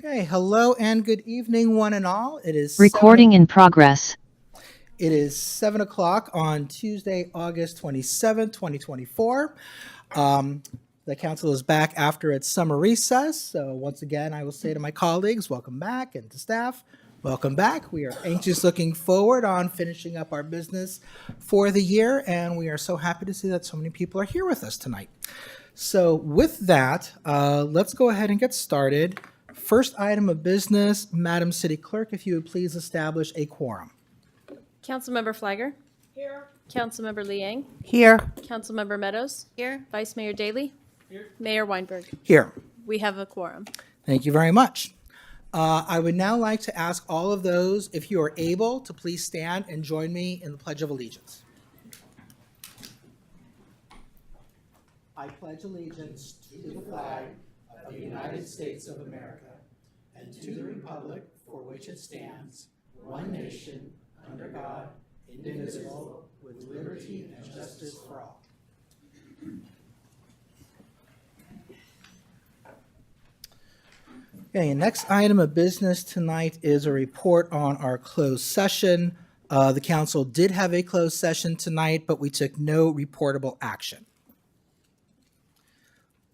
Okay, hello and good evening, one and all. Recording in progress. It is 7 o'clock on Tuesday, August 27th, 2024. The council is back after its summer recess. So once again, I will say to my colleagues, welcome back, and to staff, welcome back. We are anxious looking forward on finishing up our business for the year, and we are so happy to see that so many people are here with us tonight. So with that, let's go ahead and get started. First item of business, Madam City Clerk, if you would please establish a quorum. Councilmember Flagger. Here. Councilmember Liang. Here. Councilmember Meadows. Here. Vice Mayor Daley. Here. Mayor Weinberg. Here. We have a quorum. Thank you very much. I would now like to ask all of those, if you are able, to please stand and join me in the Pledge of Allegiance. I pledge allegiance to the flag of the United States of America and to the republic for which it stands, one nation, under God, indivisible, with liberty and justice for all. Okay, next item of business tonight is a report on our closed session. The council did have a closed session tonight, but we took no reportable action.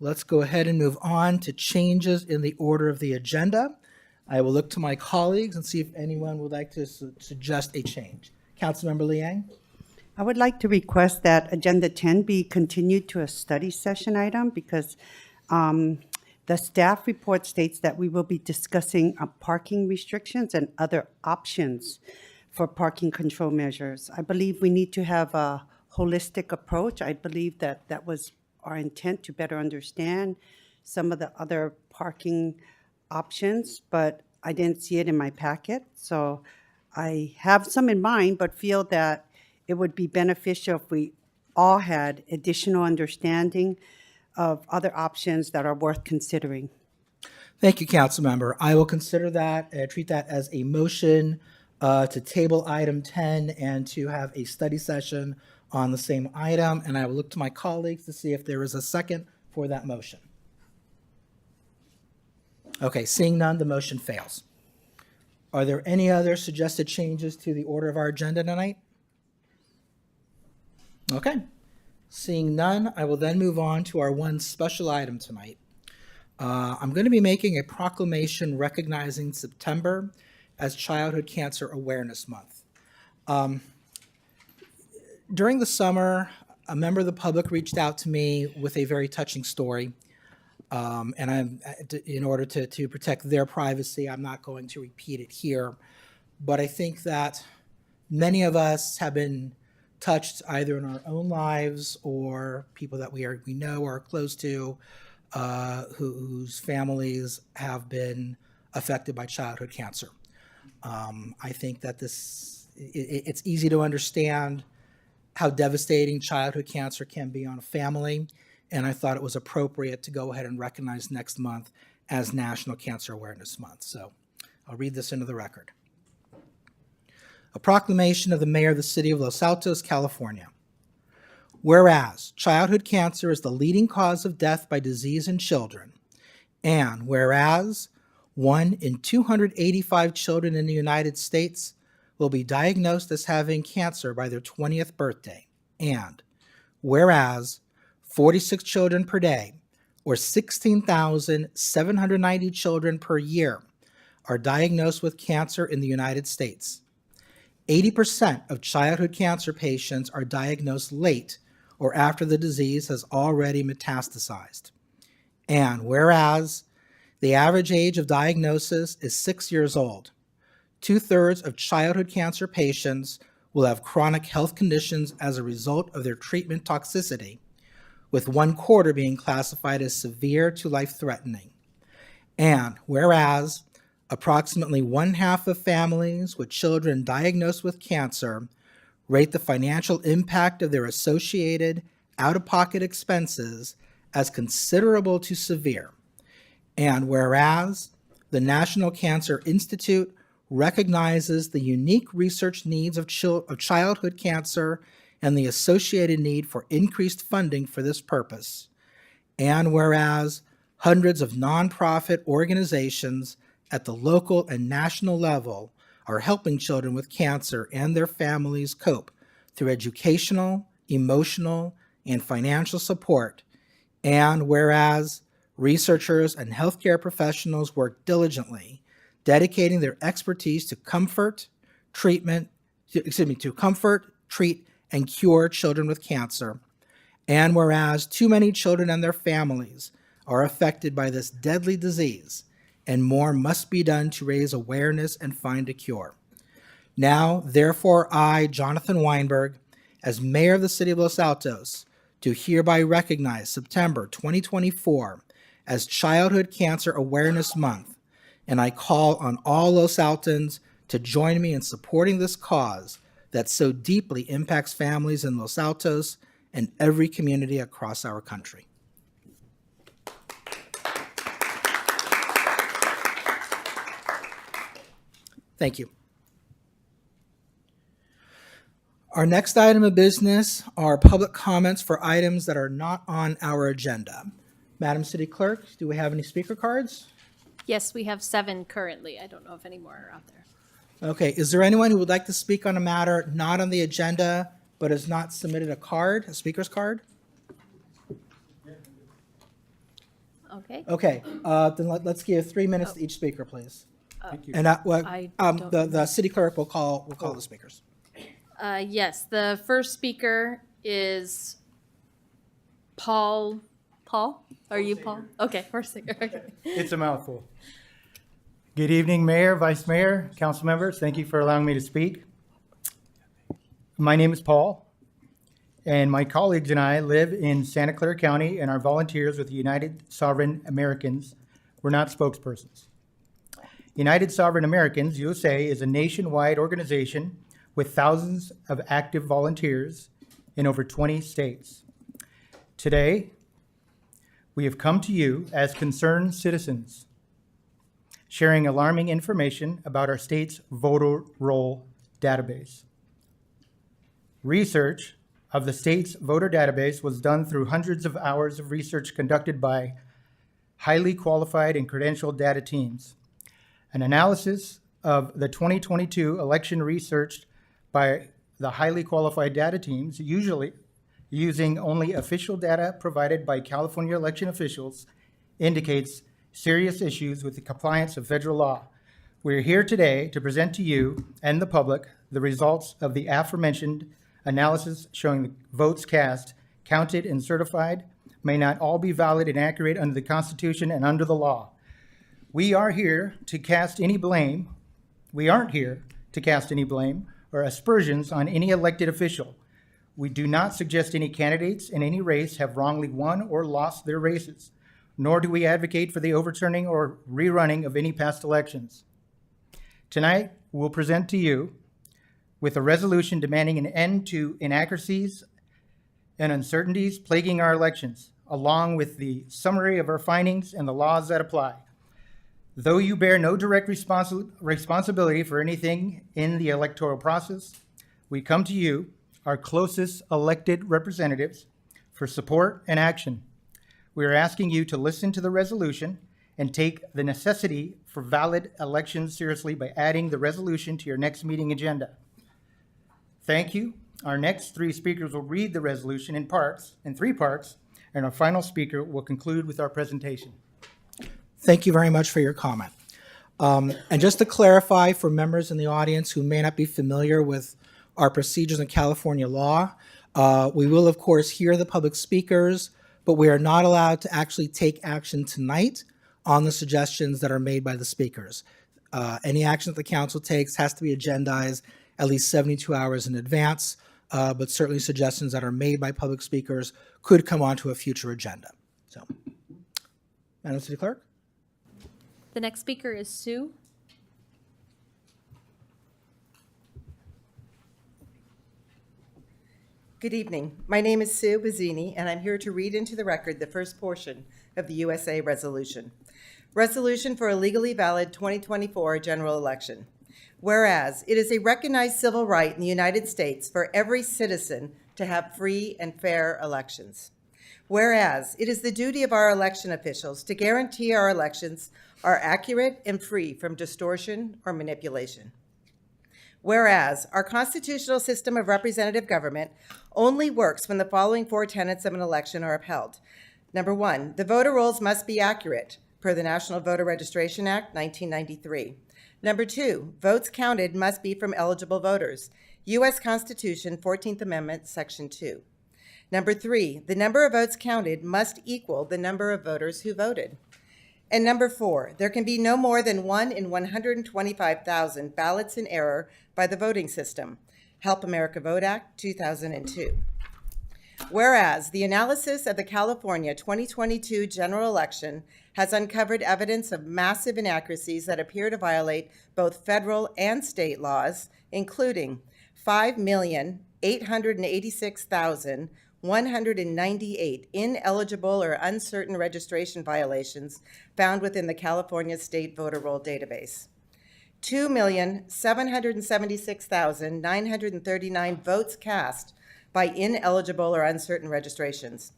Let's go ahead and move on to changes in the order of the agenda. I will look to my colleagues and see if anyone would like to suggest a change. Councilmember Liang? I would like to request that Agenda 10 be continued to a study session item because the staff report states that we will be discussing parking restrictions and other options for parking control measures. I believe we need to have a holistic approach. I believe that that was our intent, to better understand some of the other parking options, but I didn't see it in my packet. So I have some in mind, but feel that it would be beneficial if we all had additional understanding of other options that are worth considering. Thank you, Councilmember. I will consider that, treat that as a motion to table item 10 and to have a study session on the same item, and I will look to my colleagues to see if there is a second for that motion. Okay, seeing none, the motion fails. Are there any other suggested changes to the order of our agenda tonight? Okay, seeing none, I will then move on to our one special item tonight. I'm going to be making a proclamation recognizing September as Childhood Cancer Awareness Month. During the summer, a member of the public reached out to me with a very touching story. And in order to protect their privacy, I'm not going to repeat it here. But I think that many of us have been touched either in our own lives or people that we know or are close to, whose families have been affected by childhood cancer. I think that it's easy to understand how devastating childhood cancer can be on a family, and I thought it was appropriate to go ahead and recognize next month as National Cancer Awareness Month. So I'll read this into the record. A proclamation of the Mayor of the City of Los Altos, California. Whereas childhood cancer is the leading cause of death by disease in children, and whereas 1 in 285 children in the United States will be diagnosed as having cancer by their 20th birthday, and whereas 46 children per day, or 16,790 children per year, are diagnosed with cancer in the United States. 80% of childhood cancer patients are diagnosed late or after the disease has already metastasized. And whereas the average age of diagnosis is 6 years old, 2/3 of childhood cancer patients will have chronic health conditions as a result of their treatment toxicity, with 1/4 being classified as severe to life-threatening. And whereas approximately 1/2 of families with children diagnosed with cancer rate the financial impact of their associated out-of-pocket expenses as considerable to severe. And whereas the National Cancer Institute recognizes the unique research needs of childhood cancer and the associated need for increased funding for this purpose. And whereas hundreds of nonprofit organizations at the local and national level are helping children with cancer and their families cope through educational, emotional, and financial support. And whereas researchers and healthcare professionals work diligently, dedicating their expertise to comfort, treat, and cure children with cancer. And whereas too many children and their families are affected by this deadly disease, and more must be done to raise awareness and find a cure. Now, therefore, I, Jonathan Weinberg, as mayor of the city of Los Altos, do hereby recognize September 2024 as Childhood Cancer Awareness Month, and I call on all Los Altans to join me in supporting this cause that so deeply impacts families in Los Altos and every community across our country. Thank you. Our next item of business are public comments for items that are not on our agenda. Madam City Clerk, do we have any speaker cards? Yes, we have 7 currently. I don't know if any more are out there. Okay, is there anyone who would like to speak on a matter not on the agenda but has not submitted a speaker's card? Okay. Okay, then let's give 3 minutes to each speaker, please. And I don't the city clerk will call the speakers. Yes, the first speaker is Paul. Paul? Are you Paul? Okay, first speaker. Okay. It's a mouthful. Good evening, Mayor, Vice Mayor, council members. Thank you for allowing me to speak. My name is Paul, and my colleagues and I live in Santa Clara County and are volunteers with the United Sovereign Americans. We're not spokespersons. United Sovereign Americans, USA, is a nationwide organization with thousands of active volunteers in over 20 states. Today, we have come to you as concerned citizens, sharing alarming information about our state's voter roll database. Research of the state's voter database was done through hundreds of hours of research conducted by highly qualified and credentialed data teams. An analysis of the 2022 election researched by the highly qualified data teams, usually using only official data provided by California election officials, indicates serious issues with the compliance of federal law. We're here today to present to you and the public the results of the aforementioned analysis showing the votes cast, counted, and certified may not all be valid and accurate under the Constitution and under the law. We are here to cast any blame. We aren't here to cast any blame or aspersions on any elected official. We do not suggest any candidates in any race have wrongly won or lost their races, nor do we advocate for the overturning or rerunning of any past elections. Tonight, we'll present to you with a resolution demanding an end to inaccuracies and uncertainties plaguing our elections, along with the summary of our findings and the laws that apply. Though you bear no direct responsibility for anything in the electoral process, we come to you, our closest elected representatives, for support and action. We are asking you to listen to the resolution and take the necessity for valid elections seriously by adding the resolution to your next meeting agenda. Thank you. Our next 3 speakers will read the resolution in 3 parts, and our final speaker will conclude with our presentation. Thank you very much for your comment. And just to clarify for members in the audience who may not be familiar with our procedures in California law, we will, of course, hear the public speakers, but we are not allowed to actually take action tonight on the suggestions that are made by the speakers. Any action that the council takes has to be agendized at least 72 hours in advance, but certainly suggestions that are made by public speakers could come onto a future agenda. So, Madam City Clerk? The next speaker is Sue. Good evening. My name is Sue Bazzini, and I'm here to read into the record the first portion of the USA Resolution. Resolution for a legally valid 2024 general election. Whereas it is a recognized civil right in the United States for every citizen to have free and fair elections. Whereas it is the duty of our election officials to guarantee our elections are accurate and free from distortion or manipulation. Whereas our constitutional system of representative government only works when the following four tenets of an election are upheld. Number one, the voter rolls must be accurate, per the National Voter Registration Act, 1993. Number two, votes counted must be from eligible voters, U.S. Constitution, 14th Amendment, Section 2. Number three, the number of votes counted must equal the number of voters who voted. And number four, there can be no more than 1 in 125,000 ballots in error by the voting system. Help America Vote Act, 2002. Whereas the analysis of the California 2022 general election has uncovered evidence of massive inaccuracies that appear to violate both federal and state laws, including 5,886,198 ineligible or uncertain registration violations found within the California State Voter Roll database. 2,776,939 votes cast by ineligible or uncertain registrations.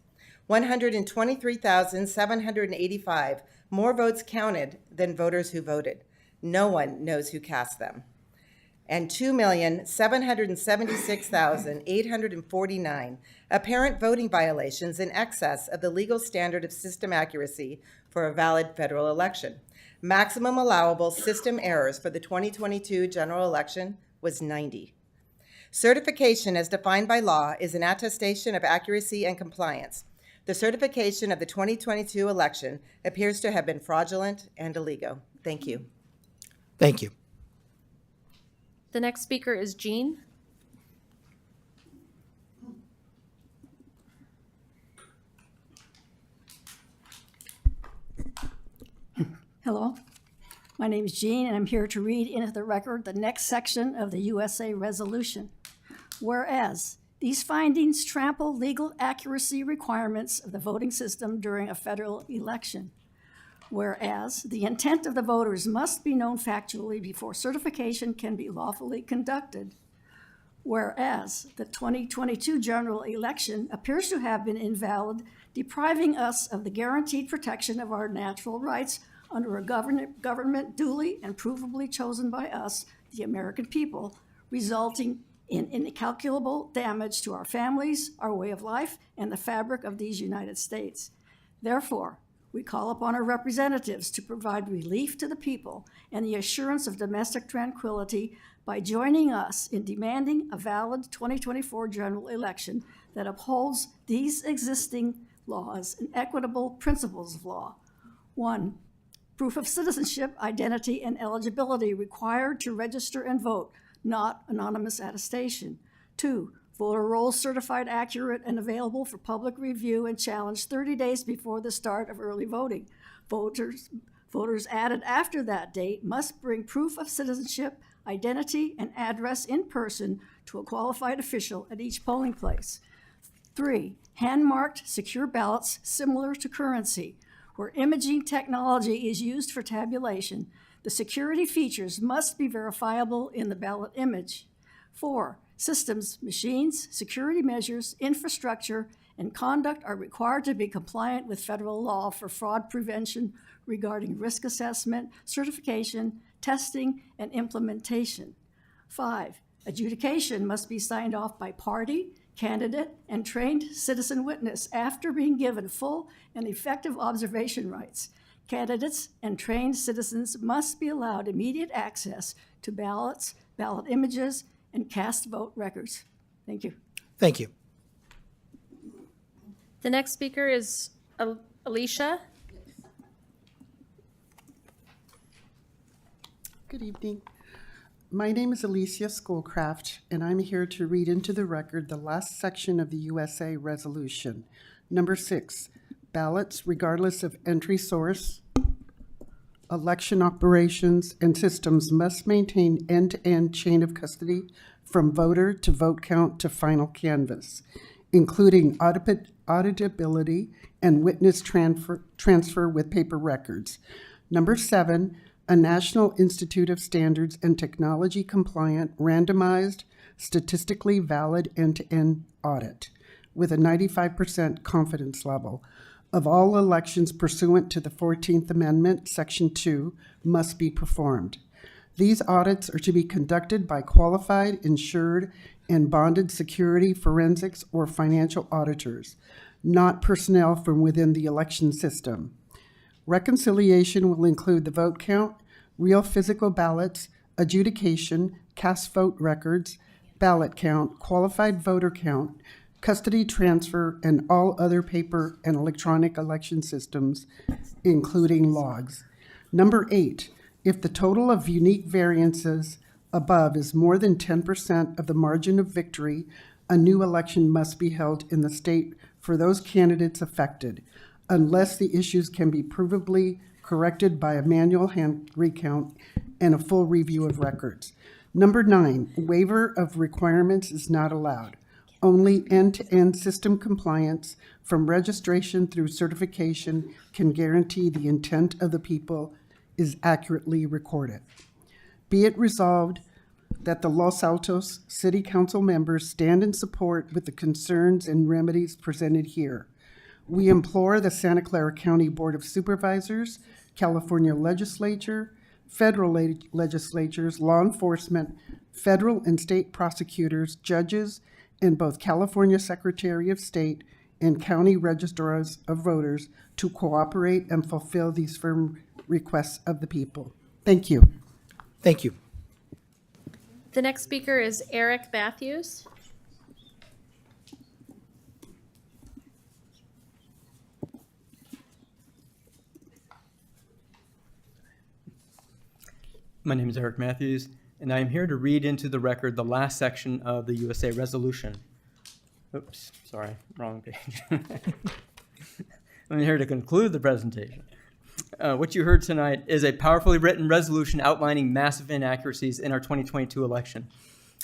123,785 more votes counted than voters who voted. No one knows who cast them. And 2,776,849 apparent voting violations in excess of the legal standard of system accuracy for a valid federal election. Maximum allowable system errors for the 2022 general election was 90. Certification as defined by law is an attestation of accuracy and compliance. The certification of the 2022 election appears to have been fraudulent and illegal. Thank you. Thank you. The next speaker is Jean. Hello, my name is Jean, and I'm here to read into the record the next section of the USA resolution. Whereas these findings trample legal accuracy requirements of the voting system during a federal election. Whereas the intent of the voters must be known factually before certification can be lawfully conducted. Whereas the 2022 general election appears to have been invalid, depriving us of the guaranteed protection of our natural rights under a government duly and provably chosen by us, the American people, resulting in incalculable damage to our families, our way of life, and the fabric of these United States. Therefore, we call upon our representatives to provide relief to the people and the assurance of domestic tranquility by joining us in demanding a valid 2024 general election that upholds these existing laws and equitable principles of law. 1, proof of citizenship, identity, and eligibility required to register and vote, not anonymous attestation. 2, voter rolls certified accurate and available for public review and challenge 30 days before the start of early voting. Voters added after that date must bring proof of citizenship, identity, and address in person to a qualified official at each polling place. 3, hand-marked secure ballots similar to currency. Where imaging technology is used for tabulation, the security features must be verifiable in the ballot image. 4, systems, machines, security measures, infrastructure, and conduct are required to be compliant with federal law for fraud prevention regarding risk assessment, certification, testing, and implementation. 5, adjudication must be signed off by party, candidate, and trained citizen witness after being given full and effective observation rights. Candidates and trained citizens must be allowed immediate access to ballots, ballot images, and cast vote records. Thank you. Thank you. The next speaker is Alicia. Good evening. My name is Alicia Schoolcraft, and I'm here to read into the record the last section of the USA resolution. Number 6, ballots regardless of entry source, election operations and systems must maintain end-to-end chain of custody from voter to vote count to final canvass, including auditability and witness transfer with paper records. Number 7, a National Institute of Standards and Technology compliant, randomized, statistically valid end-to-end audit. with a 95% confidence level of all elections pursuant to the 14th Amendment, Section 2, must be performed. These audits are to be conducted by qualified, insured, and bonded security, forensics, or financial auditors, not personnel from within the election system. Reconciliation will include the vote count, real physical ballots, adjudication, cast vote records, ballot count, qualified voter count, custody transfer, and all other paper and electronic election systems, including logs. Number 8, if the total of unique variances above is more than 10% of the margin of victory, a new election must be held in the state for those candidates affected, unless the issues can be provably corrected by a manual hand recount and a full review of records. Number 9, waiver of requirements is not allowed. Only end-to-end system compliance from registration through certification can guarantee the intent of the people is accurately recorded. Be it resolved that the Los Altos City Council members stand in support with the concerns and remedies presented here. We implore the Santa Clara County Board of Supervisors, California Legislature, federal legislatures, law enforcement, federal and state prosecutors, judges, and both California Secretary of State and county registrars of voters to cooperate and fulfill these firm requests of the people. Thank you. Thank you. The next speaker is Eric Matthews. My name is Eric Matthews, and I am here to read into the record the last section of the USA resolution. Oops, sorry, wrong page. I'm here to conclude the presentation. What you heard tonight is a powerfully written resolution outlining massive inaccuracies in our 2022 election,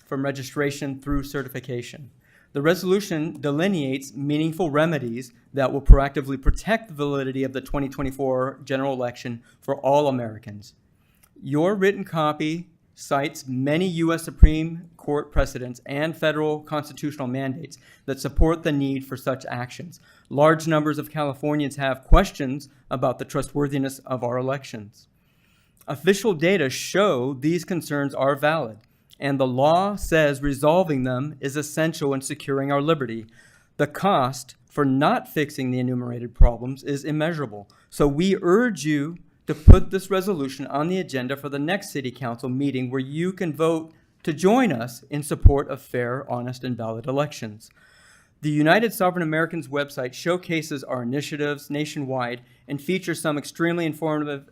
from registration through certification. The resolution delineates meaningful remedies that will proactively protect the validity of the 2024 general election for all Americans. Your written copy cites many U.S. Supreme Court precedents and federal constitutional mandates that support the need for such actions. Large numbers of Californians have questions about the trustworthiness of our elections. Official data show these concerns are valid, and the law says resolving them is essential in securing our liberty. The cost for not fixing the enumerated problems is immeasurable. So we urge you to put this resolution on the agenda for the next City Council meeting where you can vote to join us in support of fair, honest, and valid elections. The United Sovereign Americans website showcases our initiatives nationwide and features some extremely informative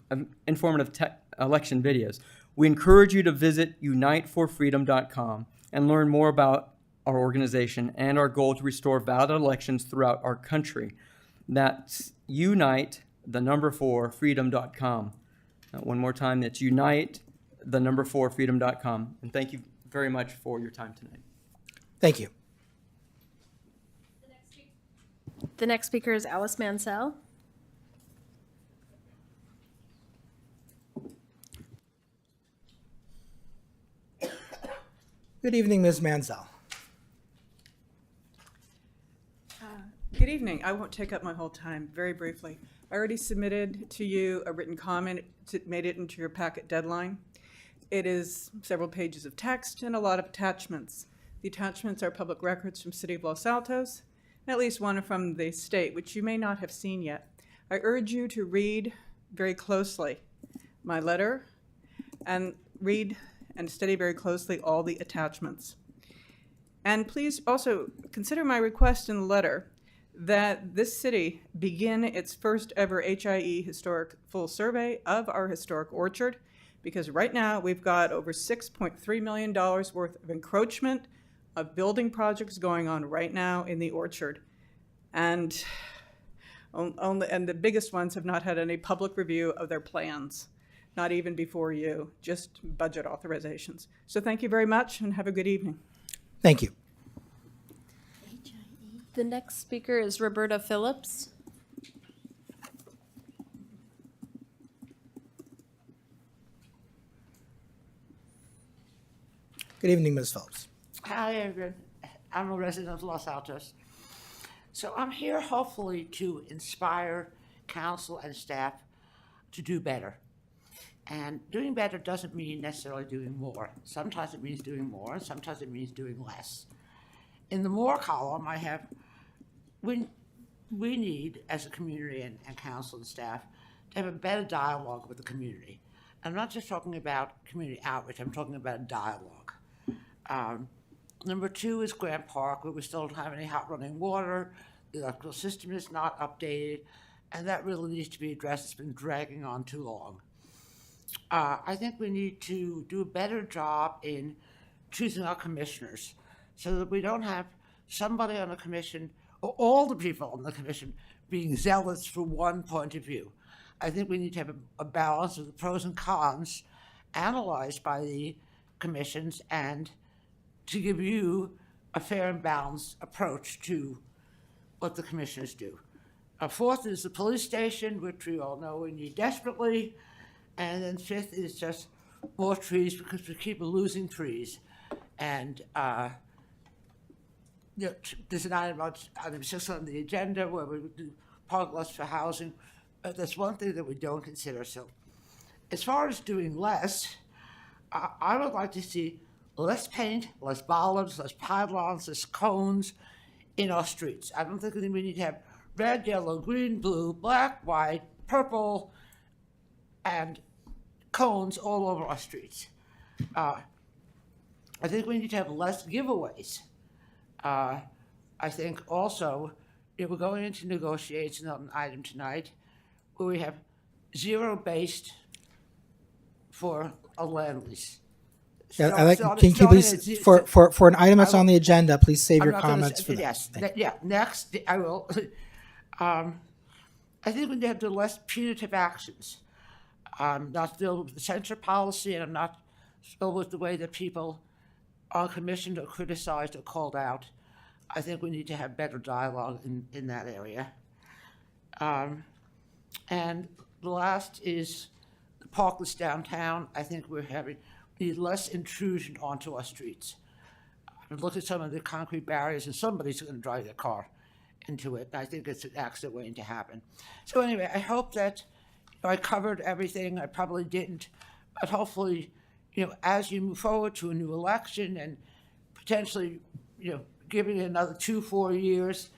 election videos. We encourage you to visit uniteforfreedom.com and learn more about our organization and our goal to restore valid elections throughout our country. That's unite4freedom.com. One more time, that's unite4freedom.com. And thank you very much for your time tonight. Thank you. The next speaker is Alice Mansell. Good evening, Ms. Mansell. Good evening. I won't take up my whole time. Very briefly, I already submitted to you a written comment, made it into your packet deadline. It is several pages of text and a lot of attachments. The attachments are public records from City of Los Altos, and at least one from the state, which you may not have seen yet. I urge you to read very closely my letter and read and study very closely all the attachments. And please also consider my request in the letter that this city begin its first ever HIE historic full survey of our historic orchard, because right now we've got over $6.3 million worth of encroachment of building projects going on right now in the orchard. And the biggest ones have not had any public review of their plans, not even before you, just budget authorizations. So thank you very much and have a good evening. Thank you. The next speaker is Roberta Phillips. Good evening, Ms. Phillips. Hi, Ingrid. I'm a resident of Los Altos. So I'm here hopefully to inspire council and staff to do better. And doing better doesn't mean necessarily doing more. Sometimes it means doing more, and sometimes it means doing less. In the more column, I have, we need, as a community and council and staff, to have a better dialogue with the community. I'm not just talking about community outreach, I'm talking about dialogue. Number 2 is Grant Park, where we still don't have any hot running water. The electrical system is not updated, and that really needs to be addressed. It's been dragging on too long. I think we need to do a better job in choosing our commissioners so that we don't have somebody on the commission or all the people on the commission being zealots for one point of view. I think we need to have a balance of the pros and cons analyzed by the commissions and to give you a fair and balanced approach to what the commissioners do. 4th is the police station, which we all know we need desperately. And then 5th is just more trees because we keep losing trees. And there's an item about item 6 on the agenda where we do park lots for housing. That's one thing that we don't consider. So as far as doing less, I would like to see less paint, less bollards, less pylons, less cones in our streets. I don't think we need to have red, yellow, green, blue, black, white, purple, and cones all over our streets. I think we need to have less giveaways. I think also, if we're going into negotiations on an item tonight, where we have zero-based for a land lease. Yeah, can you please, for an item that's on the agenda, please save your comments for that. Yes, Thank you. yeah, next, I will. I think we need to do less punitive actions. I'm not thrilled with the censure policy, and I'm not thrilled with the way that people are commissioned or criticized or called out. I think we need to have better dialogue in that area. And the last is the parkless downtown. I think we need less intrusion onto our streets. I look at some of the concrete barriers, and somebody's going to drive their car into it. I think it's an accident waiting to happen. So anyway, I hope that I covered everything. I probably didn't, but hopefully, as you move forward to a new election and potentially, giving it another 2-4 years,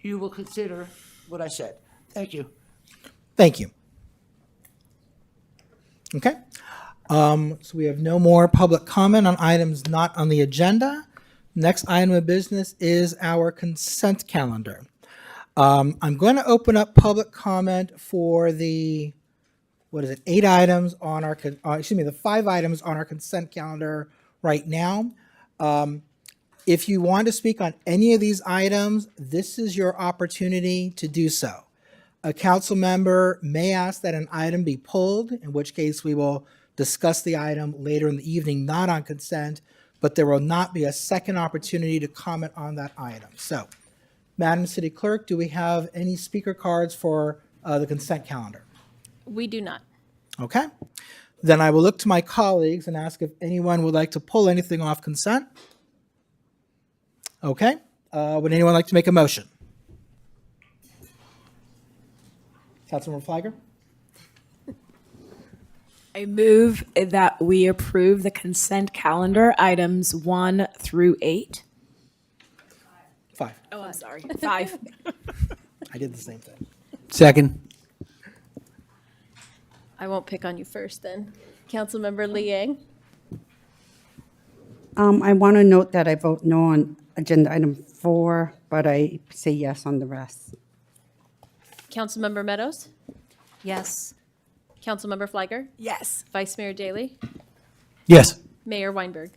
you will consider what I said. Thank you. Thank you. Okay. So we have no more public comment on items not on the agenda. Next item of business is our consent calendar. I'm going to open up public comment for the, 8 items on our, the 5 items on our consent calendar right now. If you want to speak on any of these items, this is your opportunity to do so. A council member may ask that an item be pulled, in which case we will discuss the item later in the evening, not on consent, but there will not be a second opportunity to comment on that item. So, Madam City Clerk, do we have any speaker cards for the consent calendar? We do not. Okay. Then I will look to my colleagues and ask if anyone would like to pull anything off consent. Okay. Would anyone like to make a motion? Councilmember Flagger? I move that we approve the consent calendar items 1 through 8. 5. Oh, I'm sorry. 5. I did the same thing. Second. I won't pick on you first then. Councilmember Liang. I want to note that I vote no on agenda item 4, but I say yes on the rest. Councilmember Meadows. Yes. Councilmember Flagger. Yes. Vice Mayor Daley. Yes. Mayor Weinberg.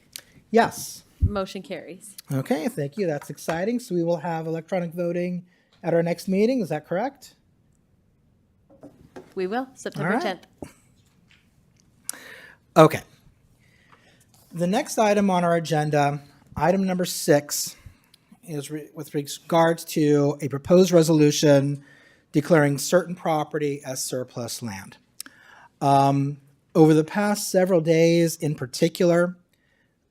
Yes. Motion carries. Okay, thank you. That's exciting. So we will have electronic voting at our next meeting. Is that correct? We will, September All right. 10th. Okay. The next item on our agenda, item number 6, is with regards to a proposed resolution declaring certain property as surplus land. Over the past several days in particular,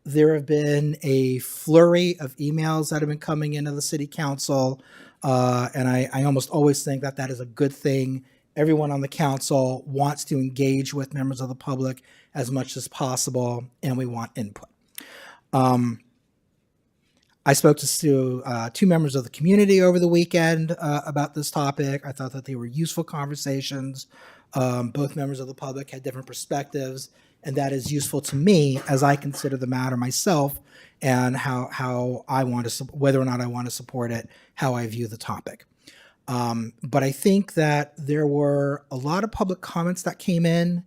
there have been a flurry of emails that have been coming into the city council And I almost always think that that is a good thing. Everyone on the council wants to engage with members of the public as much as possible, and we want input. I spoke to two members of the community over the weekend about this topic. I thought that they were useful conversations. Both members of the public had different perspectives, and that is useful to me as I consider the matter myself and how I want to, whether or not I want to support it, how I view the topic. But I think that there were a lot of public comments that came in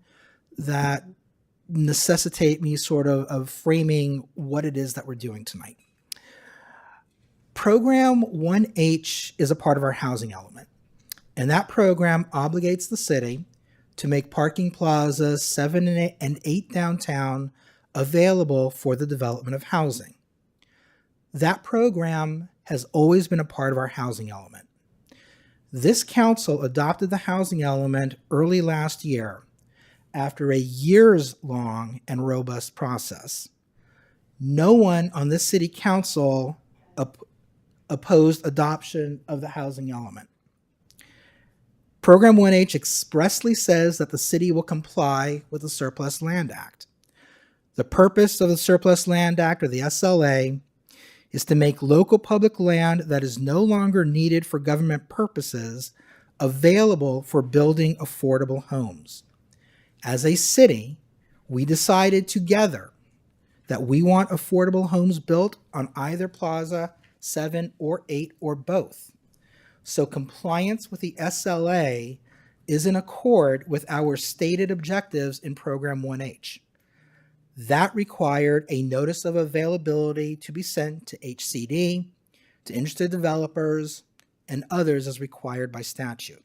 that necessitate me sort of framing what it is that we're doing tonight. Program 1H is a part of our housing element, and that program obligates the city to make parking plazas 7 and 8 downtown available for the development of housing. That program has always been a part of our housing element. This council adopted the housing element early last year after a years-long and robust process. No one on this city council opposed adoption of the housing element. Program 1H expressly says that the city will comply with the Surplus Land Act. The purpose of the Surplus Land Act, or the SLA, is to make local public land that is no longer needed for government purposes available for building affordable homes. As a city, we decided together that we want affordable homes built on either plaza, 7 or 8 or both. So compliance with the SLA is in accord with our stated objectives in Program 1H. That required a notice of availability to be sent to HCD, to interested developers, and others as required by statute.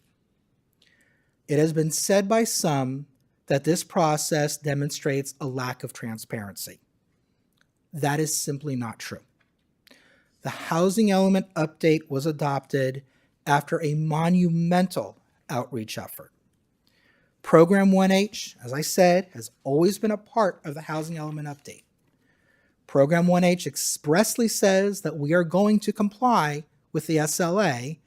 It has been said by some that this process demonstrates a lack of transparency. That is simply not true. The housing element update was adopted after a monumental outreach effort. Program 1H, as I said, has always been a part of the housing element update. Program 1H expressly says that we are going to comply with the SLA,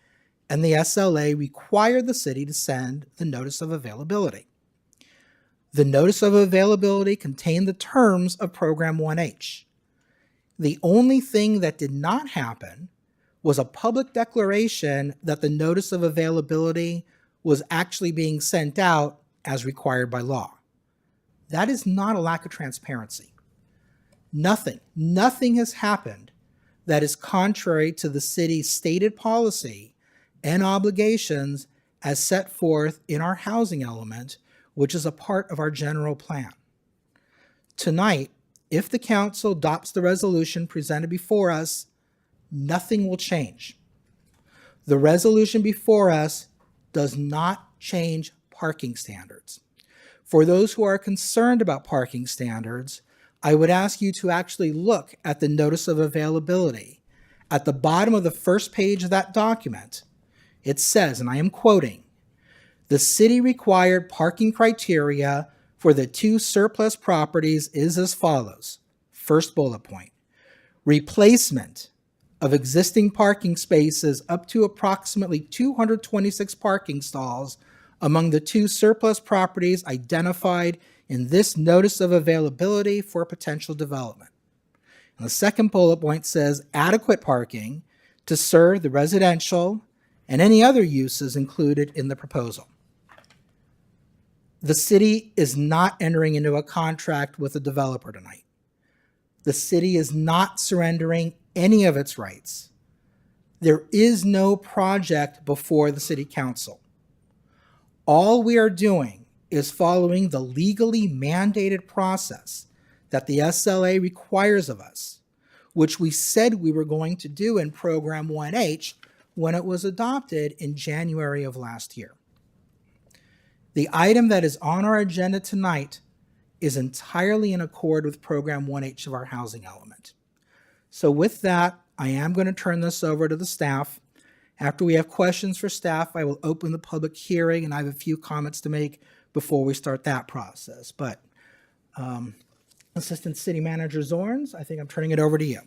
and the SLA required the city to send the notice of availability. The notice of availability contained the terms of Program 1H. The only thing that did not happen was a public declaration that the notice of availability was actually being sent out as required by law. That is not a lack of transparency. Nothing has happened that is contrary to the city's stated policy and obligations as set forth in our housing element, which is a part of our general plan. Tonight, if the council adopts the resolution presented before us, nothing will change. The resolution before us does not change parking standards. For those who are concerned about parking standards, I would ask you to actually look at the notice of availability. At the bottom of the first page of that document, it says, and I am quoting, "The city required parking criteria for the 2 surplus properties is as follows." First bullet point: replacement of existing parking spaces up to approximately 226 parking stalls among the 2 surplus properties identified in this notice of availability for potential development. And the second bullet point says adequate parking to serve the residential and any other uses included in the proposal. The city is not entering into a contract with a developer tonight. The city is not surrendering any of its rights. There is no project before the city council. All we are doing is following the legally mandated process that the SLA requires of us, which we said we were going to do in Program 1H when it was adopted in January of last year. The item that is on our agenda tonight is entirely in accord with Program 1H of our housing element. So with that, I am going to turn this over to the staff. After we have questions for staff, I will open the public hearing, and I have a few comments to make before we start that process. But Assistant City Manager Zorns, I think I'm turning it over to you.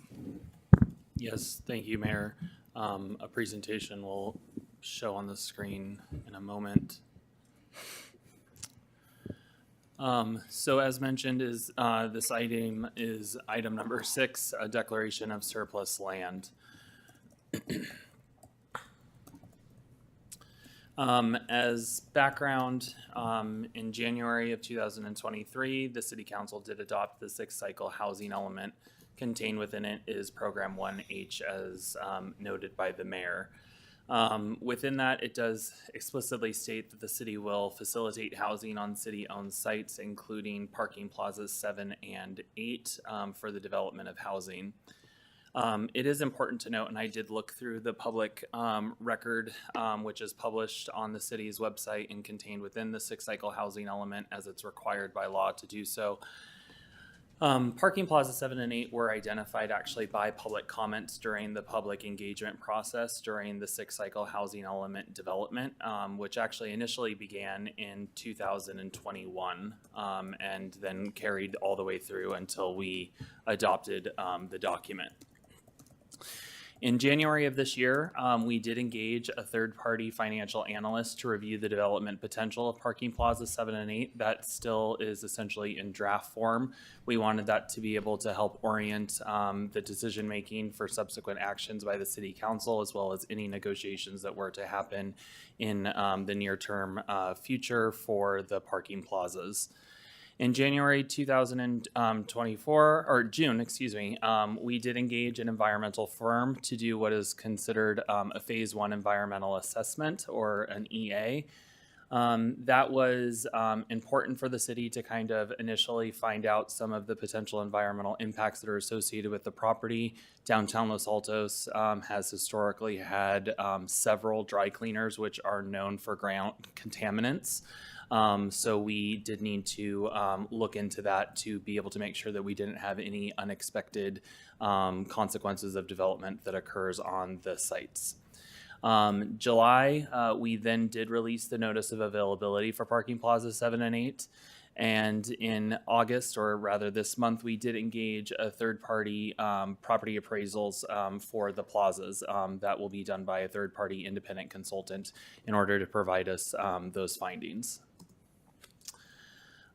Yes, thank you, Mayor. A presentation will show on the screen in a moment. So as mentioned, this item is item number 6, a declaration of surplus land. As background, in January of 2023, the City Council did adopt the 6th cycle housing element. Contained within it is Program 1H, as noted by the mayor. Within that, it does explicitly state that the city will facilitate housing on city-owned sites, including parking plazas 7 and 8 for the development of housing. It is important to note, and I did look through the public record, which is published on the city's website and contained within the 6th cycle housing element as it's required by law to do so. Parking Plaza 7 and 8 were identified actually by public comments during the public engagement process during the 6th cycle housing element development, which actually initially began in 2021 and then carried all the way through until we adopted the document. In January of this year, we did engage a third-party financial analyst to review the development potential of Parking Plaza 7 and 8. That still is essentially in draft form. We wanted that to be able to help orient the decision-making for subsequent actions by the City Council, as well as any negotiations that were to happen in the near-term future for the parking plazas. In January 2024, or June, excuse me, we did engage an environmental firm to do what is considered a phase 1 environmental assessment, or an EA. That was important for the city to kind of initially find out some of the potential environmental impacts that are associated with the property. Downtown Los Altos has historically had several dry cleaners which are known for ground contaminants. So we did need to look into that to be able to make sure that we didn't have any unexpected consequences of development that occurs on the sites. July, we then did release the notice of availability for Parking Plaza 7 and 8. And in August, or rather this month, we did engage a third-party property appraisals for the plazas. That will be done by a third-party independent consultant in order to provide us those findings.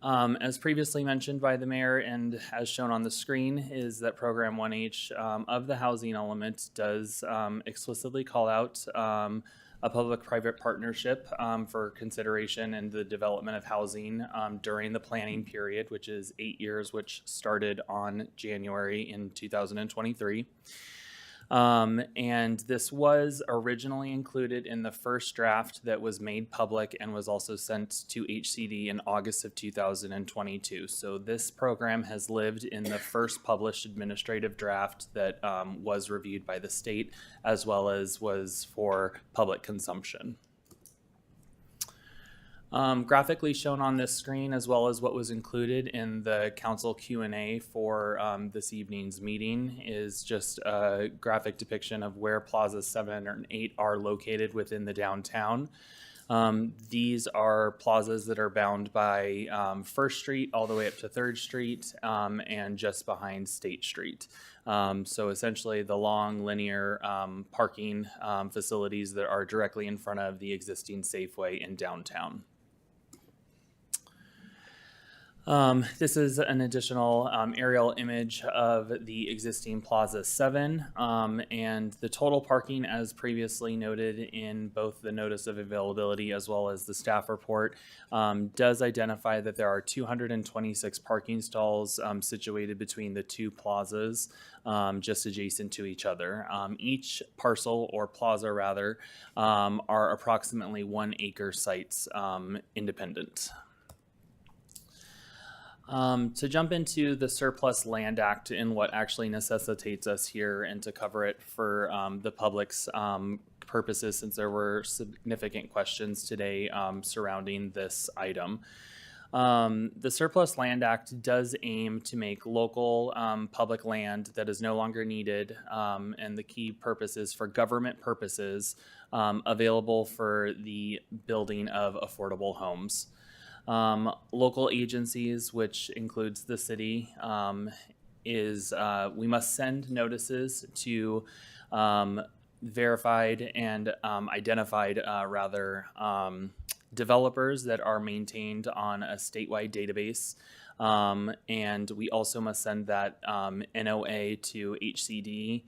As previously mentioned by the mayor and as shown on the screen, is that Program 1H of the housing element does explicitly call out a public-private partnership for consideration and the development of housing during the planning period, which is 8 years, which started on January in 2023. And this was originally included in the first draft that was made public and was also sent to HCD in August of 2022. So this program has lived in the first published administrative draft that was reviewed by the state, as well as was for public consumption. Graphically shown on this screen, as well as what was included in the council Q&A for this evening's meeting, is just a graphic depiction of where Plazas 7 and 8 are located within the downtown. These are plazas that are bound by 1st Street all the way up to 3rd Street and just behind State Street. So essentially the long linear parking facilities that are directly in front of the existing Safeway in downtown. This is an additional aerial image of the existing Plaza 7, and the total parking, as previously noted in both the notice of availability as well as the staff report, does identify that there are 226 parking stalls situated between the two plazas, just adjacent to each other. Each parcel, or plaza rather, are approximately 1 acre sites independent. To jump into the Surplus Land Act and what actually necessitates us here, and to cover it for the public's purposes, since there were significant questions today surrounding this item. The Surplus Land Act does aim to make local public land that is no longer needed, and the key purpose is for government purposes, available for the building of affordable homes. Local agencies, which includes the city, we must send notices to verified and identified developers that are maintained on a statewide database. And we also must send that NOA to HCD,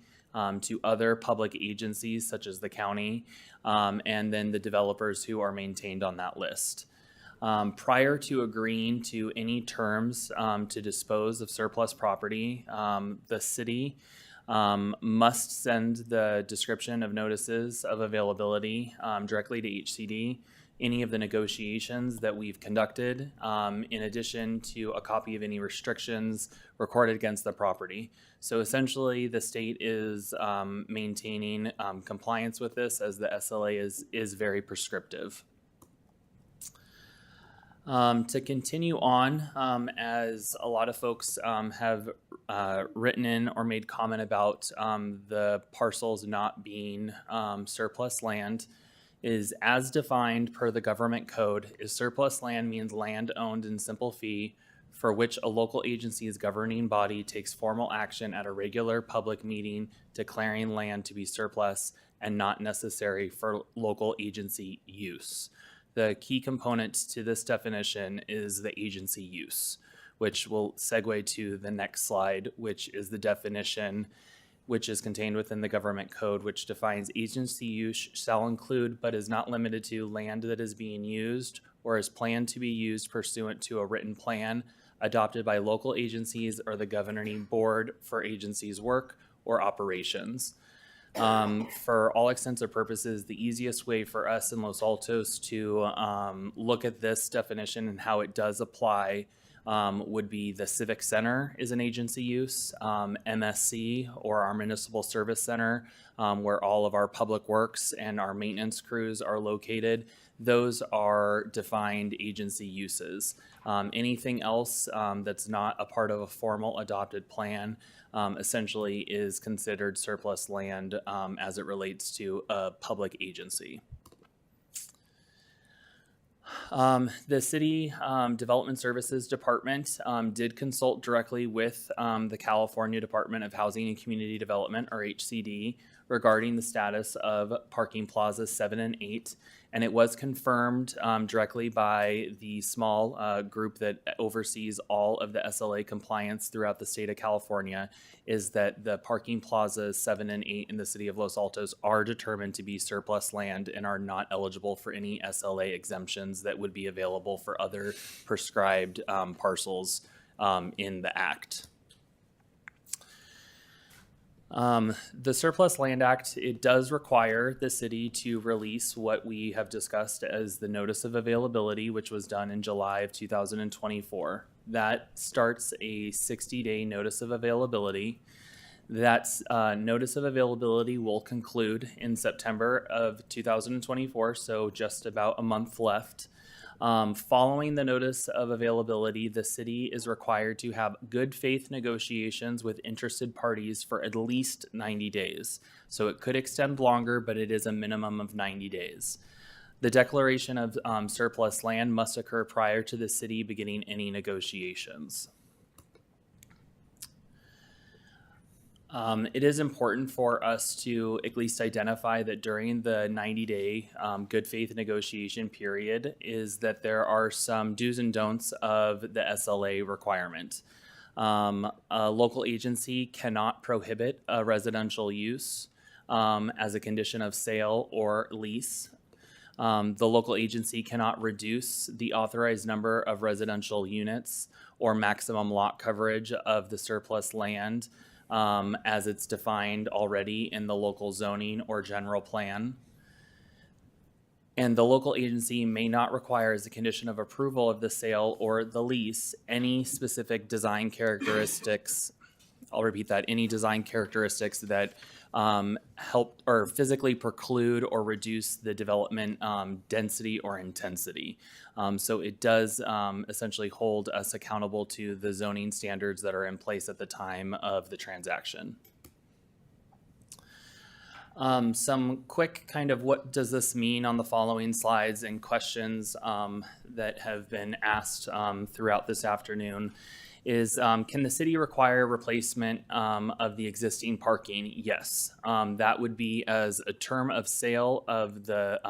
to other public agencies such as the county, and then the developers who are maintained on that list. Prior to agreeing to any terms to dispose of surplus property, the city must send the description of notices of availability directly to HCD, any of the negotiations that we've conducted, in addition to a copy of any restrictions recorded against the property. So essentially, the state is maintaining compliance with this, as the SLA is very prescriptive. To continue on, as a lot of folks have written in or made comment about the parcels not being surplus land, is as defined per the government code, is surplus land means land owned in simple fee for which a local agency's governing body takes formal action at a regular public meeting declaring land to be surplus and not necessary for local agency use. The key component to this definition is the agency use, which will segue to the next slide, which is the definition which is contained within the government code, which defines agency use shall include but is not limited to land that is being used or is planned to be used pursuant to a written plan adopted by local agencies or the governing board for agencies' work or operations. For all extents or purposes, the easiest way for us in Los Altos to look at this definition and how it does apply would be the Civic Center is an agency use, MSC, or our Municipal Service Center, where all of our public works and our maintenance crews are located. Those are defined agency uses. Anything else that's not a part of a formal adopted plan essentially is considered surplus land as it relates to a public agency. The City Development Services Department did consult directly with the California Department of Housing and Community Development, or HCD, regarding the status of parking plazas 7 and 8. And it was confirmed directly by the small group that oversees all of the SLA compliance throughout the state of California, is that the parking plazas 7 and 8 in the city of Los Altos are determined to be surplus land and are not eligible for any SLA exemptions that would be available for other prescribed parcels in the act. The Surplus Land Act, it does require the city to release what we have discussed as the Notice of Availability, which was done in July of 2024. That starts a 60-day Notice of Availability. That Notice of Availability will conclude in September of 2024, so just about a month left. Following the Notice of Availability, the city is required to have good faith negotiations with interested parties for at least 90 days. So it could extend longer, but it is a minimum of 90 days. The declaration of surplus land must occur prior to the city beginning any negotiations. It is important for us to at least identify that during the 90-day good faith negotiation period is that there are some do's and don'ts of the SLA requirement. A local agency cannot prohibit a residential use as a condition of sale or lease. The local agency cannot reduce the authorized number of residential units or maximum lot coverage of the surplus land as it's defined already in the local zoning or general plan. And the local agency may not require as a condition of approval of the sale or the lease any specific design characteristics. I'll repeat that, any design characteristics that help or physically preclude or reduce the development density or intensity. So it does essentially hold us accountable to the zoning standards that are in place at the time of the transaction. Some quick kind of what does this mean on the following slides and questions that have been asked throughout this afternoon is can the city require replacement of the existing parking? Yes. That would be as a term of sale of the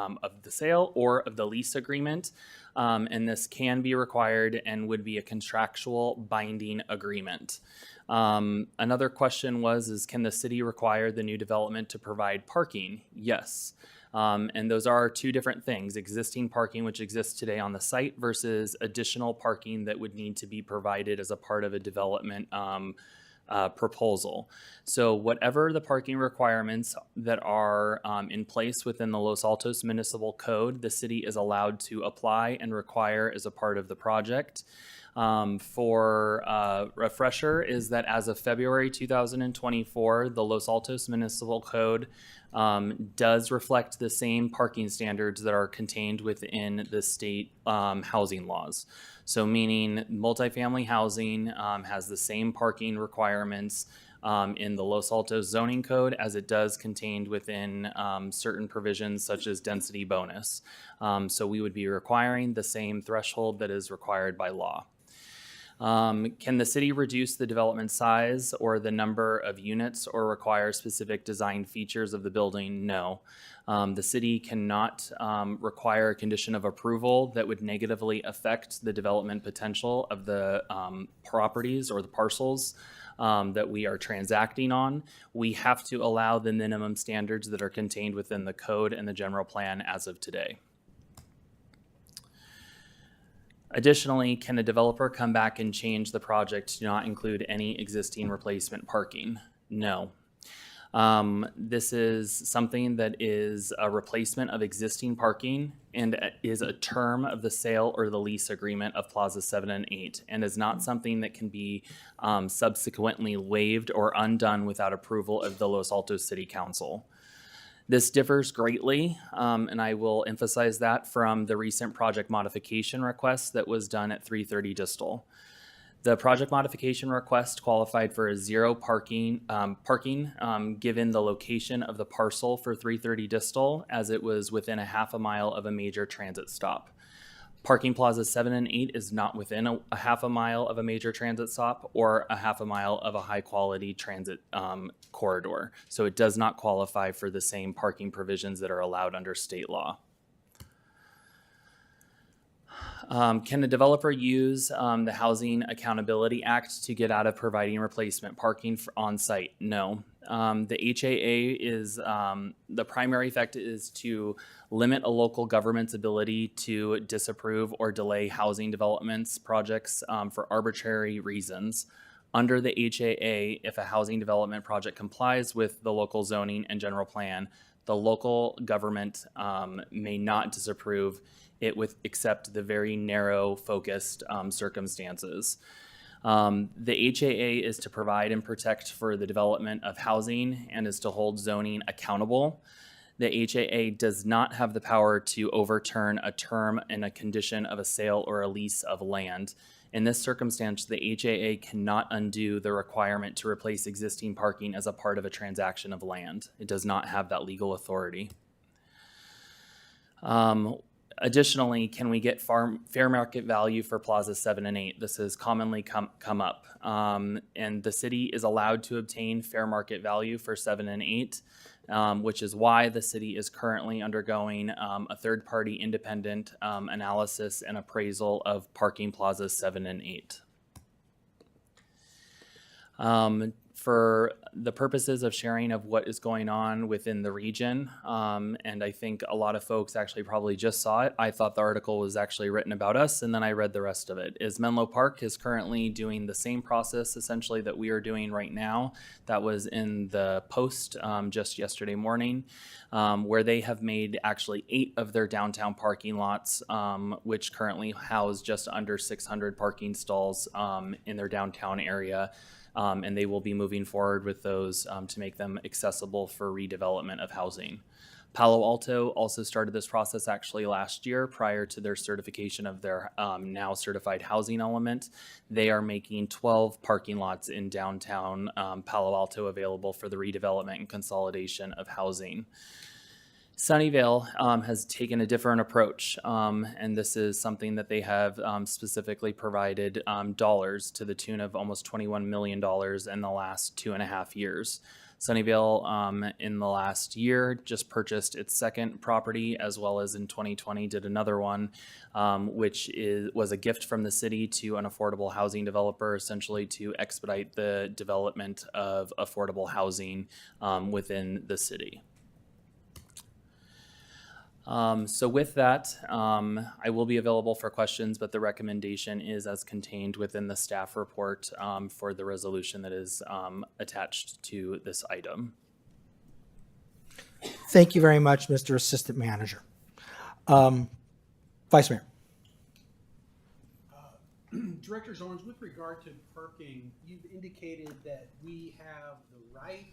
sale or of the lease agreement. And this can be required and would be a contractual binding agreement. Another question is can the city require the new development to provide parking? Yes. And those are two different things: existing parking, which exists today on the site, versus additional parking that would need to be provided as a part of a development proposal. So whatever the parking requirements that are in place within the Los Altos Municipal Code, the city is allowed to apply and require as a part of the project. For refresher is that as of February 2024, the Los Altos Municipal Code does reflect the same parking standards that are contained within the state housing laws. So meaning multifamily housing has the same parking requirements in the Los Altos zoning code as it does contained within certain provisions such as density bonus. So we would be requiring the same threshold that is required by law. Can the city reduce the development size or the number of units or require specific design features of the building? No. The city cannot require a condition of approval that would negatively affect the development potential of the properties or the parcels that we are transacting on. We have to allow the minimum standards that are contained within the code and the general plan as of today. Additionally, can a developer come back and change the project to not include any existing replacement parking? No. This is something that is a replacement of existing parking and is a term of the sale or the lease agreement of Plaza 7 and 8, and is not something that can be subsequently waived or undone without approval of the Los Altos City Council. This differs greatly, and I will emphasize that, from the recent project modification request that was done at 330 Distal. The project modification request qualified for a zero parking given the location of the parcel for 330 Distal, as it was within a half a mile of a major transit stop. Parking Plaza 7 and 8 is not within a half a mile of a major transit stop or a half a mile of a high quality transit corridor. So it does not qualify for the same parking provisions that are allowed under state law. Can the developer use the Housing Accountability Act to get out of providing replacement parking on site? No. The HAA is, the primary effect is to limit a local government's ability to disapprove or delay housing developments projects for arbitrary reasons. Under the HAA, if a housing development project complies with the local zoning and general plan, the local government may not disapprove it except the very narrow focused circumstances. The HAA is to provide and protect for the development of housing and is to hold zoning accountable. The HAA does not have the power to overturn a term and a condition of a sale or a lease of land. In this circumstance, the HAA cannot undo the requirement to replace existing parking as a part of a transaction of land. It does not have that legal authority. Additionally, can we get fair market value for Plaza 7 and 8? This has commonly come up. And the city is allowed to obtain fair market value for 7 and 8, which is why the city is currently undergoing a third-party independent analysis and appraisal of parking plazas 7 and 8. For the purposes of sharing of what is going on within the region, and I think a lot of folks actually probably just saw it. I thought the article was actually written about us, and then I read the rest of it. Menlo Park is currently doing the same process essentially that we are doing right now. That was in the Post just yesterday morning, where they have made actually 8 of their downtown parking lots, which currently house just under 600 parking stalls in their downtown area. And they will be moving forward with those to make them accessible for redevelopment of housing. Palo Alto also started this process actually last year prior to their certification of their now certified housing element. They are making 12 parking lots in downtown Palo Alto available for the redevelopment and consolidation of housing. Sunnyvale has taken a different approach, and this is something that they have specifically provided dollars to the tune of almost $21 million in the last 2.5 years. Sunnyvale, in the last year, just purchased its second property, as well as in 2020 did another one, which was a gift from the city to an affordable housing developer, essentially to expedite the development of affordable housing within the city. So with that, I will be available for questions, but the recommendation is as contained within the staff report for the resolution that is attached to this item. Thank you very much, Mr. Assistant Manager. Vice Mayor. Director Zorns, with regard to parking, you've indicated that we have the right.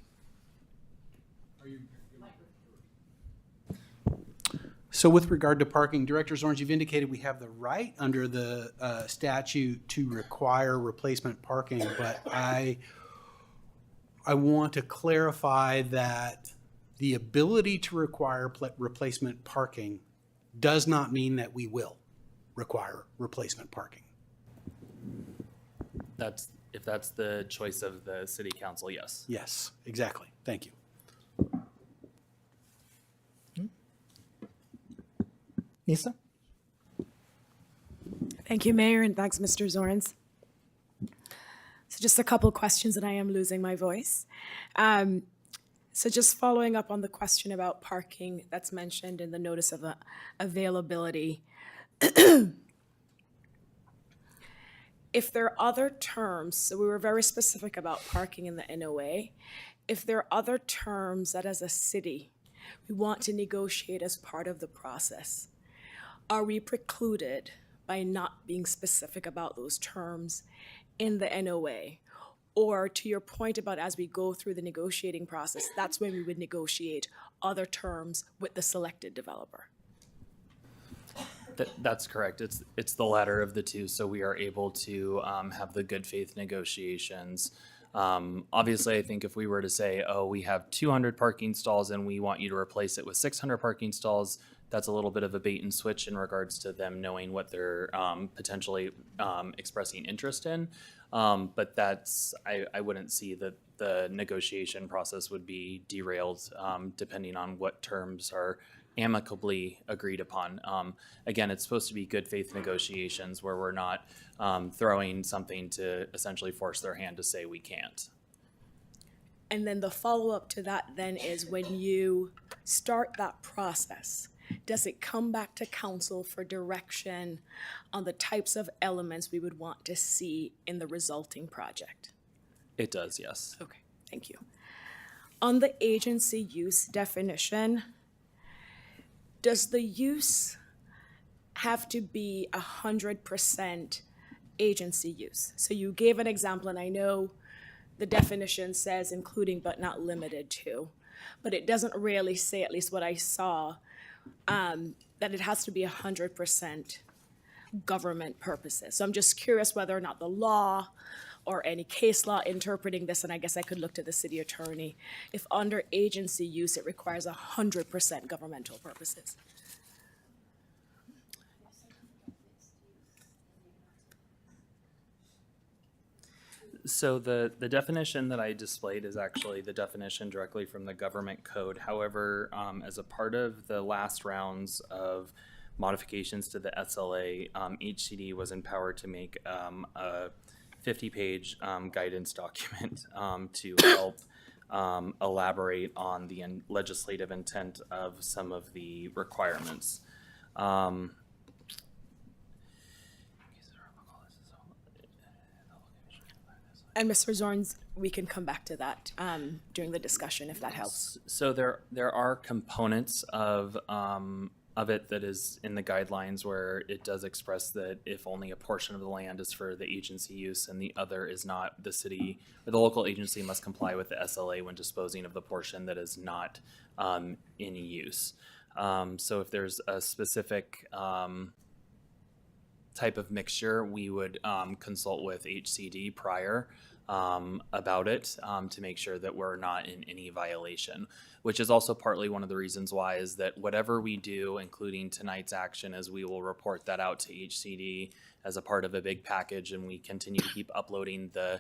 So with regard to parking, Director Zorns, you've indicated we have the right under the statute to require replacement parking, but I want to clarify that the ability to require replacement parking does not mean that we will require replacement parking. If that's the choice of the city council, yes. Yes, exactly. Thank you. Nisa? Thank you, Mayor, and thanks, Mr. Zorns. So just a couple questions, and I am losing my voice. So just following up on the question about parking that's mentioned in the notice of availability. If there are other terms, so we were very specific about parking in the NOA, if there are other terms that as a city we want to negotiate as part of the process, are we precluded by not being specific about those terms in the NOA? Or to your point about as we go through the negotiating process, that's when we would negotiate other terms with the selected developer? That's correct. It's the latter of the two, so we are able to have the good faith negotiations. Obviously, I think if we were to say, oh, we have 200 parking stalls and we want you to replace it with 600 parking stalls, that's a little bit of a bait and switch in regards to them knowing what they're potentially expressing interest in. But I wouldn't see that the negotiation process would be derailed depending on what terms are amicably agreed upon. Again, it's supposed to be good faith negotiations where we're not throwing something to essentially force their hand to say we can't. And then the follow-up to that then is when you start that process, does it come back to council for direction on the types of elements we would want to see in the resulting project? It does, yes. Okay, thank you. On the agency use definition, does the use have to be 100% agency use? So you gave an example, and I know the definition says including but not limited to, but it doesn't really say, at least what I saw, that it has to be 100% government purposes. So I'm just curious whether or not the law or any case law interpreting this, and I guess I could look to the city attorney, if under agency use it requires 100% governmental purposes. So the definition that I displayed is actually the definition directly from the government code. However, as a part of the last rounds of modifications to the SLA, HCD was empowered to make a 50-page guidance document to help elaborate on the legislative intent of some of the requirements. And Mr. Zorns, we can come back to that during the discussion if that helps. So there are components of it that is in the guidelines where it does express that if only a portion of the land is for the agency use and the other is not, the city or the local agency must comply with the SLA when disposing of the portion that is not in use. So if there's a specific type of mixture, we would consult with HCD prior about it to make sure that we're not in any violation, which is also partly one of the reasons why is that whatever we do, including tonight's action, is we will report that out to HCD as a part of a big package, and we continue to keep uploading the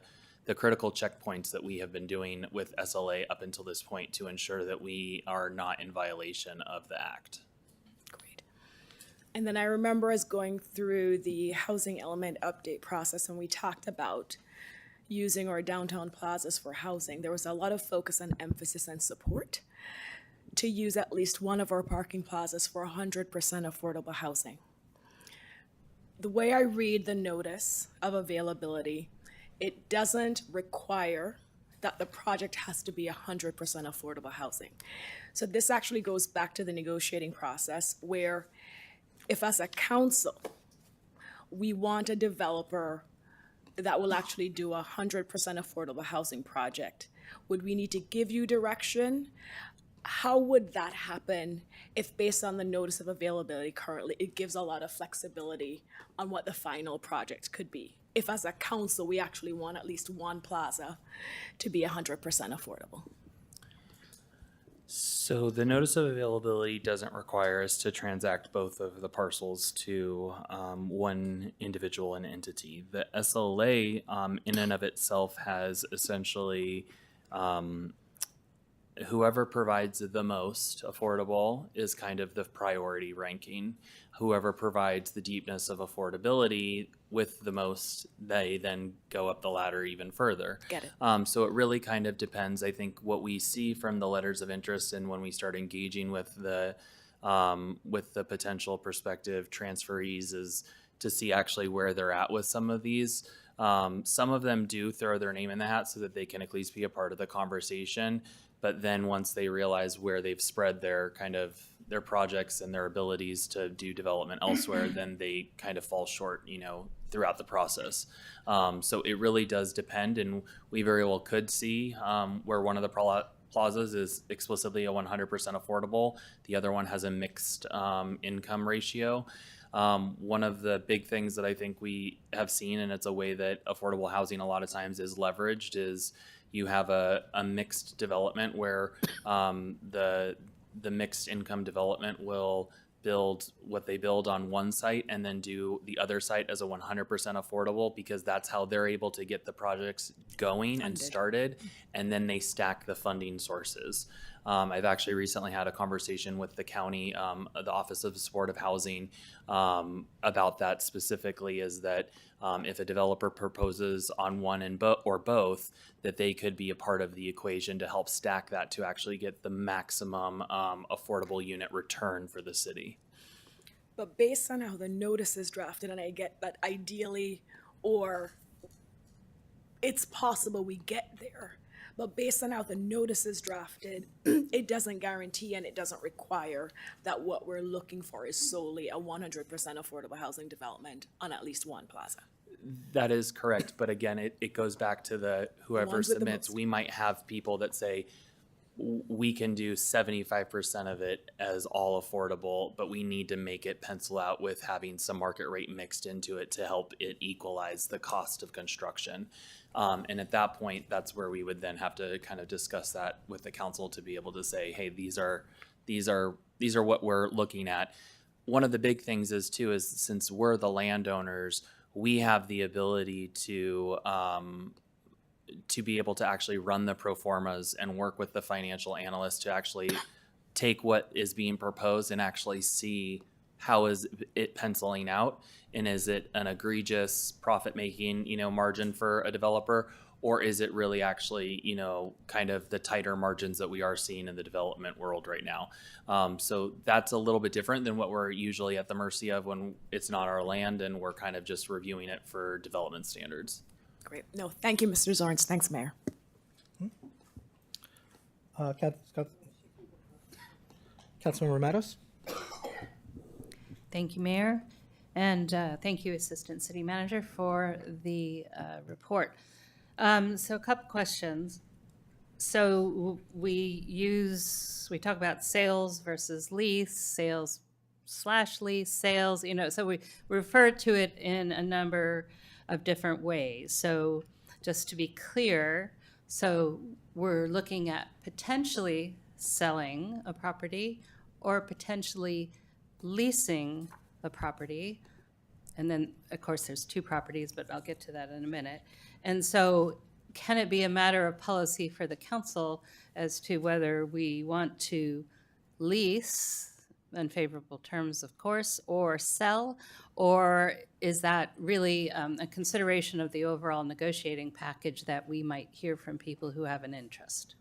critical checkpoints that we have been doing with SLA up until this point to ensure that we are not in violation of the act. Great. And then I remember us going through the housing element update process, and we talked about using our downtown plazas for housing. There was a lot of focus and emphasis and support to use at least one of our parking plazas for 100% affordable housing. The way I read the notice of availability, it doesn't require that the project has to be 100% affordable housing. So this actually goes back to the negotiating process where if as a council, we want a developer that will actually do 100% affordable housing project, would we need to give you direction? How would that happen if based on the notice of availability currently, it gives a lot of flexibility on what the final project could be? If as a council, we actually want at least one plaza to be 100% affordable. So the notice of availability doesn't require us to transact both of the parcels to one individual and entity. The SLA in and of itself has essentially whoever provides the most affordable is kind of the priority ranking. Whoever provides the deepness of affordability with the most, they then go up the ladder even further. Get it. So it really kind of depends. I think what we see from the letters of interest and when we start engaging with the potential prospective transferees is to see actually where they're at with some of these. Some of them do throw their name in the hat so that they can at least be a part of the conversation. But then once they realize where they've spread their their projects and their abilities to do development elsewhere, then they kind of fall short, throughout the process. So it really does depend, and we very well could see where one of the plazas is explicitly a 100% affordable. The other one has a mixed income ratio. One of the big things that I think we have seen, and it's a way that affordable housing a lot of times is leveraged, is you have a mixed development where the mixed income development will build what they build on one site and then do the other site as a 100% affordable, because that's how they're able to get the projects going and started, and then they stack the funding sources. I've actually recently had a conversation with the county, the Office of Supportive Housing, about that specifically, is that if a developer proposes on one or both, that they could be a part of the equation to help stack that to actually get the maximum affordable unit return for the city. But based on how the notice is drafted, and I get that ideally, or it's possible we get there, but based on how the notice is drafted, it doesn't guarantee and it doesn't require that what we're looking for is solely a 100% affordable housing development on at least one plaza. That is correct, but again, it goes back to whoever ones with the submits. most. We might have people that say, we can do 75% of it as all affordable, but we need to make it pencil out with having some market rate mixed into it to help it equalize the cost of construction. And at that point, that's where we would then have to kind of discuss that with the council to be able to say, hey, these are what we're looking at. One of the big things is since we're the landowners, we have the ability to be able to actually run the pro formas and work with the financial analysts to actually take what is being proposed and actually see how is it penciling out, and is it an egregious profit-making, margin for a developer, or is it really actually, kind of the tighter margins that we are seeing in the development world right now. So that's a little bit different than what we're usually at the mercy of when it's not our land and we're kind of just reviewing it for development standards. Great. No, thank you, Mr. Zorns. Thanks, Mayor. Councilmember Matos? Thank you, Mayor, and thank you, Assistant City Manager, for the report. So a couple questions. So we talk about sales versus lease, sales/lease, sales, so we refer to it in a number of different ways. So just to be clear, so we're looking at potentially selling a property or potentially leasing a property. And then, of course, there's two properties, but I'll get to that in a minute. And so can it be a matter of policy for the council as to whether we want to lease, unfavorable terms, of course, or sell? Or is that really a consideration of the overall negotiating package that we might hear from people who have an interest?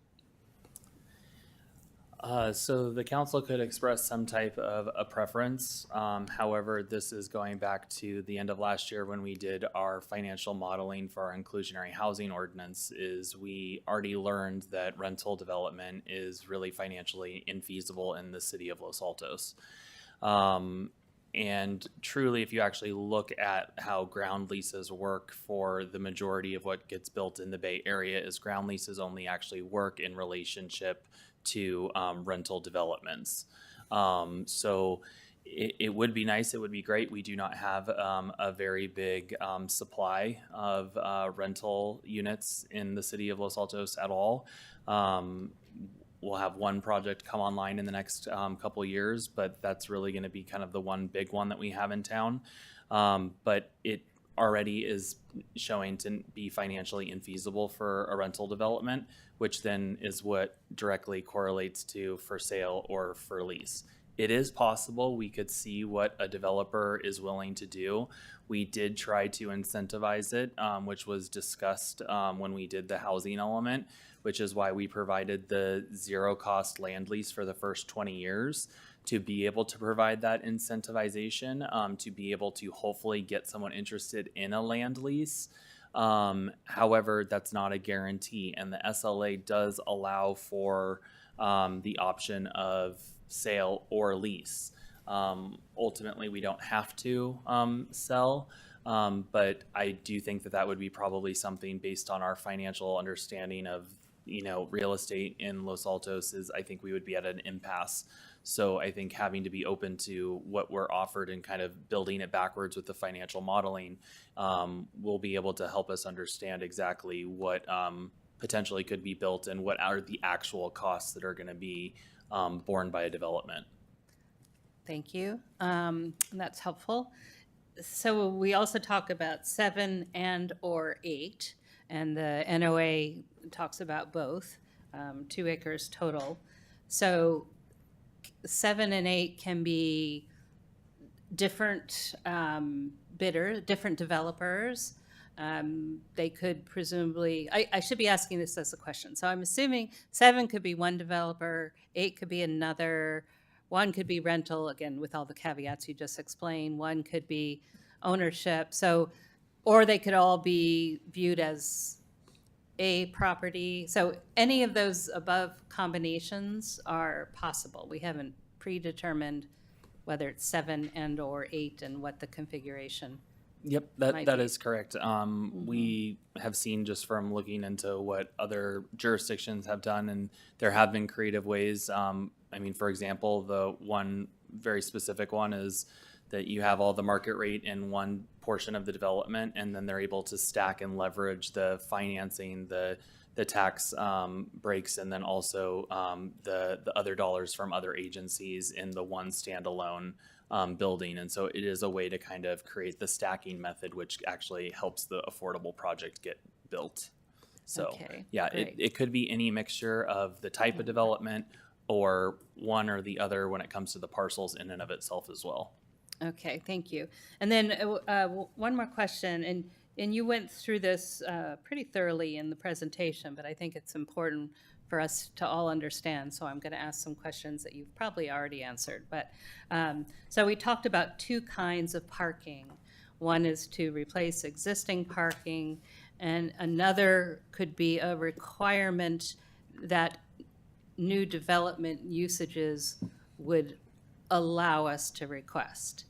So the council could express some type of a preference. However, this is going back to the end of last year when we did our financial modeling for our inclusionary housing ordinance. Is we already learned that rental development is really financially infeasible in the city of Los Altos. And truly, if you actually look at how ground leases work for the majority of what gets built in the Bay Area, is ground leases only actually work in relationship to rental developments. So it would be nice, it would be great. We do not have a very big supply of rental units in the city of Los Altos at all. We'll have one project come online in the next couple years, but that's really going to be kind of the one big one that we have in town. But it already is showing to be financially infeasible for a rental development, which then is what directly correlates to for sale or for lease. It is possible we could see what a developer is willing to do. We did try to incentivize it, which was discussed when we did the housing element, which is why we provided the zero cost land lease for the first 20 years to be able to provide that incentivization, to be able to hopefully get someone interested in a land lease. However, that's not a guarantee, and the SLA does allow for the option of sale or lease. Ultimately, we don't have to sell, but I do think that that would be probably something based on our financial understanding of real estate in Los Altos. Is I think we would be at an impasse. So I think having to be open to what we're offered and kind of building it backwards with the financial modeling will be able to help us understand exactly what potentially could be built and what are the actual costs that are going to be borne by a development. Thank you. That's helpful. So we also talk about 7 and or 8, and the NOA talks about both, 2 acres total. So 7 and 8 can be different different developers. They could presumably, I should be asking this as a question. So I'm assuming 7 could be one developer, 8 could be another, 1 could be rental, again, with all the caveats you just explained, 1 could be ownership. So, or they could all be viewed as a property. So any of those above combinations are possible. We haven't predetermined whether it's 7 and or 8 and what the configuration. Yep, that is correct. We have seen just from looking into what other jurisdictions have done, and there have been creative ways. I mean, for example, the one very specific one is that you have all the market rate in one portion of the development, and then they're able to stack and leverage the financing, the tax breaks, and then also the other dollars from other agencies in the one standalone building. And so it is a way to kind of create the stacking method, which actually helps the affordable project get built. So Okay, yeah, great. it could be any mixture of the type of development or one or the other when it comes to the parcels in and of itself as well. Okay, thank you. And then one more question, and you went through this pretty thoroughly in the presentation, but I think it's important for us to all understand, so I'm going to ask some questions that you've probably already answered. But so we talked about 2 kinds of parking. One is to replace existing parking, and another could be a requirement that new development usages would allow us to request.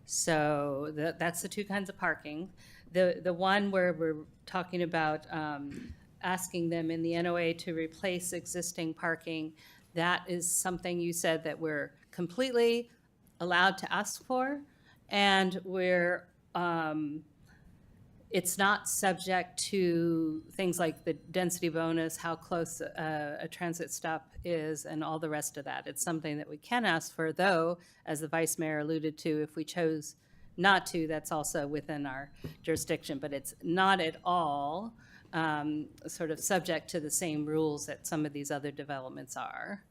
So that's the 2 kinds of parking. The one where we're talking about asking them in the NOA to replace existing parking, that is something you said that we're completely allowed to ask for, and we're it's not subject to things like the density bonus, how close a transit stop is, and all the rest of that. It's something that we can ask for, though, as the Vice Mayor alluded to, if we chose not to, that's also within our jurisdiction. But it's not at all sort of subject to the same rules that some of these other developments are.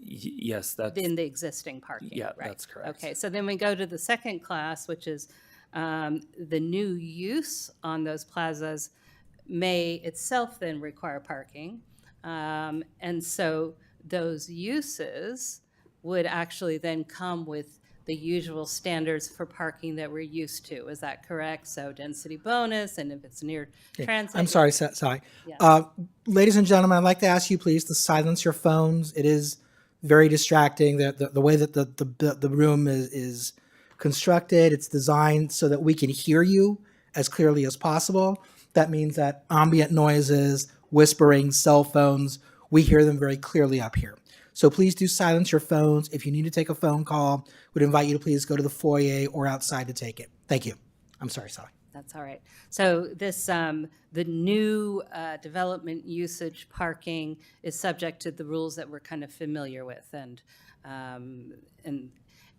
Yes, that's In the existing parking, yeah, right? that's correct. Okay, so then we go to the second class, which is the new use on those plazas may itself then require parking. And so those uses would actually then come with the usual standards for parking that we're used to. Is that correct? So density bonus, and if it's near transit. I'm sorry, Sally. Yeah. Ladies and gentlemen, I'd like to ask you please to silence your phones. It is very distracting. The way that the room is constructed, it's designed so that we can hear you as clearly as possible. That means that ambient noises, whispering, cell phones, we hear them very clearly up here. So please do silence your phones. If you need to take a phone call, would invite you to please go to the foyer or outside to take it. Thank you. I'm sorry, Sally. That's all right. So this, the new development usage parking is subject to the rules that we're kind of familiar with, and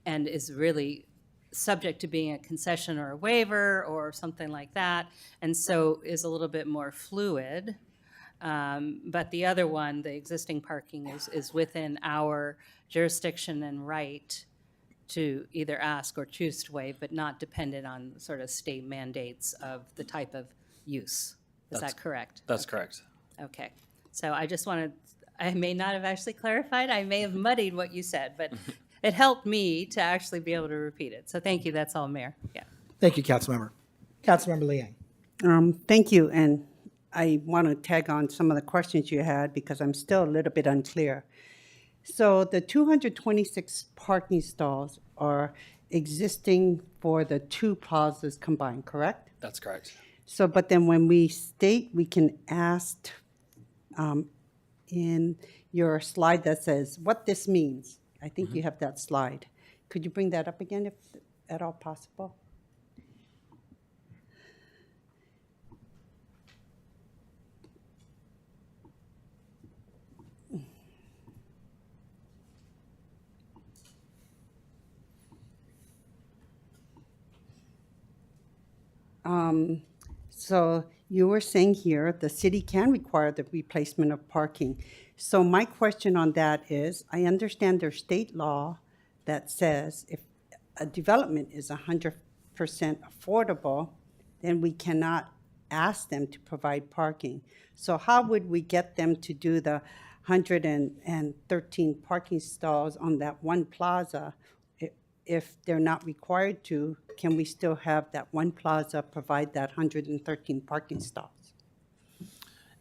is really subject to being a concession or a waiver or something like that, and so is a little bit more fluid. But the other one, the existing parking, is within our jurisdiction and right to either ask or choose to waive, but not dependent on sort of state mandates of the type of use. Is that correct? That's correct. Okay. So I just wanted, I may not have actually clarified, I may have muddied what you said, but it helped me to actually be able to repeat it. So thank you. That's all, Mayor. Yeah. Thank you, Councilmember. Councilmember Liang. Thank you, and I want to tag on some of the questions you had because I'm still a little bit unclear. So the 226 parking stalls are existing for the two plazas combined, correct? That's correct. So, but then when we state, we can ask in your slide that says what this means. I think you have that slide. Could you bring that up again if at all possible? So you were saying here, the city can require the replacement of parking. So my question on that is, I understand there's state law that says if a development is 100% affordable, then we cannot ask them to provide parking. So how would we get them to do the 113 parking stalls on that one plaza? If they're not required to, can we still have that one plaza provide that 113 parking stalls?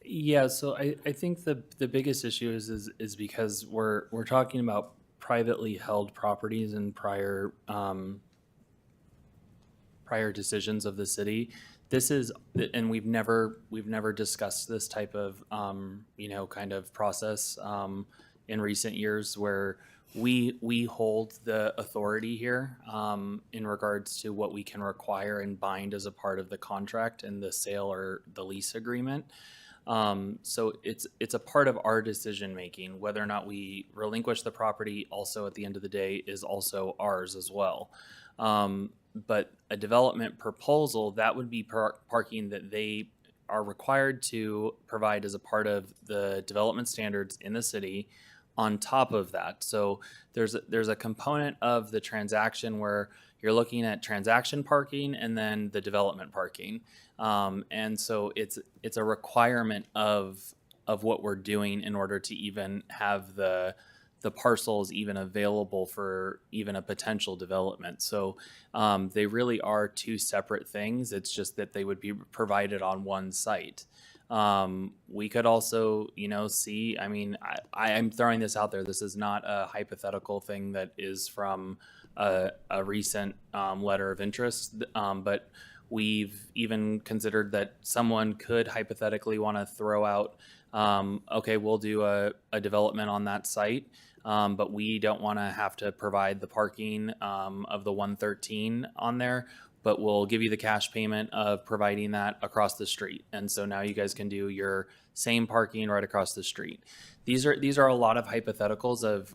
Yeah, so I think the biggest issue is because we're talking about privately held properties and prior decisions of the city. This is, and we've never discussed this type of kind of process in recent years where we hold the authority here in regards to what we can require and bind as a part of the contract and the sale or the lease agreement. So it's a part of our decision making. Whether or not we relinquish the property also at the end of the day is also ours as well. But a development proposal, that would be parking that they are required to provide as a part of the development standards in the city. On top of that, so there's a component of the transaction where you're looking at transaction parking and then the development parking, and so it's a requirement of what we're doing in order to even have the parcels even available for even a potential development. So they really are two separate things. It's just that they would be provided on one site. We could also, see, I'm throwing this out there. This is not a hypothetical thing that is from a recent letter of interest, but we've even considered that someone could hypothetically want to throw out, okay, we'll do a development on that site, but we don't want to have to provide the parking of the 113 on there. but we'll give you the cash payment of providing that across the street. And so now you guys can do your same parking right across the street. These are a lot of hypotheticals of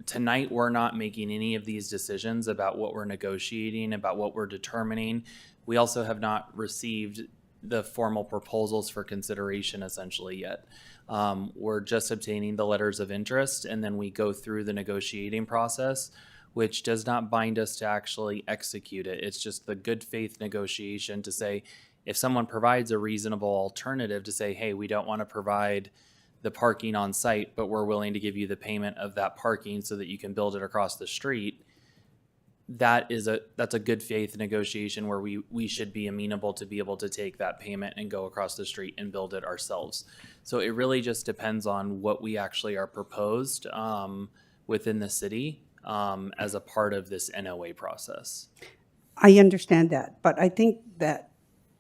tonight we're not making any of these decisions about what we're negotiating, about what we're determining. We also have not received the formal proposals for consideration essentially yet. We're just obtaining the letters of interest, and then we go through the negotiating process, which does not bind us to actually execute it. It's just the good faith negotiation to say, if someone provides a reasonable alternative to say, hey, we don't want to provide the parking on site, but we're willing to give you the payment of that parking so that you can build it across the street, that's a good faith negotiation where we should be amenable to be able to take that payment and go across the street and build it ourselves. So it really just depends on what we actually are proposed within the city as a part of this NOA process. I understand that, but I think that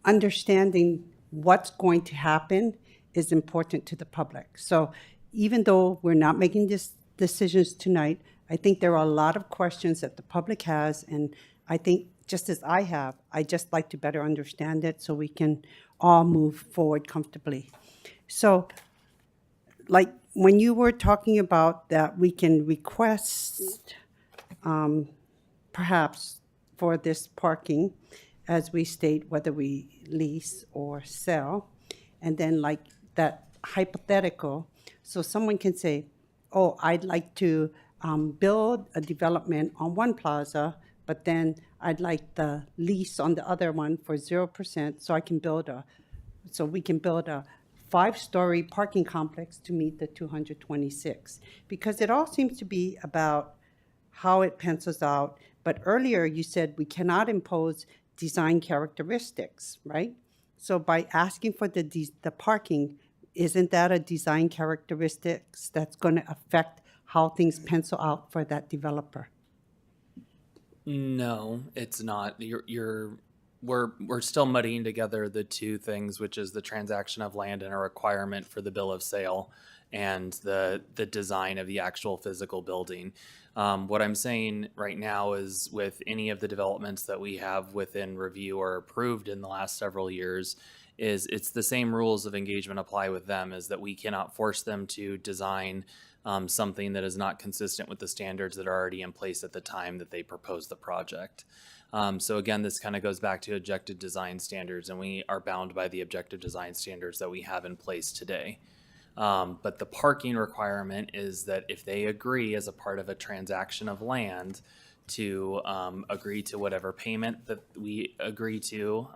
understanding what's going to happen is important to the public. So even though we're not making these decisions tonight, I think there are a lot of questions that the public has, and I think just as I have, I just like to better understand it so we can all move forward comfortably. So like when you were talking about that we can request perhaps for this parking, as we state, whether we lease or sell, and then like that hypothetical, so someone can say, oh, I'd like to build a development on one plaza, but then I'd like the lease on the other one for 0%, so we can build a 5-story parking complex to meet the 226. Because it all seems to be about how it pencils out. But earlier you said we cannot impose design characteristics, right? So by asking for the parking, isn't that a design characteristics that's going to affect how things pencil out for that developer? No, it's not. We're still muddying together the two things, which is the transaction of land and a requirement for the bill of sale and the design of the actual physical building. What I'm saying right now is with any of the developments that we have within review or approved in the last several years, is it's the same rules of engagement apply with them, is that we cannot force them to design something that is not consistent with the standards that are already in place at the time that they propose the project. So again, this kind of goes back to objective design standards, and we are bound by the objective design standards that we have in place today. But the parking requirement is that if they agree as a part of a transaction of land to agree to whatever payment that we agree to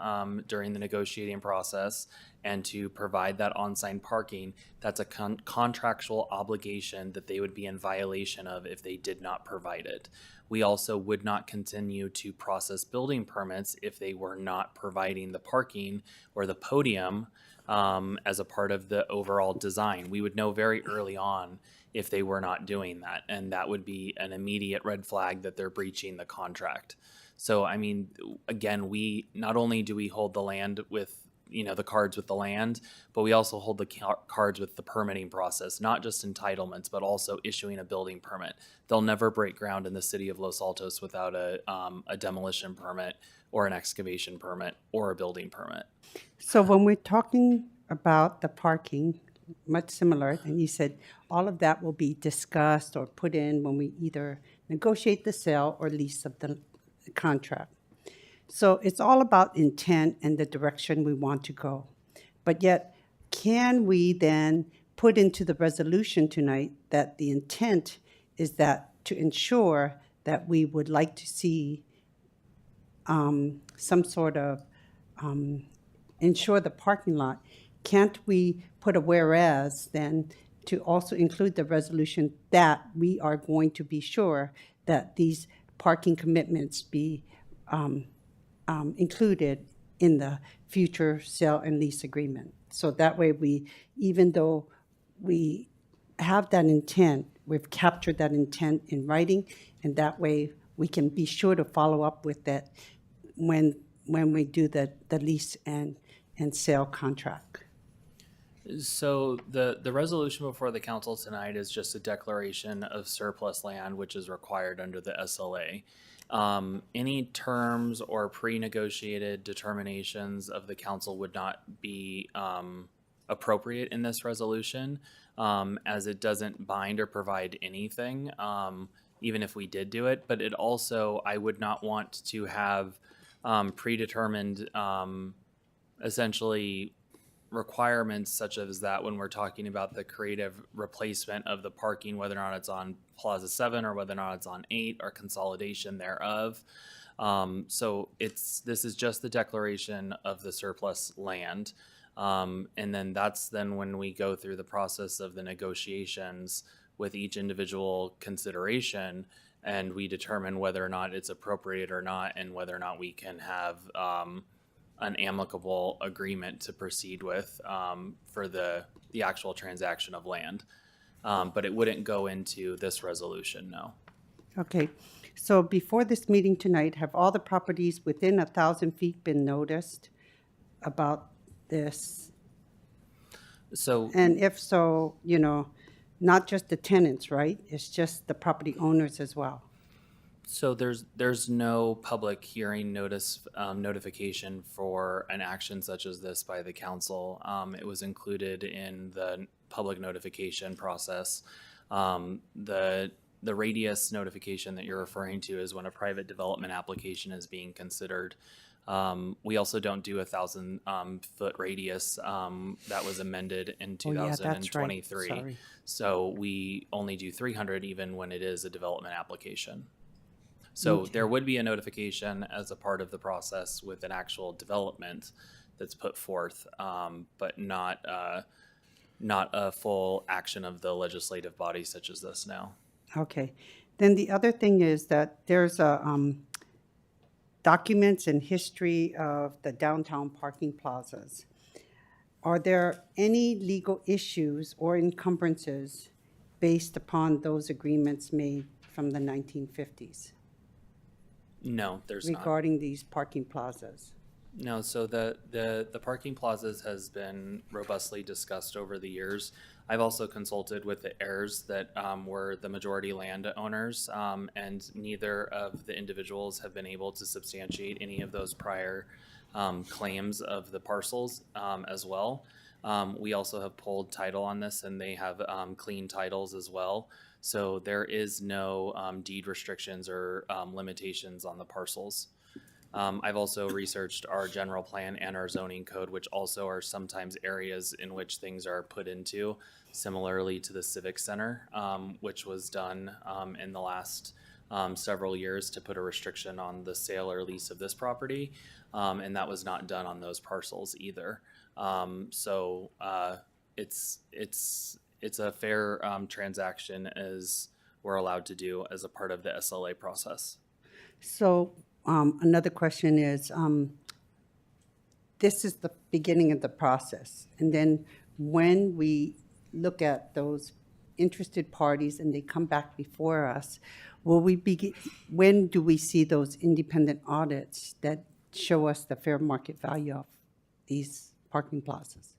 during the negotiating process and to provide that on-site parking, that's a contractual obligation that they would be in violation of if they did not provide it. We also would not continue to process building permits if they were not providing the parking or the podium as a part of the overall design. We would know very early on if they were not doing that, and that would be an immediate red flag that they're breaching the contract. So, I mean, again, we not only do we hold the land with, the cards with the land, but we also hold the cards with the permitting process, not just entitlements, but also issuing a building permit. They'll never break ground in the city of Los Altos without a demolition permit or an excavation permit or a building permit. So when we're talking about the parking, much similar, and you said all of that will be discussed or put in when we either negotiate the sale or lease of the contract. So it's all about intent and the direction we want to go. But yet, can we then put into the resolution tonight that the intent is that to ensure that we would like to see some sort of ensure the parking lot? Can't we put a whereas then to also include the resolution that we are going to be sure that these parking commitments be included in the future sale and lease agreement? So that way even though we have that intent, we've captured that intent in writing, and that way we can be sure to follow up with that when we do the lease and sale contract. So the resolution before the council tonight is just a declaration of surplus land, which is required under the SLA. Any terms or pre-negotiated determinations of the council would not be appropriate in this resolution, as it doesn't bind or provide anything, even if we did do it. But it also, I would not want to have predetermined, essentially, requirements such as that when we're talking about the creative replacement of the parking, whether or not it's on Plaza 7 or whether or not it's on 8 or consolidation thereof. So this is just the declaration of the surplus land. And then that's then when we go through the process of the negotiations with each individual consideration, and we determine whether or not it's appropriate or not, and whether or not we can have an amicable agreement to proceed with for the actual transaction of land. But it wouldn't go into this resolution, no. Okay, so before this meeting tonight, have all the properties within 1,000 feet been noticed about this? So, And if so, not just the tenants, right? It's just the property owners as well. so there's no public hearing notice notification for an action such as this by the council. It was included in the public notification process. The radius notification that you're referring to is when a private development application is being considered. We also don't do 1,000 foot radius. That was amended in Oh, yeah, that's right. 2023. Sorry. So we only do 300 even when it is a development application. So Okay. there would be a notification as a part of the process with an actual development that's put forth, but not a full action of the legislative body such as this now. Okay. Then the other thing is that there's a documents and history of the downtown parking plazas. Are there any legal issues or encumbrances based upon those agreements made from the 1950s No, there's not. regarding these parking plazas? No, so the parking plazas has been robustly discussed over the years. I've also consulted with the heirs that were the majority landowners, and neither of the individuals have been able to substantiate any of those prior claims of the parcels as well. We also have pulled title on this, and they have clean titles as well. So there is no deed restrictions or limitations on the parcels. I've also researched our general plan and our zoning code, which also are sometimes areas in which things are put into, similarly to the Civic Center, which was done in the last several years to put a restriction on the sale or lease of this property, and that was not done on those parcels either. So it's a fair transaction as we're allowed to do as a part of the SLA process. So another question is, this is the beginning of the process. And then when we look at those interested parties and they come back before us, when do we see those independent audits that show us the fair market value of these parking plazas?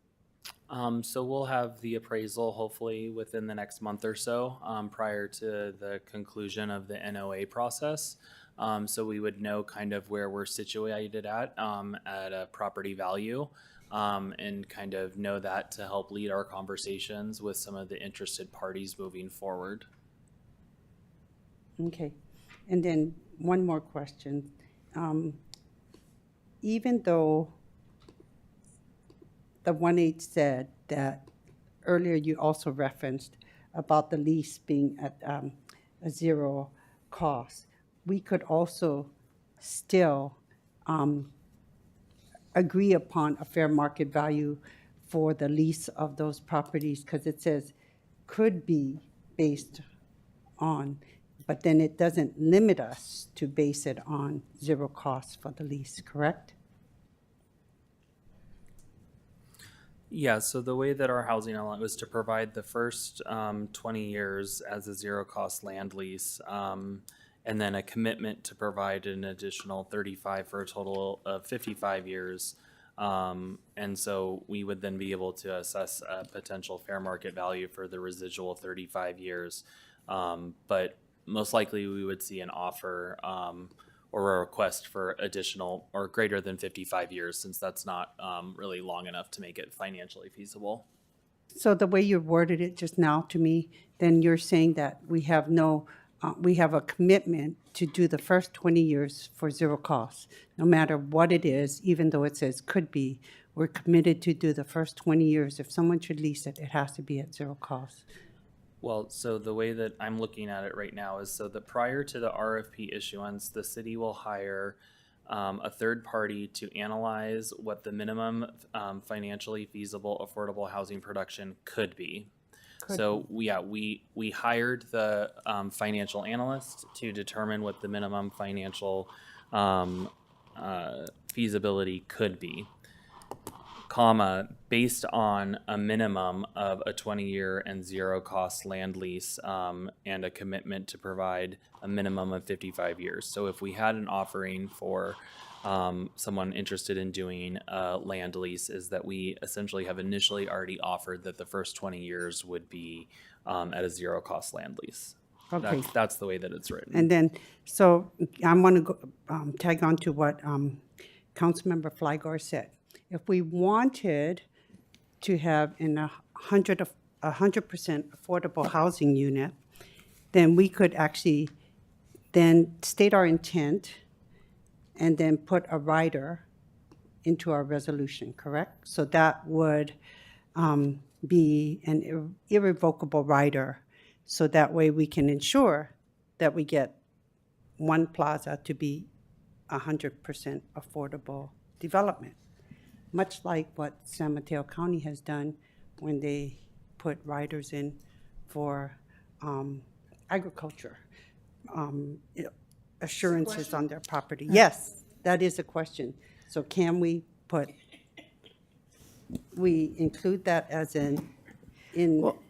So we'll have the appraisal hopefully within the next month or so, prior to the conclusion of the NOA process. So we would know kind of where we're situated at a property value, and kind of know that to help lead our conversations with some of the interested parties moving forward. Okay. And then one more question. Even though the 1/8 said that earlier you also referenced about the lease being at a zero cost, we could also still agree upon a fair market value for the lease of those properties, because it says could be based on, but then it doesn't limit us to base it on zero cost for the lease, correct? Yeah, so the way that our housing element was to provide the first 20 years as a zero cost land lease, and then a commitment to provide an additional 35 for a total of 55 years. And so we would then be able to assess a potential fair market value for the residual 35 years. But most likely we would see an offer or a request for additional or greater than 55 years, since that's not really long enough to make it financially feasible. So the way you worded it just now to me, then you're saying that we have we have a commitment to do the first 20 years for zero cost, no matter what it is, even though it says could be, we're committed to do the first 20 years. If someone should lease it, it has to be at zero cost. Well, so the way that I'm looking at it right now is so that prior to the RFP issuance, the city will hire a third party to analyze what the minimum financially feasible affordable housing production could be. We hired the financial analyst to determine what the minimum financial feasibility could be, comma, based on a minimum of a 20-year and zero cost land lease and a commitment to provide a minimum of 55 years. So if we had an offering for someone interested in doing a land lease, is that we essentially have initially already offered that the first 20 years would be at a zero cost land lease. Okay. That's the way that it's written. And then, so I'm going to go, tag on to what Councilmember Flygar said. If we wanted to have in 100% affordable housing unit, then we could actually then state our intent and then put a rider into our resolution, correct? So that would be an irrevocable rider. So that way we can ensure that we get one plaza to be 100% affordable development. Much like what San Mateo County has done when they put riders in for agriculture, assurances on their property. Yes, that is a question. So can we include that as in?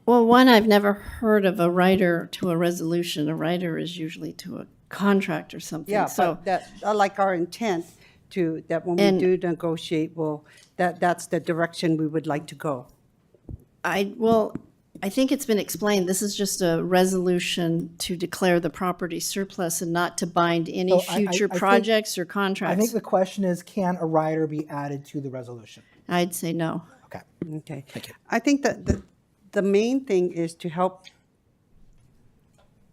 Well, one, I've never heard of a rider to a resolution. A rider is usually to a contract or something. Yeah, So but that, like our intent to, that when we And- do negotiate, that's the direction we would like to go. I think it's been explained, this is just a resolution to declare the property surplus and not to bind any So I future think- projects or I contracts. think the question is, can a rider be added to the resolution? I'd say no. Okay. Okay. Thank you. I think that the main thing is to help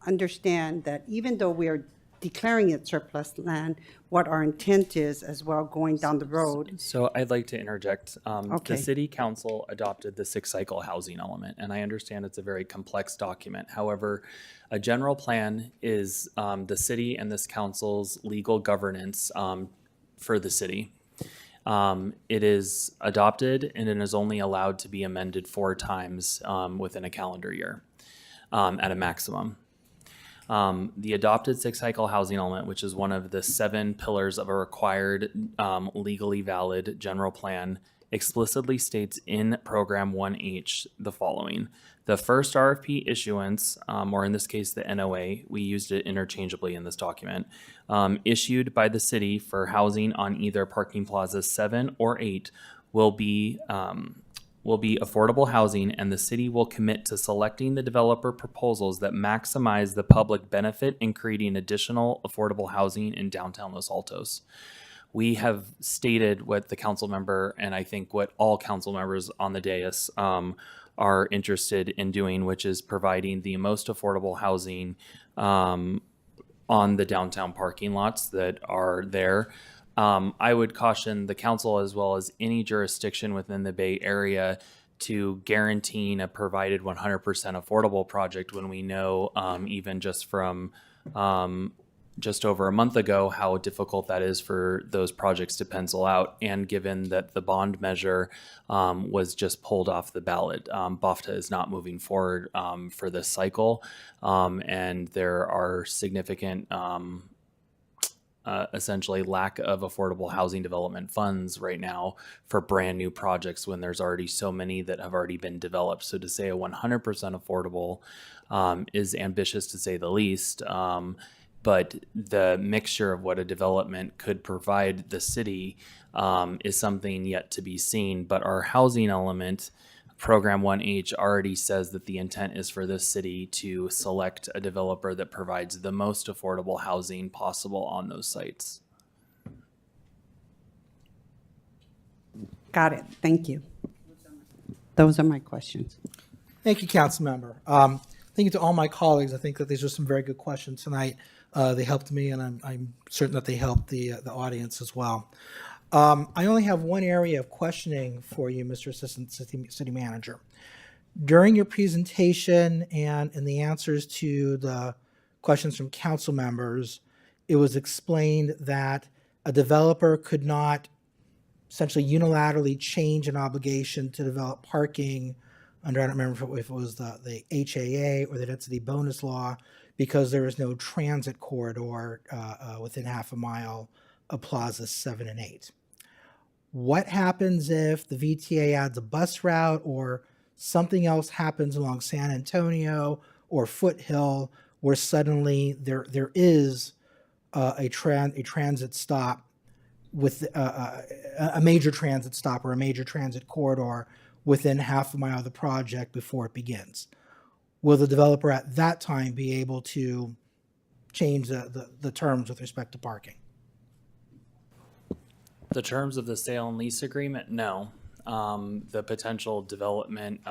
understand that even though we are declaring it surplus land, what our intent is as well going down the road. So I'd like to interject. Okay. The city council adopted the 6-cycle housing element, and I understand it's a very complex document. However, a general plan is the city and this council's legal governance for the city. It is adopted and it is only allowed to be amended 4 times within a calendar year at a maximum. The adopted 6-cycle housing element, which is one of the 7 pillars of a required legally valid general plan, explicitly states in Program 1H the following. The first RFP issuance, or in this case the NOA, we used it interchangeably in this document, issued by the city for housing on either parking plazas 7 or 8 will be affordable housing, and the city will commit to selecting the developer proposals that maximize the public benefit in creating additional affordable housing in downtown Los Altos. We have stated what the council member, and I think what all council members on the dais are interested in doing, which is providing the most affordable housing on the downtown parking lots that are there. I would caution the council as well as any jurisdiction within the Bay Area to guaranteeing a provided 100% affordable project when we know even just from just over a month ago how difficult that is for those projects to pencil out. And given that the bond measure was just pulled off the ballot, BAFTA is not moving forward for this cycle. And there are significant essentially lack of affordable housing development funds right now for brand new projects when there's already so many that have already been developed. So to say a 100% affordable is ambitious to say the least. But the mixture of what a development could provide the city is something yet to be seen. But our housing element Program 1H already says that the intent is for this city to select a developer that provides the most affordable housing possible on those sites. Got it. Thank you. Those are my questions. Thank you, Councilmember. Thank you to all my colleagues. I think that these are some very good questions tonight. They helped me, and I'm certain that they helped the audience as well. I only have one area of questioning for you, Mr. Assistant City Manager. During your presentation and in the answers to the questions from council members, it was explained that a developer could not essentially unilaterally change an obligation to develop parking under, I don't remember if it was the HAA or the density bonus law, because there is no transit corridor within half a mile of plazas 7 and 8. What happens if the VTA adds a bus route or something else happens along San Antonio or Foothill where suddenly there is a transit stop with a major transit stop or a major transit corridor within half a mile of the project before it begins? Will the developer at that time be able to change the terms with respect to parking? The terms of the sale and lease agreement, no. The potential development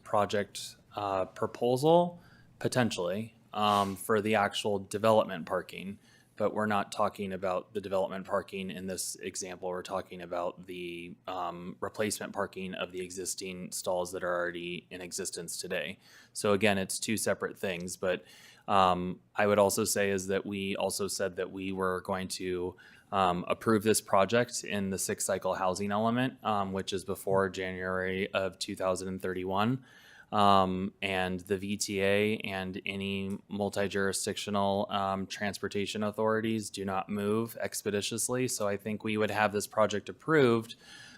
project proposal, potentially, for the actual development parking, but we're not talking about the development parking in this example. We're talking about the replacement parking of the existing stalls that are already in existence today. So again, it's two separate things, but I would also say is that we also said that we were going to approve this project in the 6th cycle housing element, which is before January of 2031. And the VTA and any multi-jurisdictional transportation authorities do not move expeditiously. So I think we would have this project approved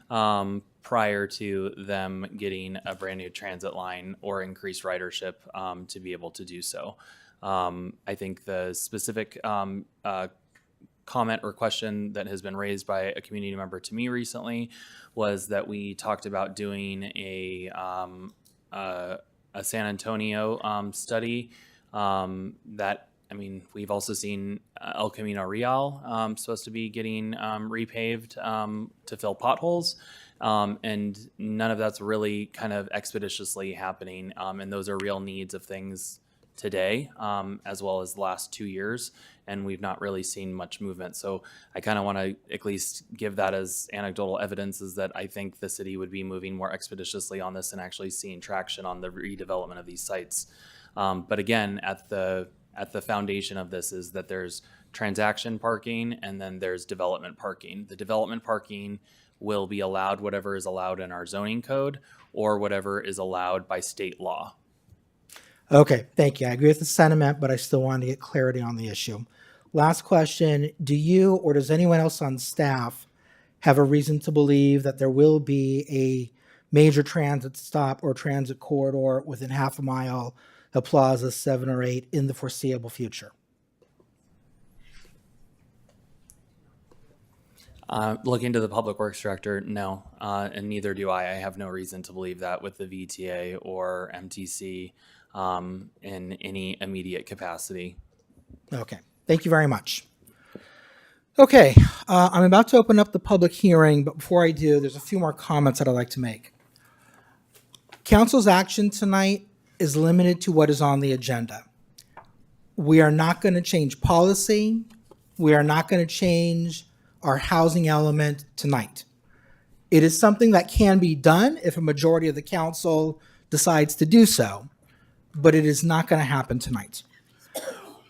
prior to them getting a brand new transit line or increased ridership to be able to do so. I think the specific comment or question that has been raised by a community member to me recently was that we talked about doing a San Antonio study that, I mean, we've also seen El Camino Real supposed to be getting repaved to fill potholes. And none of that's really kind of expeditiously happening. And those are real needs of things today, as well as the last 2 years. And we've not really seen much movement. So I kind of want to at least give that as anecdotal evidence, is that I think the city would be moving more expeditiously on this and actually seeing traction on the redevelopment of these sites. But again, at the foundation of this is that there's transaction parking and then there's development parking. The development parking will be allowed whatever is allowed in our zoning code or whatever is allowed by state law. Okay, thank you. I agree with the sentiment, but I still want to get clarity on the issue. Last question. Do you or does anyone else on staff have a reason to believe that there will be a major transit stop or transit corridor within half a mile of Plaza 7 or 8 in the foreseeable future? Looking to the Public Works Director, no, and neither do I. I have no reason to believe that with the VTA or MTC in any immediate capacity. Okay, thank you very much. Okay, I'm about to open up the public hearing, but before I do, there's a few more comments that I'd like to make. Council's action tonight is limited to what is on the agenda. We are not going to change policy. We are not going to change our housing element tonight. It is something that can be done if a majority of the council decides to do so, but it is not going to happen tonight.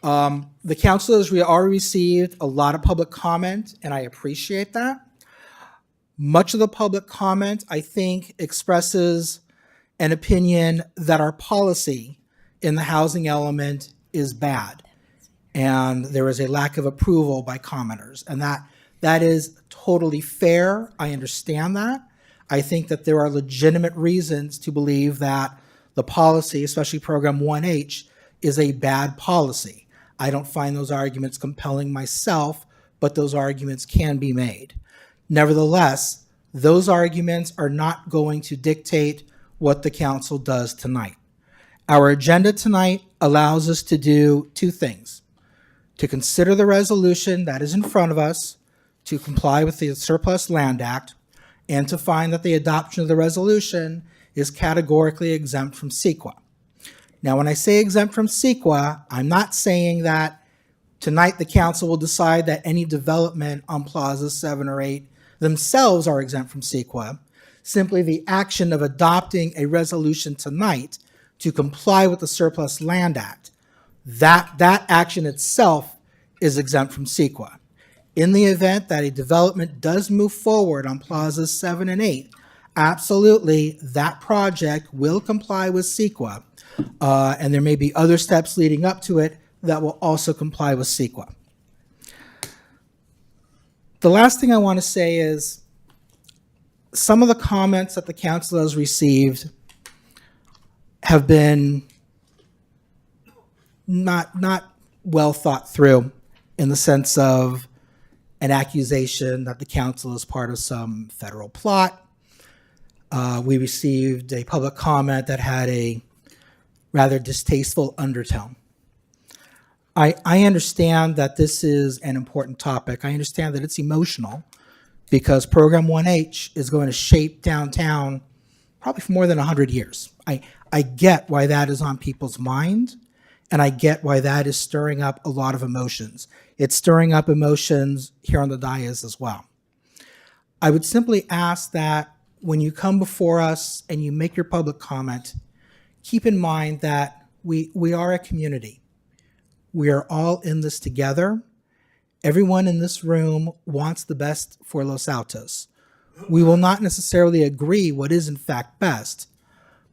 The councilors, we already received a lot of public comment, and I appreciate that. Much of the public comment, I think, expresses an opinion that our policy in the housing element is bad, and there is a lack of approval by commenters, and that is totally fair. I understand that. I think that there are legitimate reasons to believe that the policy, especially Program 1H, is a bad policy. I don't find those arguments compelling myself, but those arguments can be made. Nevertheless, those arguments are not going to dictate what the council does tonight. Our agenda tonight allows us to do two things: to consider the resolution that is in front of us, to comply with the Surplus Land Act, and to find that the adoption of the resolution is categorically exempt from CEQA. Now, when I say exempt from CEQA, I'm not saying that tonight the council will decide that any development on plazas 7 or 8 themselves are exempt from CEQA. Simply the action of adopting a resolution tonight to comply with the Surplus Land Act, that action itself is exempt from CEQA. In the event that a development does move forward on plazas 7 and 8, absolutely, that project will comply with CEQA, and there may be other steps leading up to it that will also comply with CEQA. The last thing I want to say is some of the comments that the council has received have been not well thought through, in the sense of an accusation that the council is part of some federal plot. We received a public comment that had a rather distasteful undertone. I understand that this is an important topic. I understand that it's emotional because Program 1H is going to shape downtown probably for more than 100 years. I get why that is on people's mind, and I get why that is stirring up a lot of emotions. It's stirring up emotions here on the dais as well. I would simply ask that when you come before us and you make your public comment, keep in mind that we are a community. We are all in this together. Everyone in this room wants the best for Los Altos. We will not necessarily agree what is in fact best,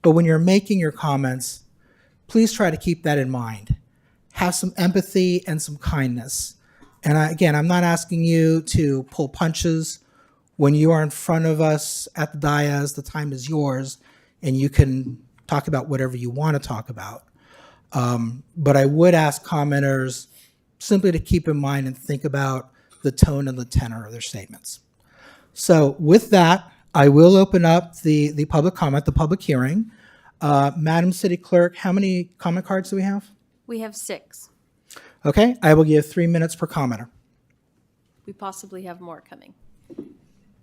but when you're making your comments, please try to keep that in mind. Have some empathy and some kindness. And again, I'm not asking you to pull punches. When you are in front of us at the dais, the time is yours, and you can talk about whatever you want to talk about. But I would ask commenters simply to keep in mind and think about the tone and the tenor of their statements. So with that, I will open up the public comment, the public hearing. Madam City Clerk, how many comment cards do we have? We have 6. Okay, I will give 3 minutes per commenter. We possibly have more coming.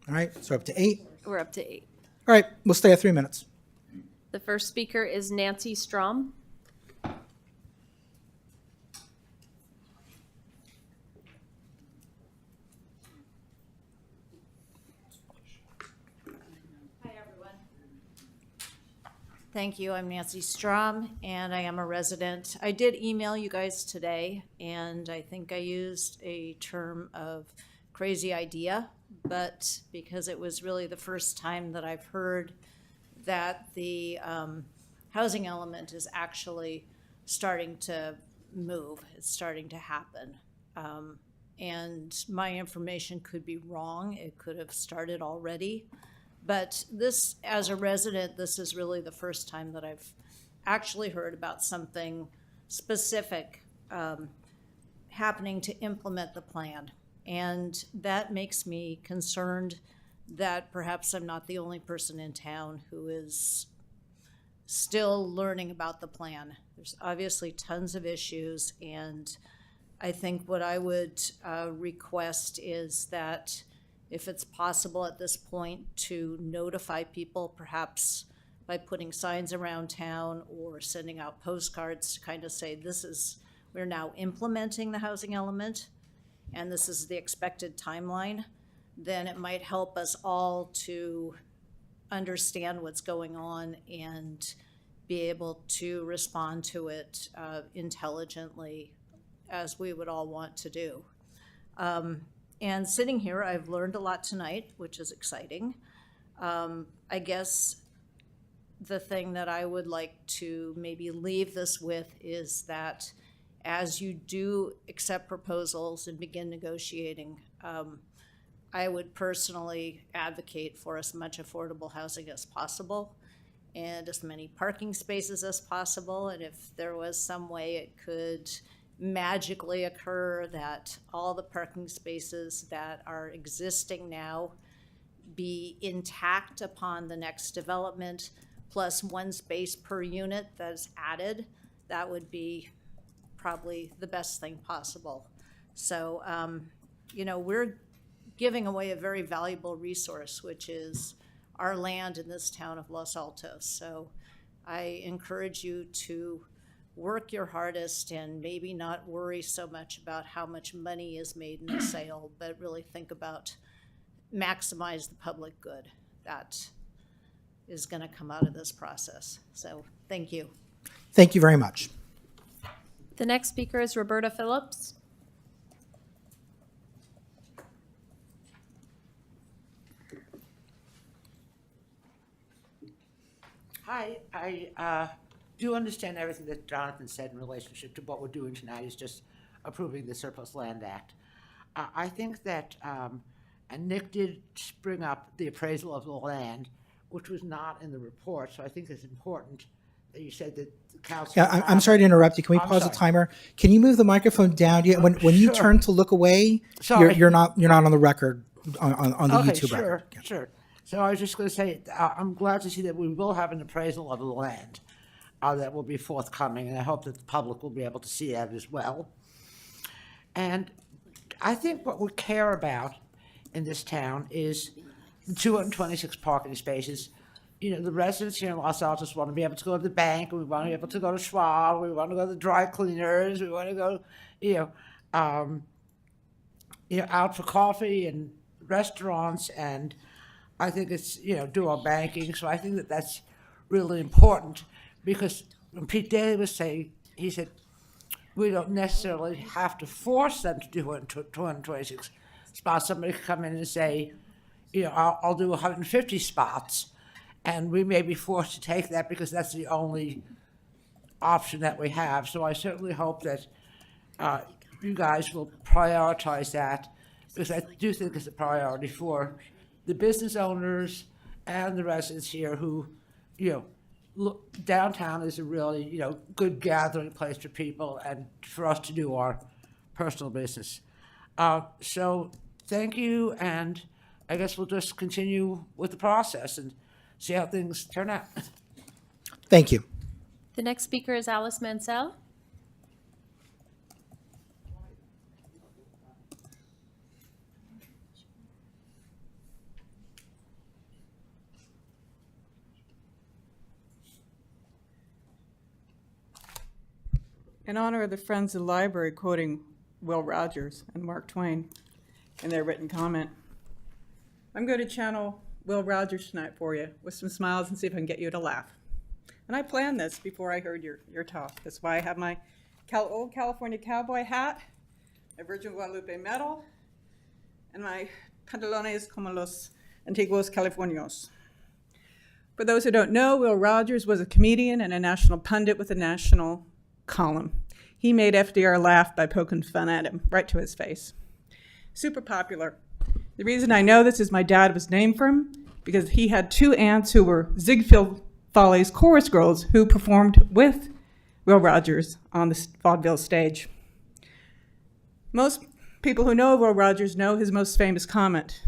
All right, so up to 8. We're up to 8. All right, we'll stay at 3 minutes. The first speaker is Nancy Strom. Thank you. I'm Nancy Strom, and I am a resident. I did email you guys today, and I think I used a term of crazy idea, but because it was really the first time that I've heard that the housing element is actually starting to move. It's starting to happen. And my information could be wrong. It could have started already. But this, as a resident, this is really the first time that I've actually heard about something specific happening to implement the plan. And that makes me concerned that perhaps I'm not the only person in town who is still learning about the plan. There's obviously tons of issues, and I think what I would request is that if it's possible at this point to notify people, perhaps by putting signs around town or sending out postcards to kind of say, we're now implementing the housing element, and this is the expected timeline, then it might help us all to understand what's going on and be able to respond to it intelligently, as we would all want to do. And sitting here, I've learned a lot tonight, which is exciting. I guess the thing that I would like to maybe leave this with is that as you do accept proposals and begin negotiating, I would personally advocate for as much affordable housing as possible and as many parking spaces as possible. And if there was some way it could magically occur that all the parking spaces that are existing now be intact upon the next development, plus one space per unit that's added, that would be probably the best thing possible. So, we're giving away a very valuable resource, which is our land in this town of Los Altos. So I encourage you to work your hardest and maybe not worry so much about how much money is made in the sale, but really think about maximize the public good that is going to come out of this process. So thank you. Thank you very much. The next speaker is Roberta Phillips. Hi, I do understand everything that Jonathan said in relationship to what we're doing tonight is just approving the Surplus Land Act. I think that, and Nick did bring up the appraisal of the land, which was not in the report, so I think it's important that you said that the council. Yeah, I'm sorry to interrupt you. Can we pause the timer? Can you move the microphone down? Yeah, when you turn to look away, you're not on the record on the YouTube record. Sure. So I was just going to say, I'm glad to see that we will have an appraisal of the land that will be forthcoming, and I hope that the public will be able to see that as well. And I think what we care about in this town is the 226 parking spaces. The residents here in Los Altos want to be able to go to the bank, we want to be able to go to Schwab, we want to go to the dry cleaners, we want to go, out for coffee and restaurants, and I think it's, do our banking. So I think that that's really important, because when Pete Daly was saying, he said, we don't necessarily have to force them to do 226 spots. Somebody could come in and say, I'll do 150 spots. And we may be forced to take that because that's the only option that we have. So I certainly hope that you guys will prioritize that, because I do think it's a priority for the business owners and the residents here who, look, downtown is a really, good gathering place for people and for us to do our personal business. So thank you, and I guess we'll just continue with the process and see how things turn out. Thank you. The next speaker is Alice Mansell. In honor of the Friends of the Library quoting Will Rogers and Mark Twain in their written comment, I'm going to channel Will Rogers tonight for you with some smiles and see if I can get you to laugh. And I planned this before I heard your talk. That's why I have my old California cowboy hat, my Virgin Guadalupe medal, and my pantalones como los antiguos californios. For those who don't know, Will Rogers was a comedian and a national pundit with a national column. He made FDR laugh by poking fun at him right to his face. Super popular. The reason I know this is my dad was named for him, because he had two aunts who were Ziegfeld Follies chorus girls who performed with Will Rogers on the vaudeville stage. Most people who know Will Rogers know his most famous comment,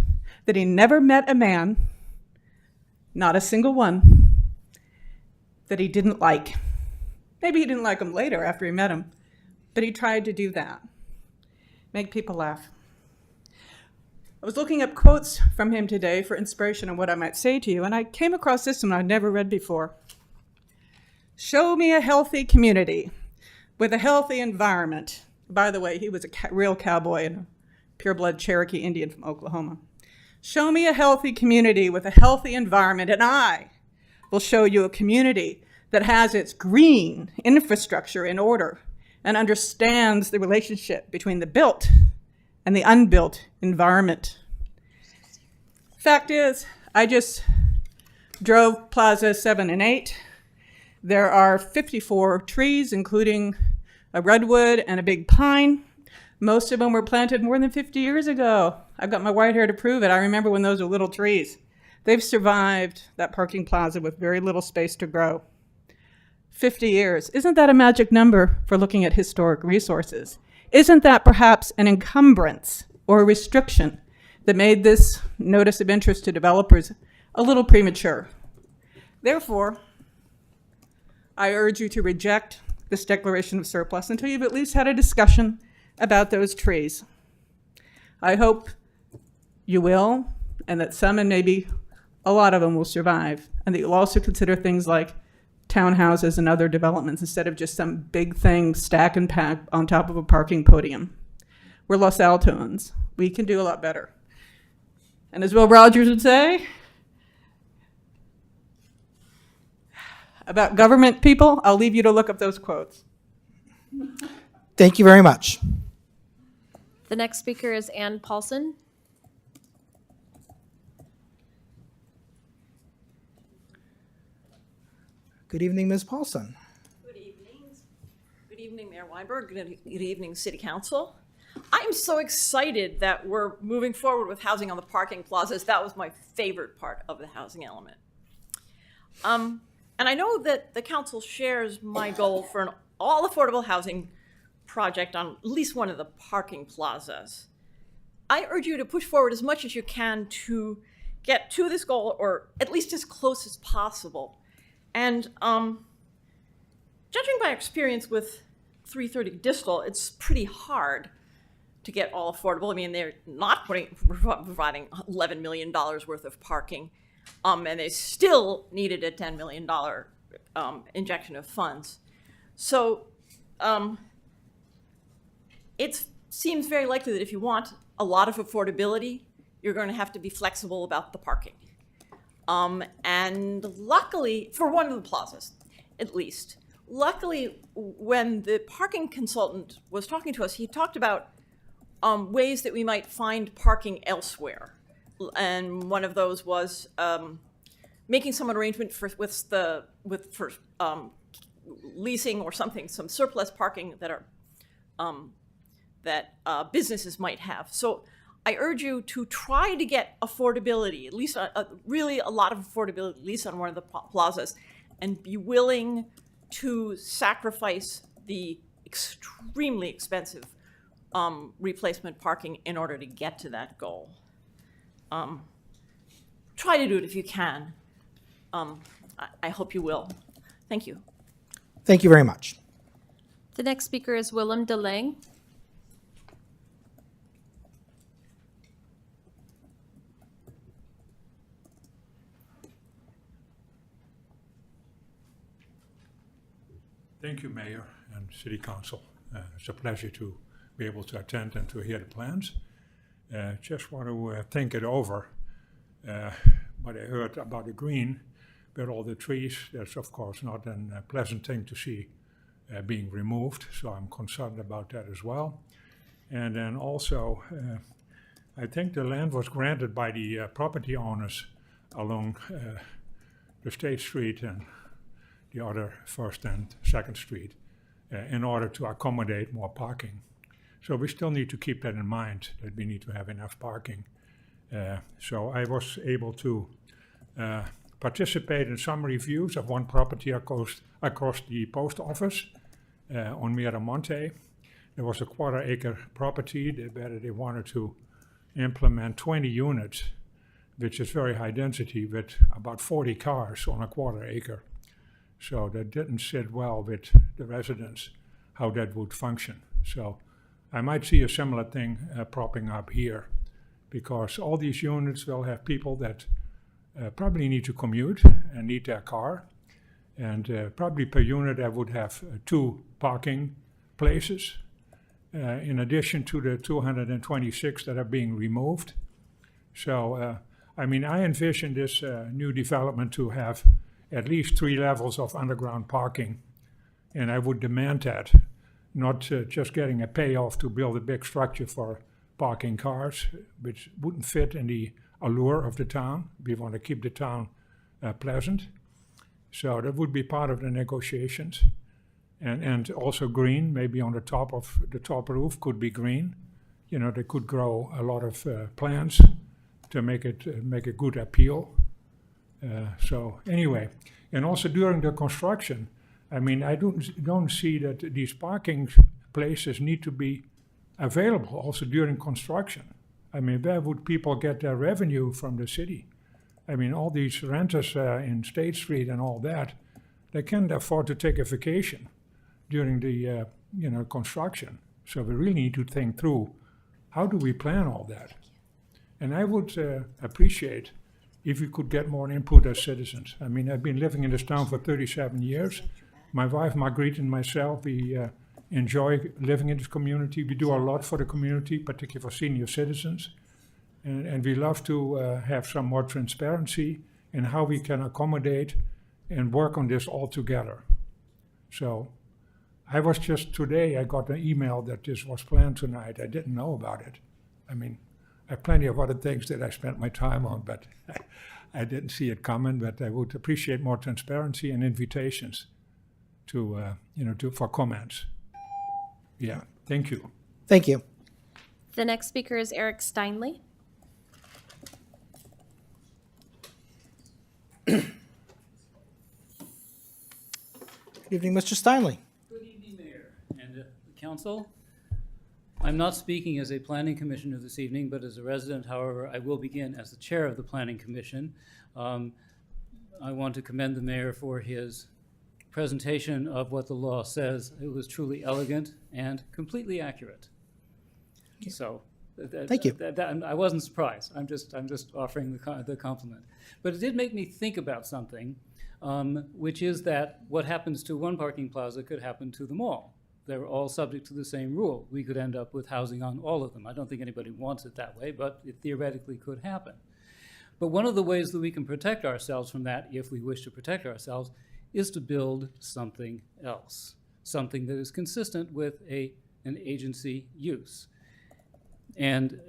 that he never met a man, not a single one, that he didn't like. Maybe he didn't like him later after he met him, but he tried to do that, make people laugh. I was looking up quotes from him today for inspiration on what I might say to you, and I came across this one I'd never read before. Show me a healthy community with a healthy environment. By the way, he was a real cowboy and a pure-blood Cherokee Indian from Oklahoma. Show me a healthy community with a healthy environment, and I will show you a community that has its green infrastructure in order and understands the relationship between the built and the unbuilt environment. Fact is, I just drove Plaza 7 and 8. There are 54 trees, including a redwood and a big pine. Most of them were planted more than 50 years ago. I've got my white hair to prove it. I remember when those were little trees. They've survived that parking plaza with very little space to grow. 50 years. Isn't that a magic number for looking at historic resources? Isn't that perhaps an encumbrance or a restriction that made this notice of interest to developers a little premature? Therefore, I urge you to reject this declaration of surplus until you've at least had a discussion about those trees. I hope you will, and that some and maybe a lot of them will survive, and that you'll also consider things like townhouses and other developments instead of just some big thing stack and pack on top of a parking podium. We're Los Altos. We can do a lot better. And as Will Rogers would say, about government people, I'll leave you to look up those quotes. Thank you very much. The next speaker is Ann Paulson. Good evening, Ms. Paulson. Good evening. Good evening, Mayor Weinberg. Good evening, City Council. I'm so excited that we're moving forward with housing on the parking plazas. That was my favorite part of the housing element. And I know that the council shares my goal for an all-affordable housing project on at least one of the parking plazas. I urge you to push forward as much as you can to get to this goal, or at least as close as possible. And judging by experience with 330 Distal, it's pretty hard to get all affordable. I mean, they're not providing $11 million worth of parking, and they still needed a $10 million injection of funds. So it seems very likely that if you want a lot of affordability, you're going to have to be flexible about the parking. And luckily, for one of the plazas, at least, luckily, when the parking consultant was talking to us, he talked about ways that we might find parking elsewhere. And one of those was making some arrangement for leasing or something, some surplus parking that are businesses might have. So I urge you to try to get affordability, at least really a lot of affordability, at least on one of the plazas, and be willing to sacrifice the extremely expensive replacement parking in order to get to that goal. Try to do it if you can. I hope you will. Thank you. Thank you very much. The next speaker is Willem DeLange. Thank you, Mayor and City Council. It's a pleasure to be able to attend and to hear the plans. Just want to think it over. But I heard about the green with all the trees. That's of course not a pleasant thing to see being removed, so I'm concerned about that as well. And then also, I think the land was granted by the property owners along the State Street and the other First and Second Street in order to accommodate more parking. So we still need to keep that in mind, that we need to have enough parking. So I was able to participate in some reviews of one property across the post office on Miramonte. There was a quarter-acre property where they wanted to implement 20 units, which is very high density, with about 40 cars on a quarter-acre. So that didn't sit well with the residents, how that would function. So I might see a similar thing propping up here, because all these units will have people that probably need to commute and need their car. And probably per unit I would have 2 parking places, in addition to the 226 that are being removed. So, I mean, I envision this new development to have at least 3 levels of underground parking, and I would demand that, not just getting a payoff to build a big structure for parking cars, which wouldn't fit in the allure of the town. We want to keep the town pleasant. So that would be part of the negotiations. And also green, maybe on the top of the top roof could be green. You know, they could grow a lot of plants to make a good appeal. So anyway, and also during the construction, I mean, I don't see that these parking places need to be available also during construction. I mean, where would people get their revenue from the city? I mean, all these renters in State Street and all that, they can't afford to take a vacation during the construction. So we really need to think through, how do we plan all that? And I would appreciate if we could get more input as citizens. I mean, I've been living in this town for 37 years. My wife, Marguerite, and myself, we enjoy living in this community. We do a lot for the community, particularly for senior citizens. And we love to have some more transparency in how we can accommodate and work on this all together. So I was just today, I got an email that this was planned tonight. I didn't know about it. I mean, I have plenty of other things that I spent my time on, but I didn't see it coming. But I would appreciate more transparency and invitations for comments. Yeah, thank you. Thank you. The next speaker is Eric Steinley. Good evening, Mr. Steinley. Good evening, Mayor and Council. I'm not speaking as a planning commissioner this evening, but as a resident. However, I will begin as the chair of the planning commission. I want to commend the mayor for his presentation of what the law says. It was truly elegant and completely accurate. So, thank you. I wasn't surprised. I'm just offering the compliment. But it did make me think about something, which is that what happens to one parking plaza could happen to them all. They're all subject to the same rule. We could end up with housing on all of them. I don't think anybody wants it that way, but it theoretically could happen. But one of the ways that we can protect ourselves from that, if we wish to protect ourselves, is to build something else, something that is consistent with an agency use. And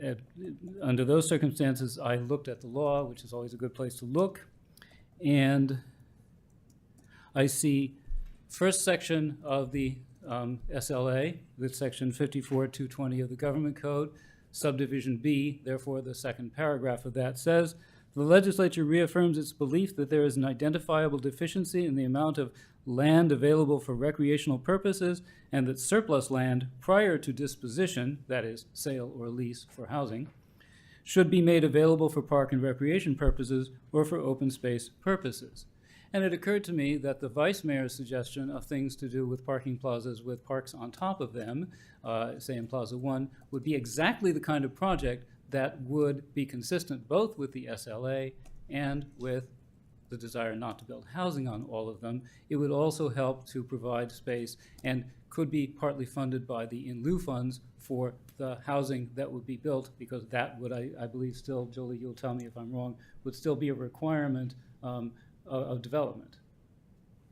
under those circumstances, I looked at the law, which is always a good place to look, and I see first section of the SLA, with section 54.220 of the Government Code, subdivision B, therefore the second paragraph of that says, the legislature reaffirms its belief that there is an identifiable deficiency in the amount of land available for recreational purposes and that surplus land prior to disposition, that is, sale or lease for housing, should be made available for park and recreation purposes or for open space purposes. And it occurred to me that the vice mayor's suggestion of things to do with parking plazas with parks on top of them, say in Plaza 1, would be exactly the kind of project that would be consistent both with the SLA and with the desire not to build housing on all of them. It would also help to provide space and could be partly funded by the in lieu funds for the housing that would be built, because that would, I believe still, Julie, you'll tell me if I'm wrong, would still be a requirement of development.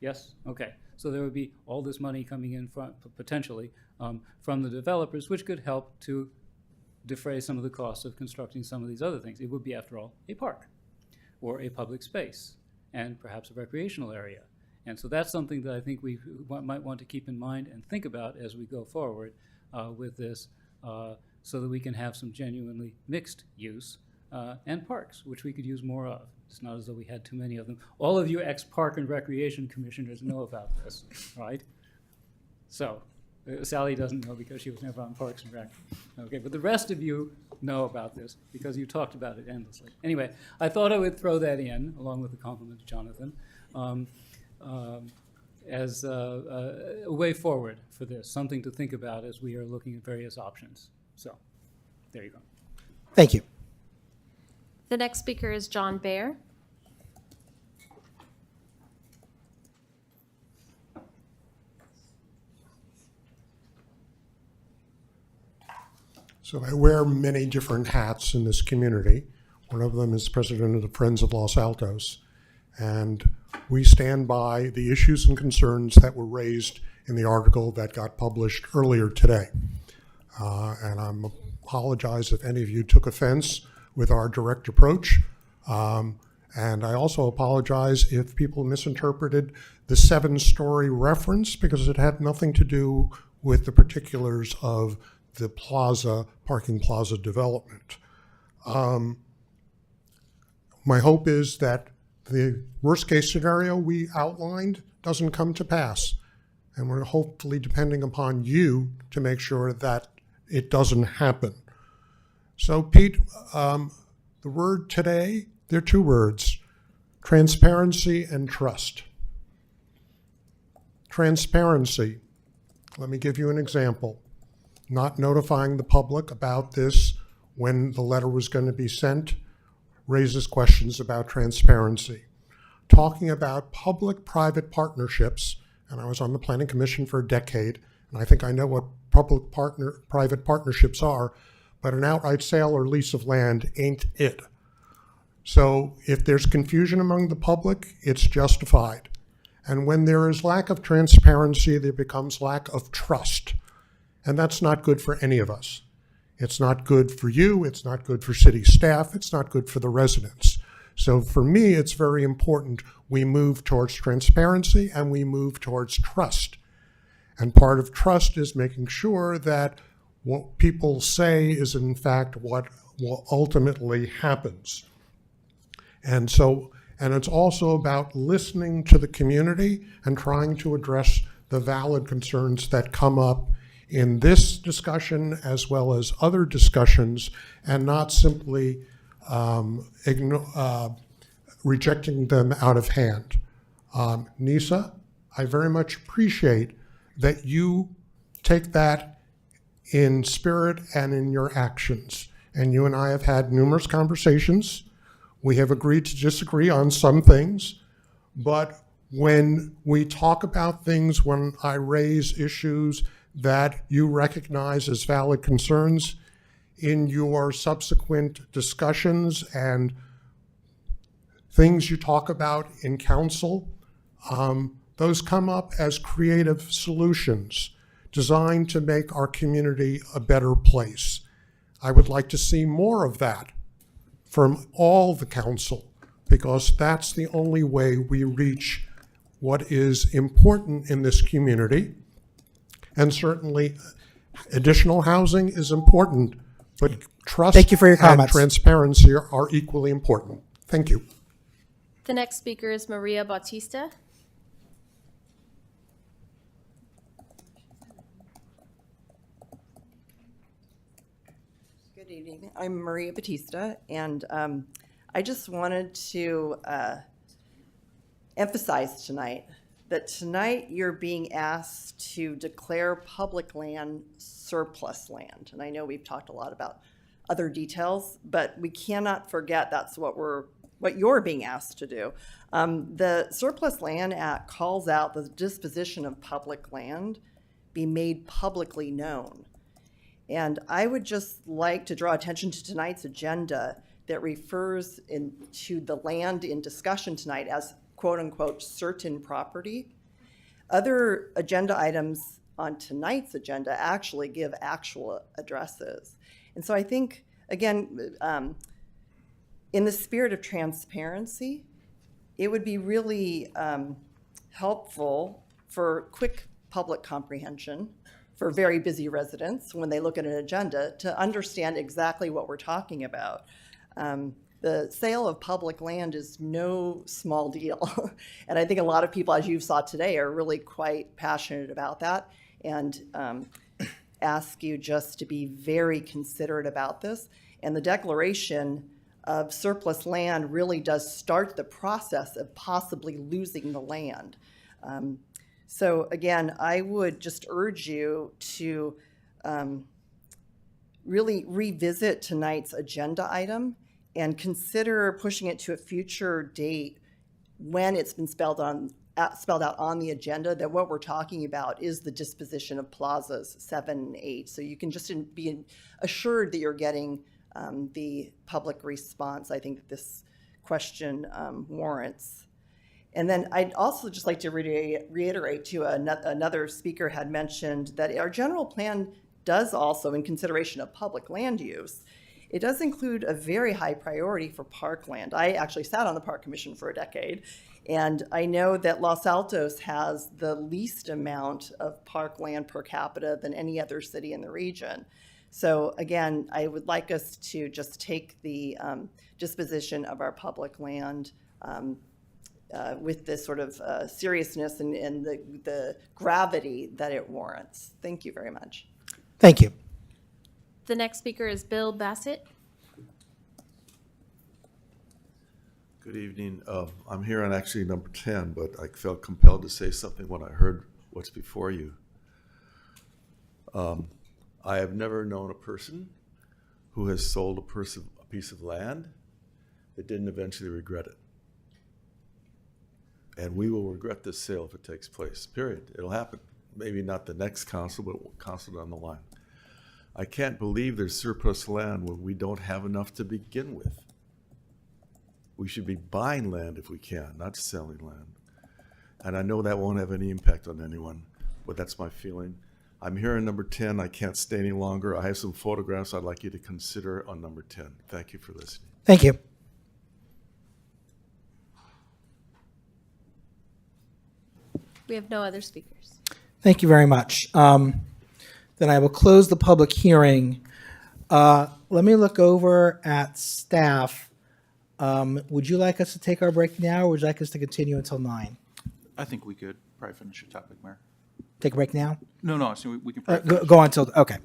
Yes? Okay. So there would be all this money coming in potentially from the developers, which could help to defray some of the costs of constructing some of these other things. It would be, after all, a park or a public space and perhaps a recreational area. And so that's something that I think we might want to keep in mind and think about as we go forward with this, so that we can have some genuinely mixed use and parks, which we could use more of. It's not as though we had too many of them. All of you ex-park and recreation commissioners know about this, right? So, Sally doesn't know because she was never on Parks and Rec. Okay, but the rest of you know about this because you talked about it endlessly. Anyway, I thought I would throw that in, along with the compliment to Jonathan, as a way forward for this, something to think about as we are looking at various options. So, there you go. Thank you. The next speaker is John Baer. So I wear many different hats in this community. One of them is president of the Friends of Los Altos. And we stand by the issues and concerns that were raised in the article that got published earlier today. And I apologize if any of you took offense with our direct approach. And I also apologize if people misinterpreted the 7-story reference, because it had nothing to do with the particulars of the parking plaza development. My hope is that the worst case scenario we outlined doesn't come to pass. And we're hopefully depending upon you to make sure that it doesn't happen. So Pete, the word today, there are 2 words, transparency and trust. Transparency. Let me give you an example. Not notifying the public about this when the letter was going to be sent raises questions about transparency. Talking about public-private partnerships, and I was on the Planning Commission for a decade, and I think I know what public-private partnerships are, but an outright sale or lease of land ain't it. So if there's confusion among the public, it's justified. And when there is lack of transparency, there becomes lack of trust. And that's not good for any of us. It's not good for you, it's not good for city staff, it's not good for the residents. So for me, it's very important we move towards transparency and we move towards trust. And part of trust is making sure that what people say is in fact what ultimately happens. And it's also about listening to the community and trying to address the valid concerns that come up in this discussion as well as other discussions, and not simply rejecting them out of hand. Nisa, I very much appreciate that you take that in spirit and in your actions. And you and I have had numerous conversations. We have agreed to disagree on some things, but when we talk about things, when I raise issues that you recognize as valid concerns, in your subsequent discussions and things you talk about in council, those come up as creative solutions designed to make our community a better place. I would like to see more of that from all the council, because that's the only way we reach what is important in this community. And certainly additional housing is important, but trust Thank you for your and comments. transparency are equally important. Thank you. The next speaker is Maria Bautista. Good evening. I'm Maria Batista, and I just wanted to emphasize tonight that tonight you're being asked to declare public land surplus land. And I know we've talked a lot about other details, but we cannot forget that's what you're being asked to do. The Surplus Land Act calls out the disposition of public land be made publicly known. And I would just like to draw attention to tonight's agenda that refers to the land in discussion tonight as quote unquote certain property. Other agenda items on tonight's agenda actually give actual addresses. And so I think, again, in the spirit of transparency, it would be really helpful for quick public comprehension for very busy residents when they look at an agenda to understand exactly what we're talking about. The sale of public land is no small deal. And I think a lot of people, as you saw today, are really quite passionate about that and ask you just to be very considerate about this. And the declaration of surplus land really does start the process of possibly losing the land. So again, I would just urge you to really revisit tonight's agenda item and consider pushing it to a future date when it's been spelled out on the agenda that what we're talking about is the disposition of plazas 7 and 8. So you can just be assured that you're getting the public response I think that this question warrants. And then I'd also just like to reiterate to another speaker had mentioned that our general plan does also, in consideration of public land use, it does include a very high priority for parkland. I actually sat on the Park Commission for a decade, and I know that Los Altos has the least amount of parkland per capita than any other city in the region. So again, I would like us to just take the disposition of our public land with this sort of seriousness and the gravity that it warrants. Thank you very much. Thank you. The next speaker is Bill Bassett. Good evening. I'm here on actually number 10, but I felt compelled to say something when I heard what's before you. I have never known a person who has sold a piece of land that didn't eventually regret it. And we will regret this sale if it takes place, period. It'll happen. Maybe not the next council, but council down the line. I can't believe there's surplus land when we don't have enough to begin with. We should be buying land if we can, not selling land. And I know that won't have any impact on anyone, but that's my feeling. I'm here on number 10. I can't stay any longer. I have some photographs I'd like you to consider on number 10. Thank you for listening. Thank you. We have no other speakers. Thank you very much. Then I will close the public hearing. Let me look over at staff. Would you like us to take our break now, or would you like us to continue until 9? I think we could probably finish your topic, Mayor. Take a break now? No, so we can probably Go on till, okay.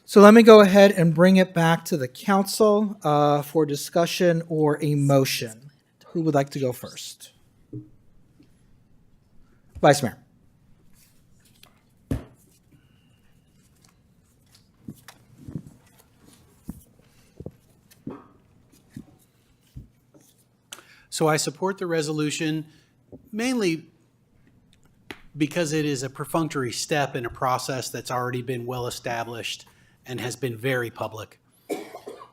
So let me go ahead and bring it back to the council for discussion or a motion. Who would like to go first? Vice Mayor. So I support the resolution mainly because it is a perfunctory step in a process that's already been well established and has been very public.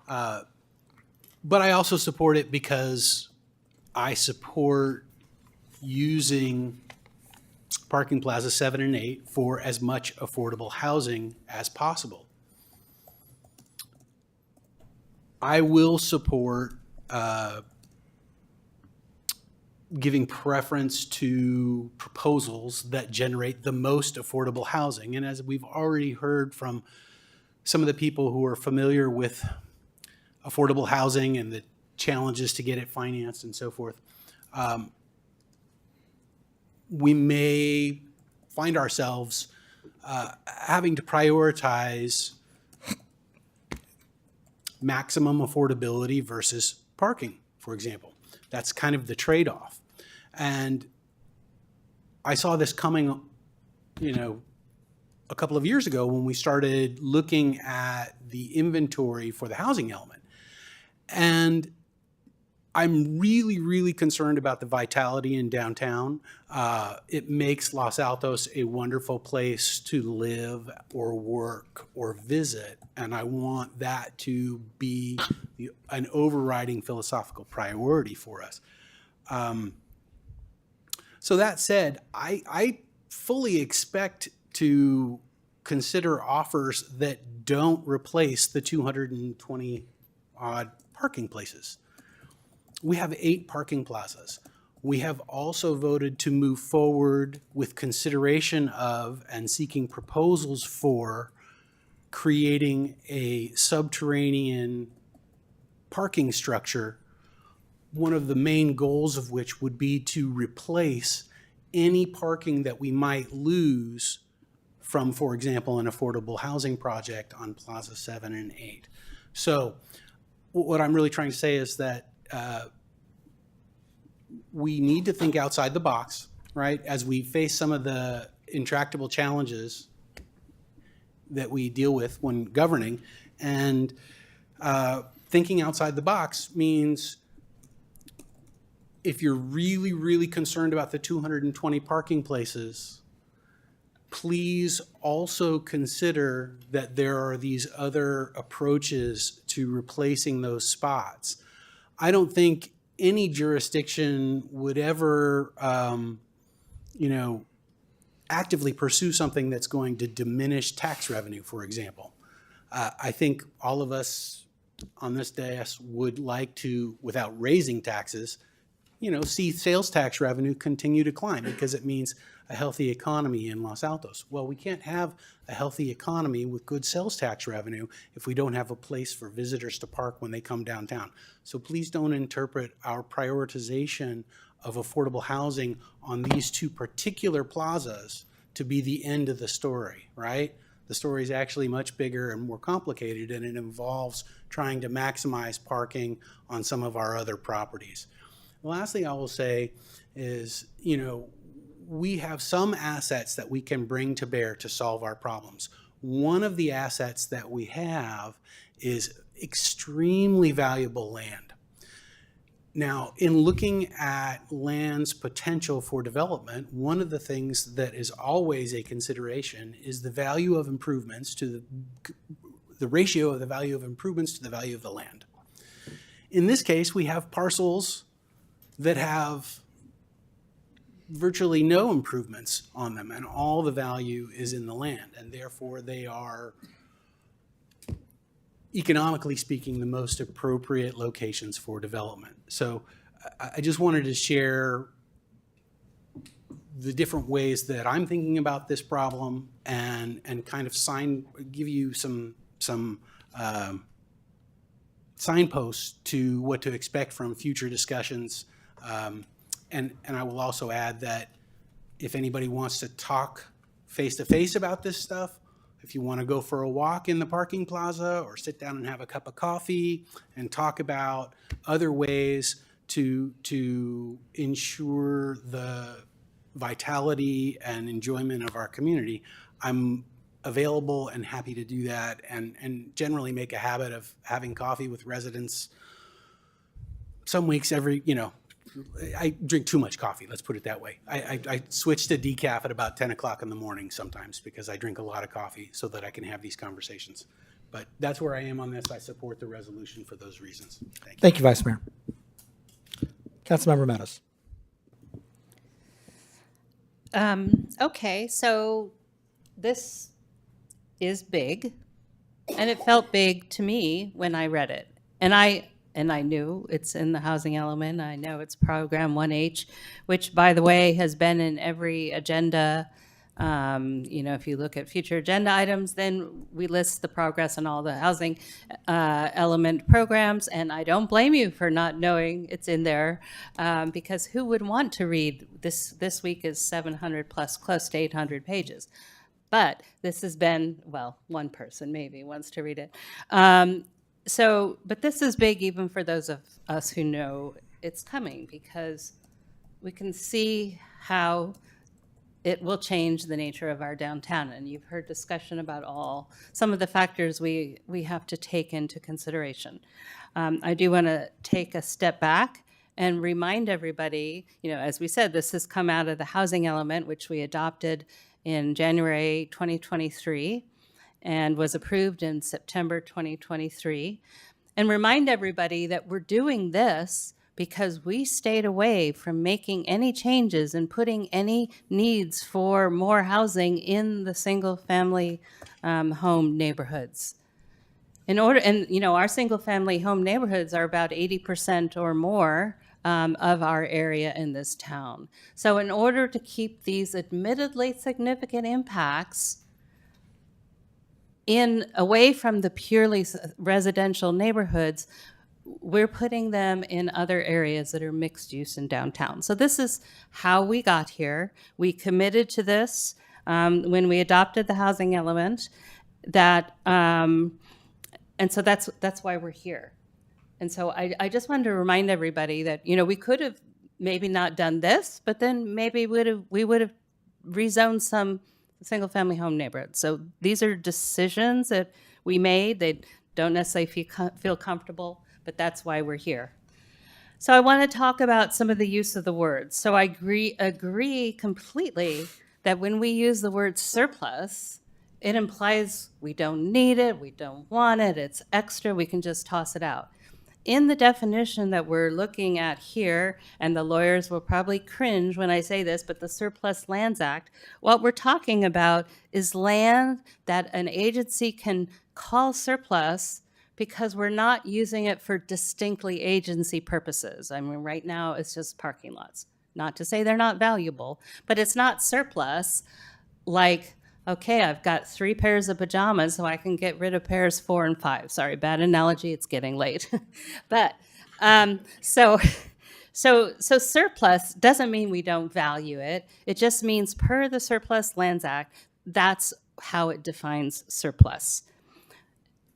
But I also support it because I support using parking plaza 7 and 8 for as much affordable housing as possible. I will support giving preference to proposals that generate the most affordable housing. And as we've already heard from some of the people who are familiar with affordable housing and the challenges to get it financed and so forth, we may find ourselves having to prioritize maximum affordability versus parking, for example. That's kind of the trade-off. And I saw this coming, a couple of years ago when we started looking at the inventory for the housing element. And I'm really, really concerned about the vitality in downtown. It makes Los Altos a wonderful place to live or work or visit, and I want that to be an overriding philosophical priority for us. So that said, I fully expect to consider offers that don't replace the 220 odd parking places. We have 8 parking plazas. We have also voted to move forward with consideration of and seeking proposals for creating a subterranean parking structure, one of the main goals of which would be to replace any parking that we might lose from, for example, an affordable housing project on Plaza 7 and 8. So what I'm really trying to say is that we need to think outside the box, right? As we face some of the intractable challenges that we deal with when governing. And thinking outside the box means if you're really, really concerned about the 220 parking places, please also consider that there are these other approaches to replacing those spots. I don't think any jurisdiction would ever, actively pursue something that's going to diminish tax revenue, for example. I think all of us on this dais would like to, without raising taxes, see sales tax revenue continue to climb because it means a healthy economy in Los Altos. Well, we can't have a healthy economy with good sales tax revenue if we don't have a place for visitors to park when they come downtown. So please don't interpret our prioritization of affordable housing on these 2 particular plazas to be the end of the story, right? The story is actually much bigger and more complicated, and it involves trying to maximize parking on some of our other properties. The last thing I will say is, we have some assets that we can bring to bear to solve our problems. One of the assets that we have is extremely valuable land. Now, in looking at land's potential for development, one of the things that is always a consideration is the value of improvements to the ratio of the value of improvements to the value of the land. In this case, we have parcels that have virtually no improvements on them, and all the value is in the land, and therefore they are, economically speaking, the most appropriate locations for development. So I just wanted to share the different ways that I'm thinking about this problem and kind of give you some signposts to what to expect from future discussions. And I will also add that if anybody wants to talk face-to-face about this stuff, if you want to go for a walk in the parking plaza or sit down and have a cup of coffee and talk about other ways to ensure the vitality and enjoyment of our community, I'm available and happy to do that, and generally make a habit of having coffee with residents some weeks I drink too much coffee, let's put it that way. I switch to decaf at about 10 o'clock in the morning sometimes because I drink a lot of coffee so that I can have these conversations. But that's where I am on this. I support the resolution for those reasons. Thank you. Thank you, Vice Mayor. Councilmember Meadows. Okay, so this is big, and it felt big to me when I read it. And I knew it's in the housing element. I know it's program 1H, which, by the way, has been in every agenda. If you look at future agenda items, then we list the progress on all the housing element programs. And I don't blame you for not knowing it's in there, because who would want to read this? This week is 700 plus, close to 800 pages. But this has been, well, one person maybe wants to read it. But this is big even for those of us who know it's coming, because we can see how it will change the nature of our downtown. And you've heard discussion about some of the factors we have to take into consideration. I do want to take a step back and remind everybody, as we said, this has come out of the housing element, which we adopted in January 2023. And was approved in September 2023. And remind everybody that we're doing this because we stayed away from making any changes and putting any needs for more housing in the single-family home neighborhoods. Our single-family home neighborhoods are about 80% or more of our area in this town. So in order to keep these admittedly significant impacts away from the purely residential neighborhoods, we're putting them in other areas that are mixed use in downtown. So this is how we got here. We committed to this when we adopted the housing element, and so that's why we're here. And so I just wanted to remind everybody that we could have maybe not done this, but then maybe we would have rezoned some single-family home neighborhoods. So these are decisions that we made. They don't necessarily feel comfortable, but that's why we're here. So I want to talk about some of the use of the words. So I agree completely that when we use the word surplus, it implies we don't need it, we don't want it, it's extra, we can just toss it out. In the definition that we're looking at here, and the lawyers will probably cringe when I say this, but the Surplus Lands Act, what we're talking about is land that an agency can call surplus because we're not using it for distinctly agency purposes. I mean, right now it's just parking lots. Not to say they're not valuable, but it's not surplus like, okay, I've got 3 pairs of pajamas, so I can get rid of pairs 4 and 5. Sorry, bad analogy, it's getting late. But so surplus doesn't mean we don't value it. It just means per the Surplus Lands Act, that's how it defines surplus.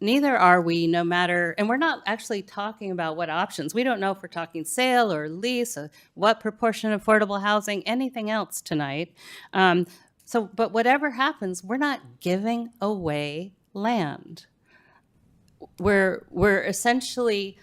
neither are we, no matter, and we're not actually talking about what options. We don't know if we're talking sale or lease, or what proportion of affordable housing, anything else tonight. But whatever happens, we're not giving away land. We're essentially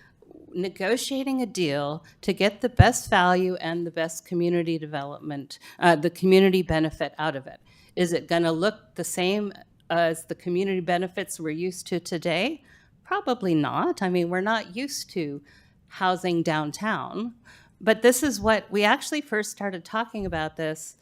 negotiating a deal to get the best value and the best community development, the community benefit out of it. Is it going to look the same as the community benefits we're used to today? Probably not. I mean, we're not used to housing downtown. But this is what we actually first started talking about this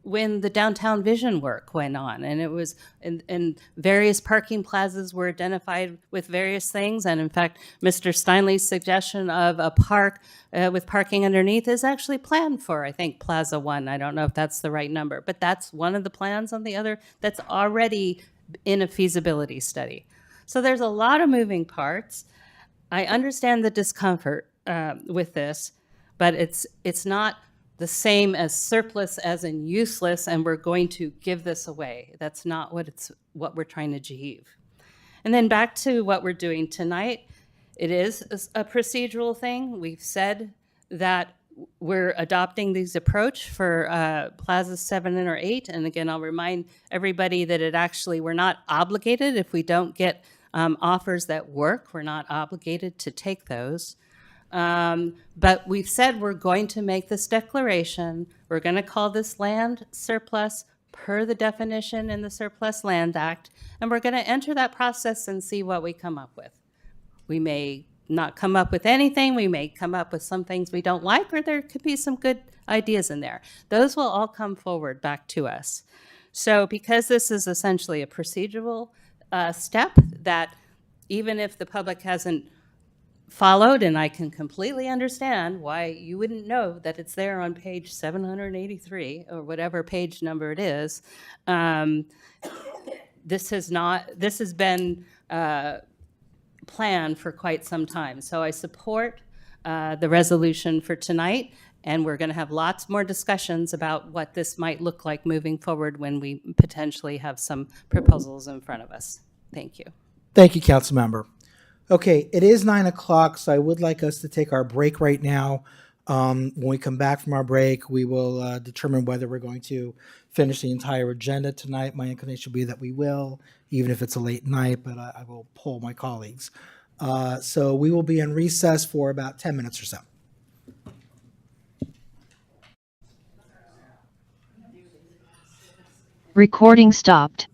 when the downtown vision work went on, and it was in various parking plazas were identified with various things. And in fact, Mr. Steinley's suggestion of a park with parking underneath is actually planned for, I think, Plaza One. I don't know if that's the right number, but that's one of the plans on the other that's already in a feasibility study. So there's a lot of moving parts. I understand the discomfort with this, but it's not the same as surplus as in useless, and we're going to give this away. That's not what we're trying to achieve. And then back to what we're doing tonight. It is a procedural thing. We've said that we're adopting this approach for plazas 7 or 8. And again, I'll remind everybody that we're not obligated if we don't get offers that work. We're not obligated to take those. But we've said we're going to make this declaration. We're going to call this land surplus per the definition in the Surplus Land Act, and we're going to enter that process and see what we come up with. We may not come up with anything. We may come up with some things we don't like, or there could be some good ideas in there. Those will all come forward back to us. So because this is essentially a procedural step that even if the public hasn't followed, and I can completely understand why you wouldn't know that it's there on page 783 or whatever page number it is. This has been planned for quite some time. So I support the resolution for tonight, and we're going to have lots more discussions about what this might look like moving forward when we potentially have some proposals in front of us. Thank you. Thank you, Councilmember. Okay, it is 9 o'clock, so I would like us to take our break right now. When we come back from our break, we will determine whether we're going to finish the entire agenda tonight. My inclination will be that we will, even if it's a late night, but I will poll my colleagues. So we will be in recess for about 10 minutes or so. Recording stopped.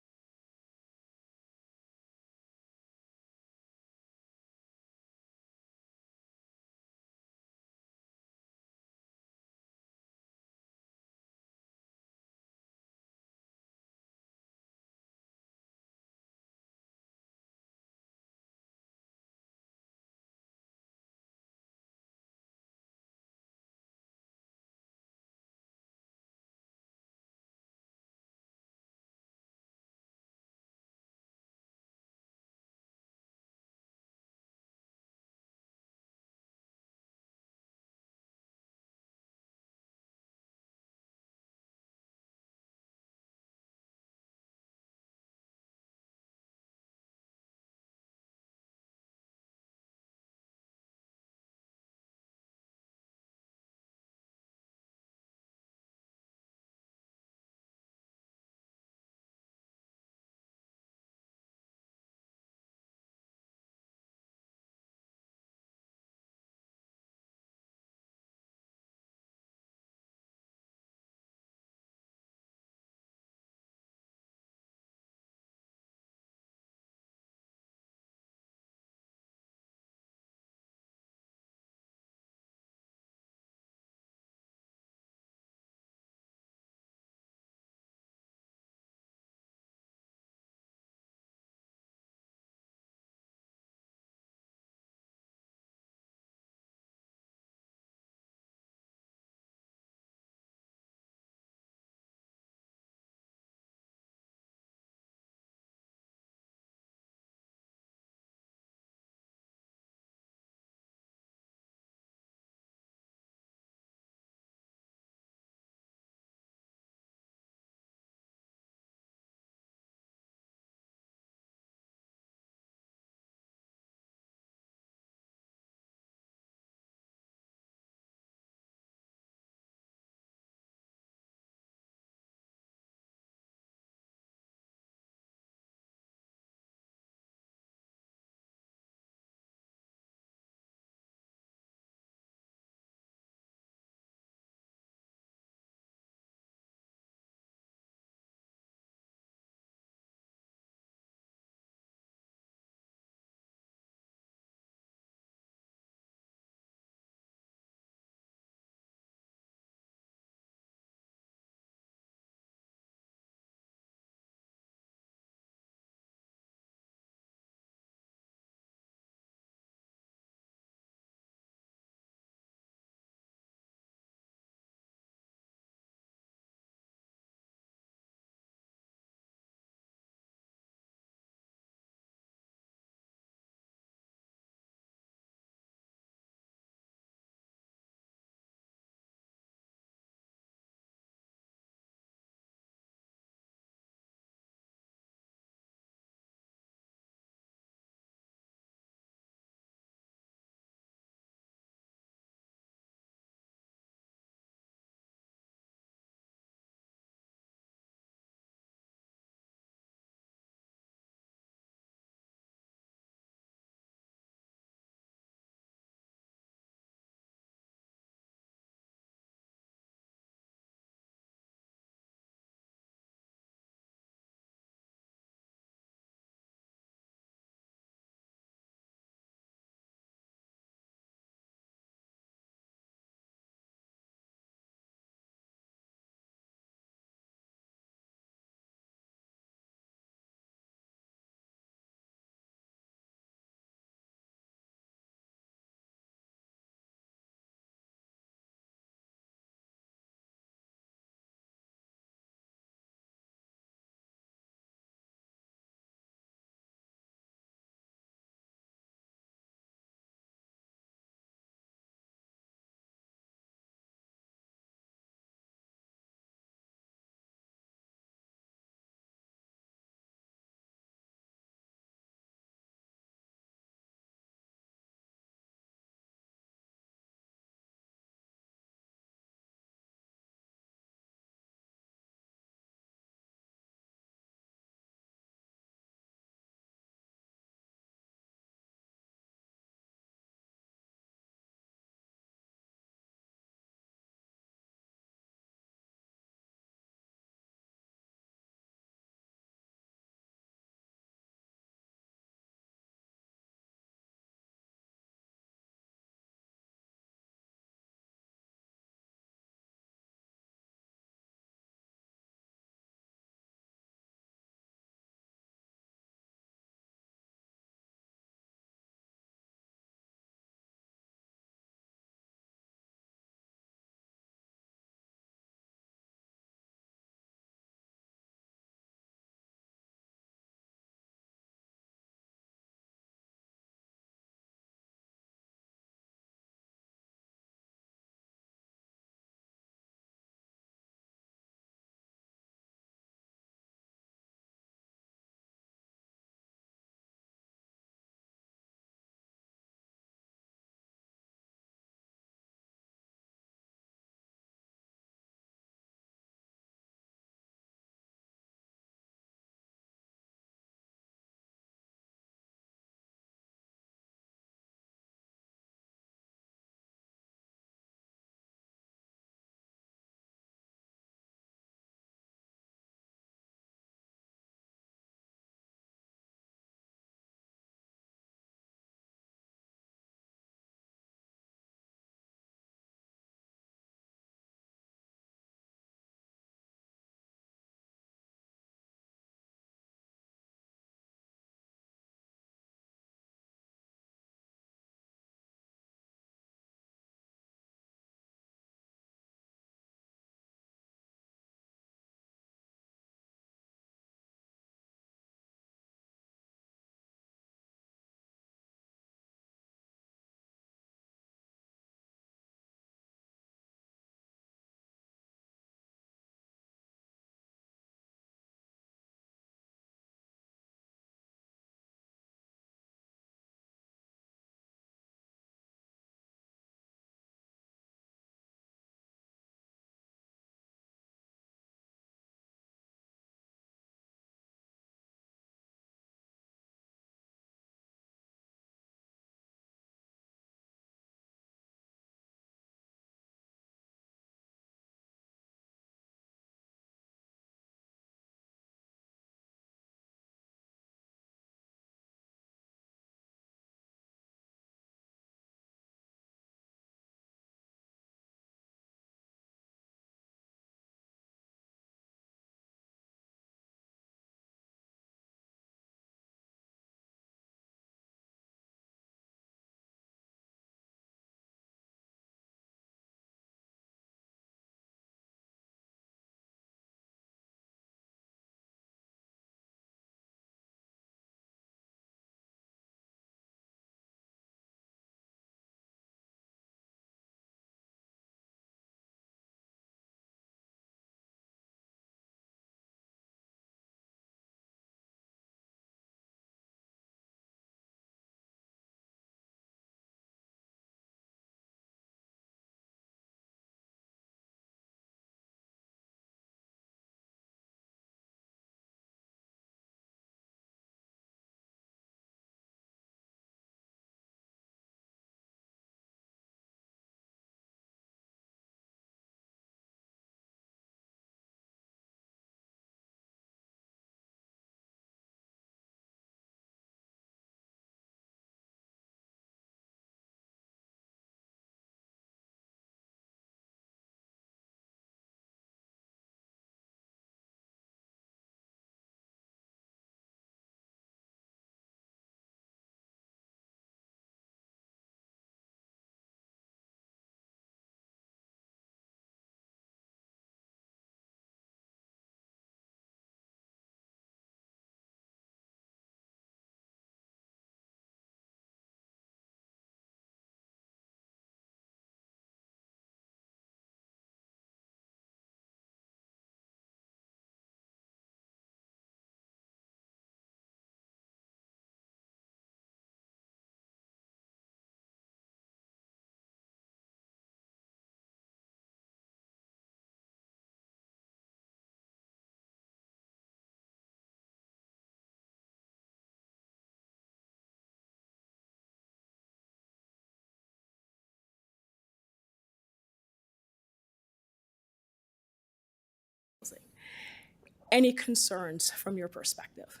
any concerns from your perspective?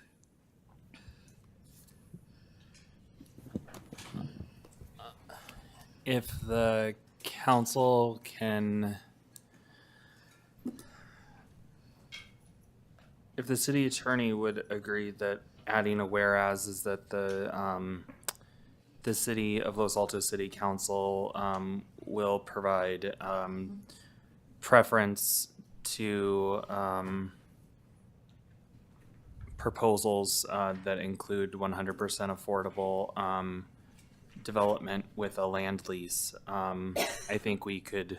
If the council can, if the city attorney would agree that adding a whereas is that the city of Los Altos City Council will provide preference to proposals that include 100% affordable development with a land lease. I think we could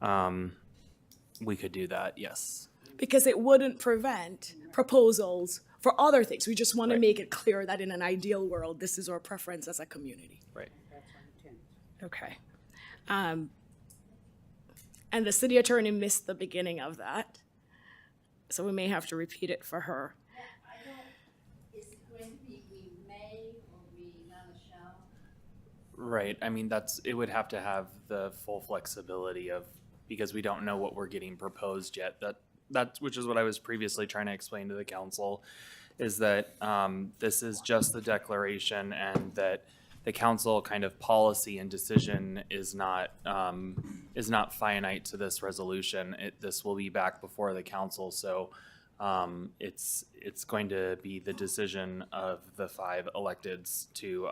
do that, yes. Because it wouldn't prevent proposals for other things. We just want to make it clear that in an ideal world, this is our preference as a community. Right. Okay. And the city attorney missed the beginning of that, so we may have to repeat it for her. Is it going to be we may or we gonna shall? Right, I mean, it would have to have the full flexibility of, because we don't know what we're getting proposed yet. Which is what I was previously trying to explain to the council, is that this is just the declaration, and that the council kind of policy and decision is not finite to this resolution. This will be back before the council, so it's going to be the decision of the 5 electeds to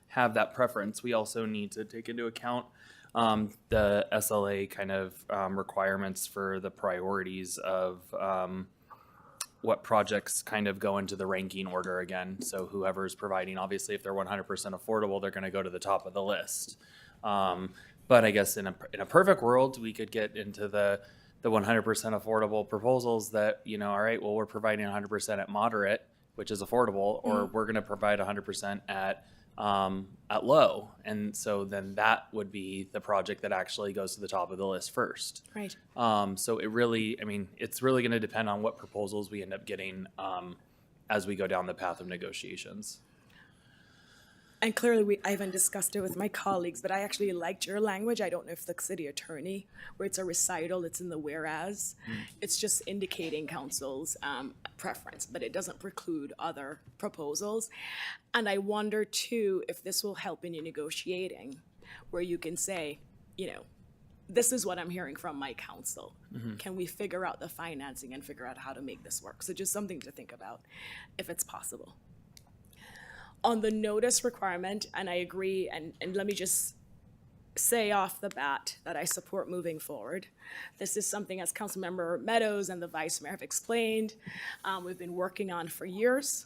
have that preference. We also need to take into account the SLA kind of requirements for the priorities of what projects kind of go into the ranking order again. So whoever's providing, obviously, if they're 100% affordable, they're going to go to the top of the list. But I guess in a perfect world, we could get into the 100% affordable proposals that, all right, well, we're providing 100% at moderate, which is affordable, or we're going to provide 100% at low, and so then that would be the project that actually goes to the top of the list first. Right. So it's really going to depend on what proposals we end up getting as we go down the path of negotiations. And clearly, I haven't discussed it with my colleagues, but I actually liked your language. I don't know if the city attorney, where it's a recital, it's in the whereas. It's just indicating council's preference, but it doesn't preclude other proposals. And I wonder, too, if this will help in your negotiating, where you can say, this is what I'm hearing from my council. Can we figure out the financing and figure out how to make this work? So just something to think about, if it's possible. On the notice requirement, and I agree, and let me just say off the bat that I support moving forward. This is something, as Councilmember Meadows and the Vice Mayor have explained, we've been working on for years.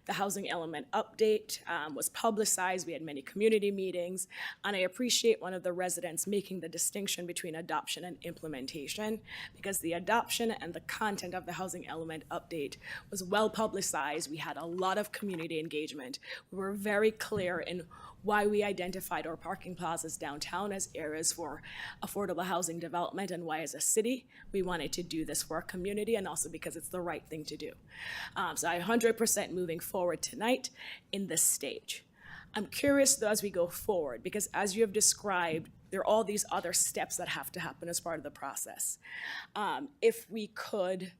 The housing element update was publicized. We had many community meetings, and I appreciate one of the residents making the distinction between adoption and implementation, because the adoption and the content of the housing element update was well publicized. We had a lot of community engagement. We were very clear in why we identified our parking plazas downtown as areas for affordable housing development, and why as a city we wanted to do this for our community, and also because it's the right thing to do. So I 100% moving forward tonight in this stage. I'm curious though as we go forward, because as you have described, there are all these other steps that have to happen as part of the process. If we could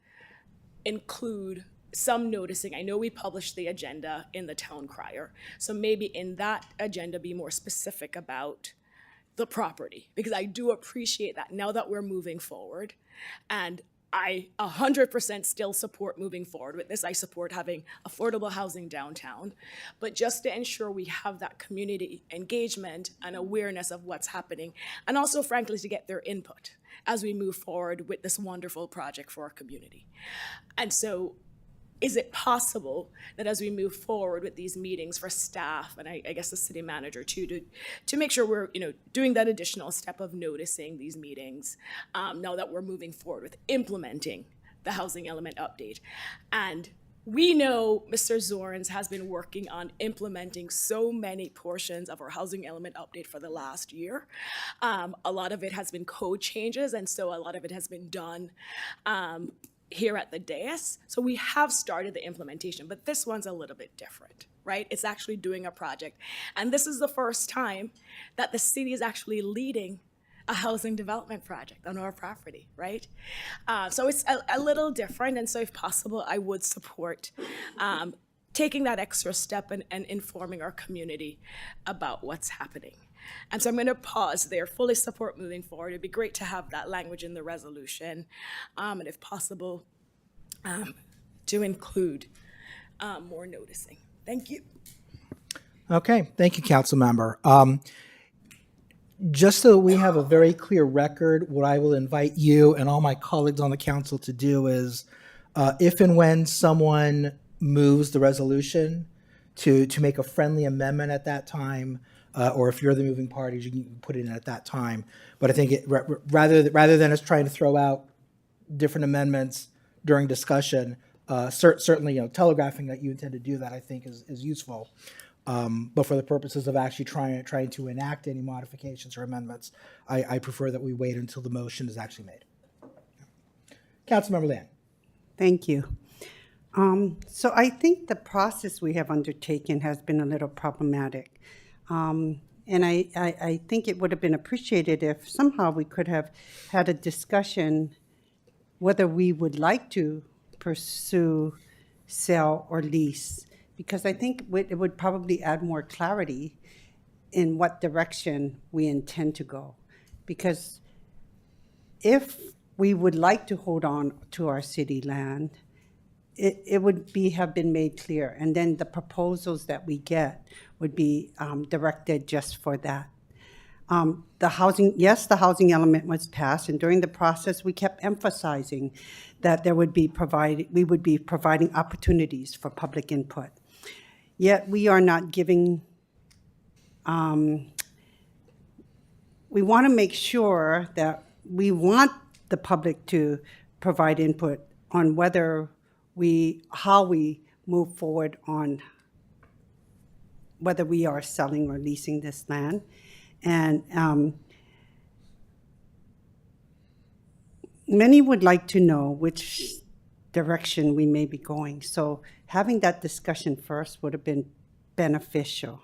include some noticing. I know we published the agenda in the town crier, so maybe in that agenda be more specific about the property, because I do appreciate that now that we're moving forward, and I 100% still support moving forward with this. I support having affordable housing downtown, but just to ensure we have that community engagement and awareness of what's happening, and also frankly to get their input as we move forward with this wonderful project for our community. And so is it possible that as we move forward with these meetings for staff, and I guess the city manager too, to make sure we're doing that additional step of noticing these meetings, now that we're moving forward with implementing the housing element update? And we know Mr. Zorns has been working on implementing so many portions of our housing element update for the last year. A lot of it has been code changes, and so a lot of it has been done here at the dais. So we have started the implementation, but this one's a little bit different, right? It's actually doing a project. And this is the first time that the city is actually leading a housing development project on our property, right? So it's a little different, and so if possible, I would support taking that extra step and informing our community about what's happening. And so I'm going to pause there, fully support moving forward. It'd be great to have that language in the resolution, and if possible, to include more noticing. Thank you. Okay, thank you, council member. Just so we have a very clear record, what I will invite you and all my colleagues on the council to do is, if and when someone moves the resolution, to make a friendly amendment at that time, or if you're the moving parties, you can put it in at that time. But I think rather than us trying to throw out different amendments during discussion, certainly telegraphing that you intend to do that, I think is useful. But for the purposes of actually trying to enact any modifications or amendments, I prefer that we wait until the motion is actually made. Councilmember Land. Thank you. So I think the process we have undertaken has been a little problematic. And I think it would have been appreciated if somehow we could have had a discussion whether we would like to pursue sell or lease, because I think it would probably add more clarity in what direction we intend to go. Because if we would like to hold on to our city land, it would have been made clear, and then the proposals that we get would be directed just for that. The housing element was passed, and during the process, we kept emphasizing that we would be providing opportunities for public input. Yet we are not giving. We want to make sure that we want the public to provide input on how we move forward on whether we are selling or leasing this land. And many would like to know which direction we may be going. So having that discussion first would have been beneficial.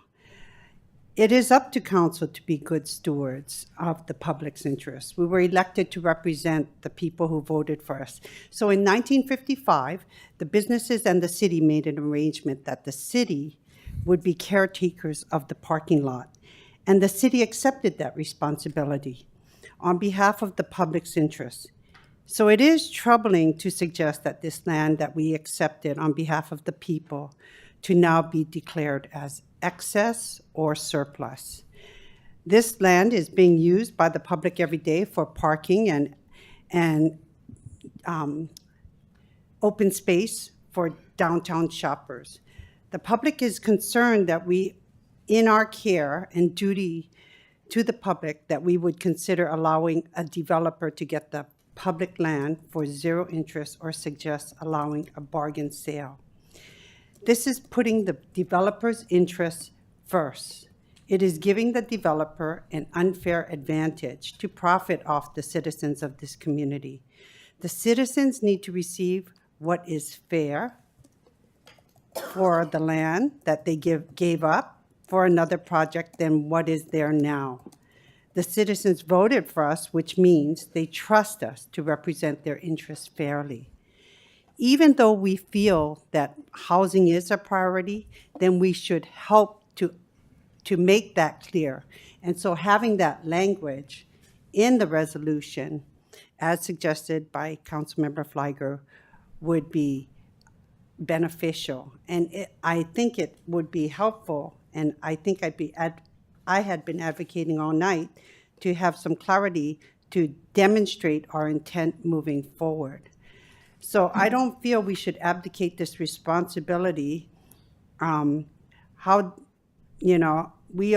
It is up to council to be good stewards of the public's interests. We were elected to represent the people who voted for us. So in 1955, the businesses and the city made an arrangement that the city would be caretakers of the parking lot. And the city accepted that responsibility on behalf of the public's interests. So it is troubling to suggest that this land that we accepted on behalf of the people to now be declared as excess or surplus. This land is being used by the public every day for parking and open space for downtown shoppers. The public is concerned that we, in our care and duty to the public, that we would consider allowing a developer to get the public land for zero interest or suggest allowing a bargain sale. This is putting the developer's interests first. It is giving the developer an unfair advantage to profit off the citizens of this community. The citizens need to receive what is fair for the land that they gave up for another project than what is there now. The citizens voted for us, which means they trust us to represent their interests fairly. Even though we feel that housing is a priority, then we should help to make that clear. And so having that language in the resolution, as suggested by Councilmember Fliger, would be beneficial. And I think it would be helpful, and I think I had been advocating all night to have some clarity to demonstrate our intent moving forward. So I don't feel we should abdicate this responsibility. We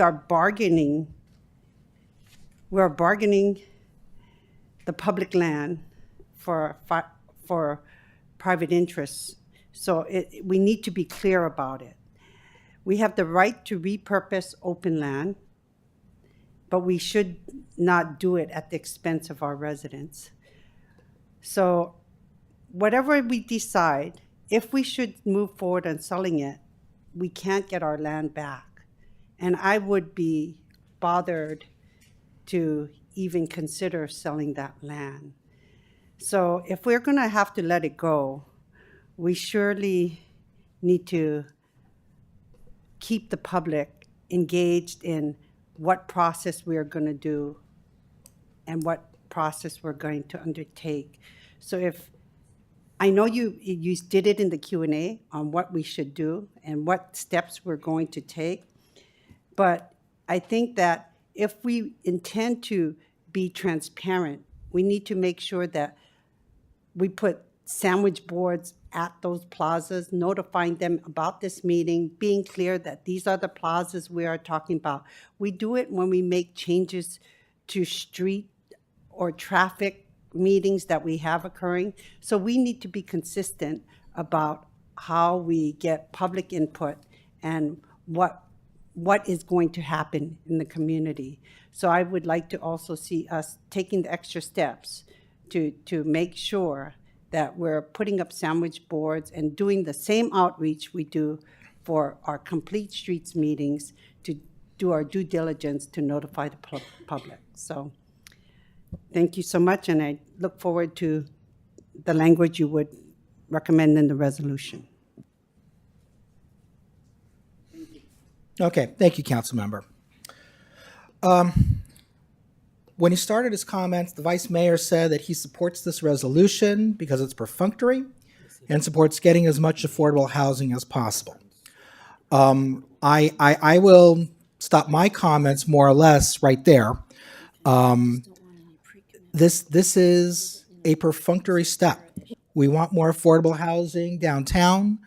are bargaining the public land for private interests. So we need to be clear about it. We have the right to repurpose open land, but we should not do it at the expense of our residents. So whatever we decide, if we should move forward on selling it, we can't get our land back. And I would be bothered to even consider selling that land. So if we're going to have to let it go, we surely need to keep the public engaged in what process we are going to do and what process we're going to undertake. So if I know you did it in the Q&A on what we should do and what steps we're going to take, but I think that if we intend to be transparent, we need to make sure that we put sandwich boards at those plazas, notifying them about this meeting, being clear that these are the plazas we are talking about. We do it when we make changes to street or traffic meetings that we have occurring. So we need to be consistent about how we get public input and what is going to happen in the community. So I would like to also see us taking the extra steps to make sure that we're putting up sandwich boards and doing the same outreach we do for our complete streets meetings, to do our due diligence to notify the public. So thank you so much, and I look forward to the language you would recommend in the resolution. Okay, thank you, council member. When he started his comments, the vice mayor said that he supports this resolution because it's perfunctory and supports getting as much affordable housing as possible. I will stop my comments more or less right there. This is a perfunctory step. We want more affordable housing downtown.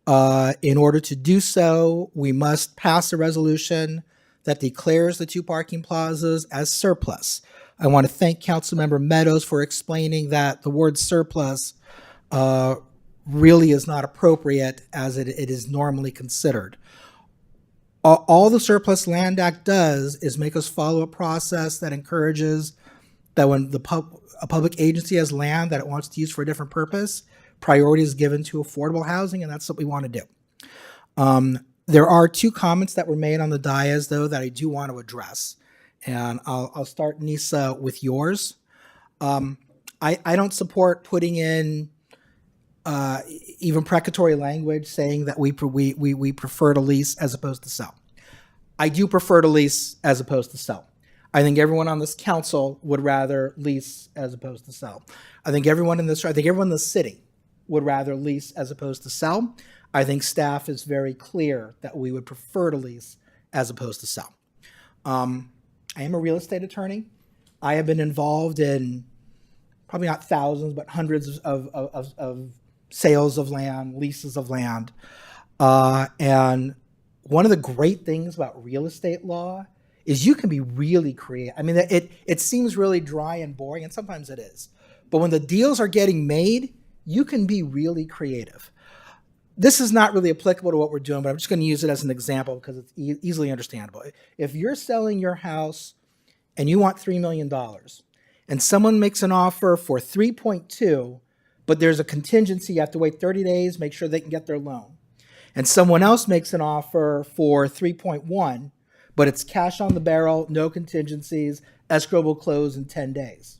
In order to do so, we must pass a resolution that declares the two parking plazas as surplus. I want to thank Councilmember Meadows for explaining that the word surplus really is not appropriate as it is normally considered. All the Surplus Land Act does is make us follow a process that encourages that when a public agency has land that it wants to use for a different purpose, priority is given to affordable housing, and that's what we want to do. There are two comments that were made on the dais, though, that I do want to address. And I'll start, Nisa, with yours. I don't support putting in even precatory language saying that we prefer to lease as opposed to sell. I do prefer to lease as opposed to sell. I think everyone on this council would rather lease as opposed to sell. I think everyone in the city would rather lease as opposed to sell. I think staff is very clear that we would prefer to lease as opposed to sell. I am a real estate attorney. I have been involved in probably not thousands, but hundreds of sales of land, leases of land. And one of the great things about real estate law is you can be really creative. I mean, it seems really dry and boring, and sometimes it is. But when the deals are getting made, you can be really creative. This is not really applicable to what we're doing, but I'm just going to use it as an example because it's easily understandable. If you're selling your house and you want $3 million and someone makes an offer for 3.2, but there's a contingency, you have to wait 30 days, make sure they can get their loan. And someone else makes an offer for 3.1, but it's cash on the barrel, no contingencies, escrow will close in 10 days.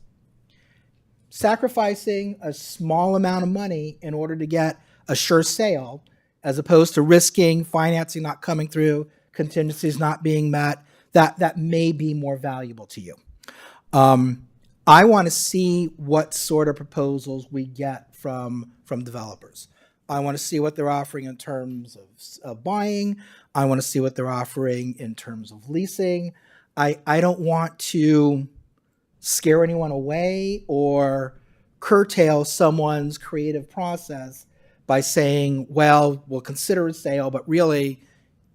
Sacrificing a small amount of money in order to get a sure sale, as opposed to risking financing not coming through, contingencies not being met, that may be more valuable to you. I want to see what sort of proposals we get from developers. I want to see what they're offering in terms of buying. I want to see what they're offering in terms of leasing. I don't want to scare anyone away or curtail someone's creative process by saying, well, we'll consider a sale, but really,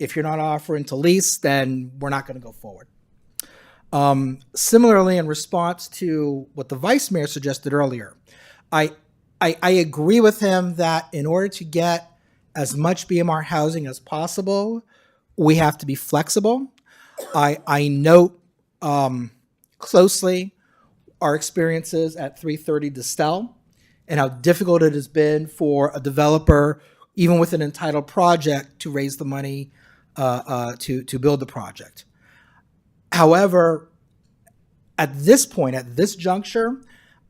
if you're not offering to lease, then we're not going to go forward. Similarly, in response to what the vice mayor suggested earlier, I agree with him that in order to get as much BMR housing as possible, we have to be flexible. I note closely our experiences at 330 Distel and how difficult it has been for a developer, even with an entitled project, to raise the money to build the project. However, at this point, at this juncture,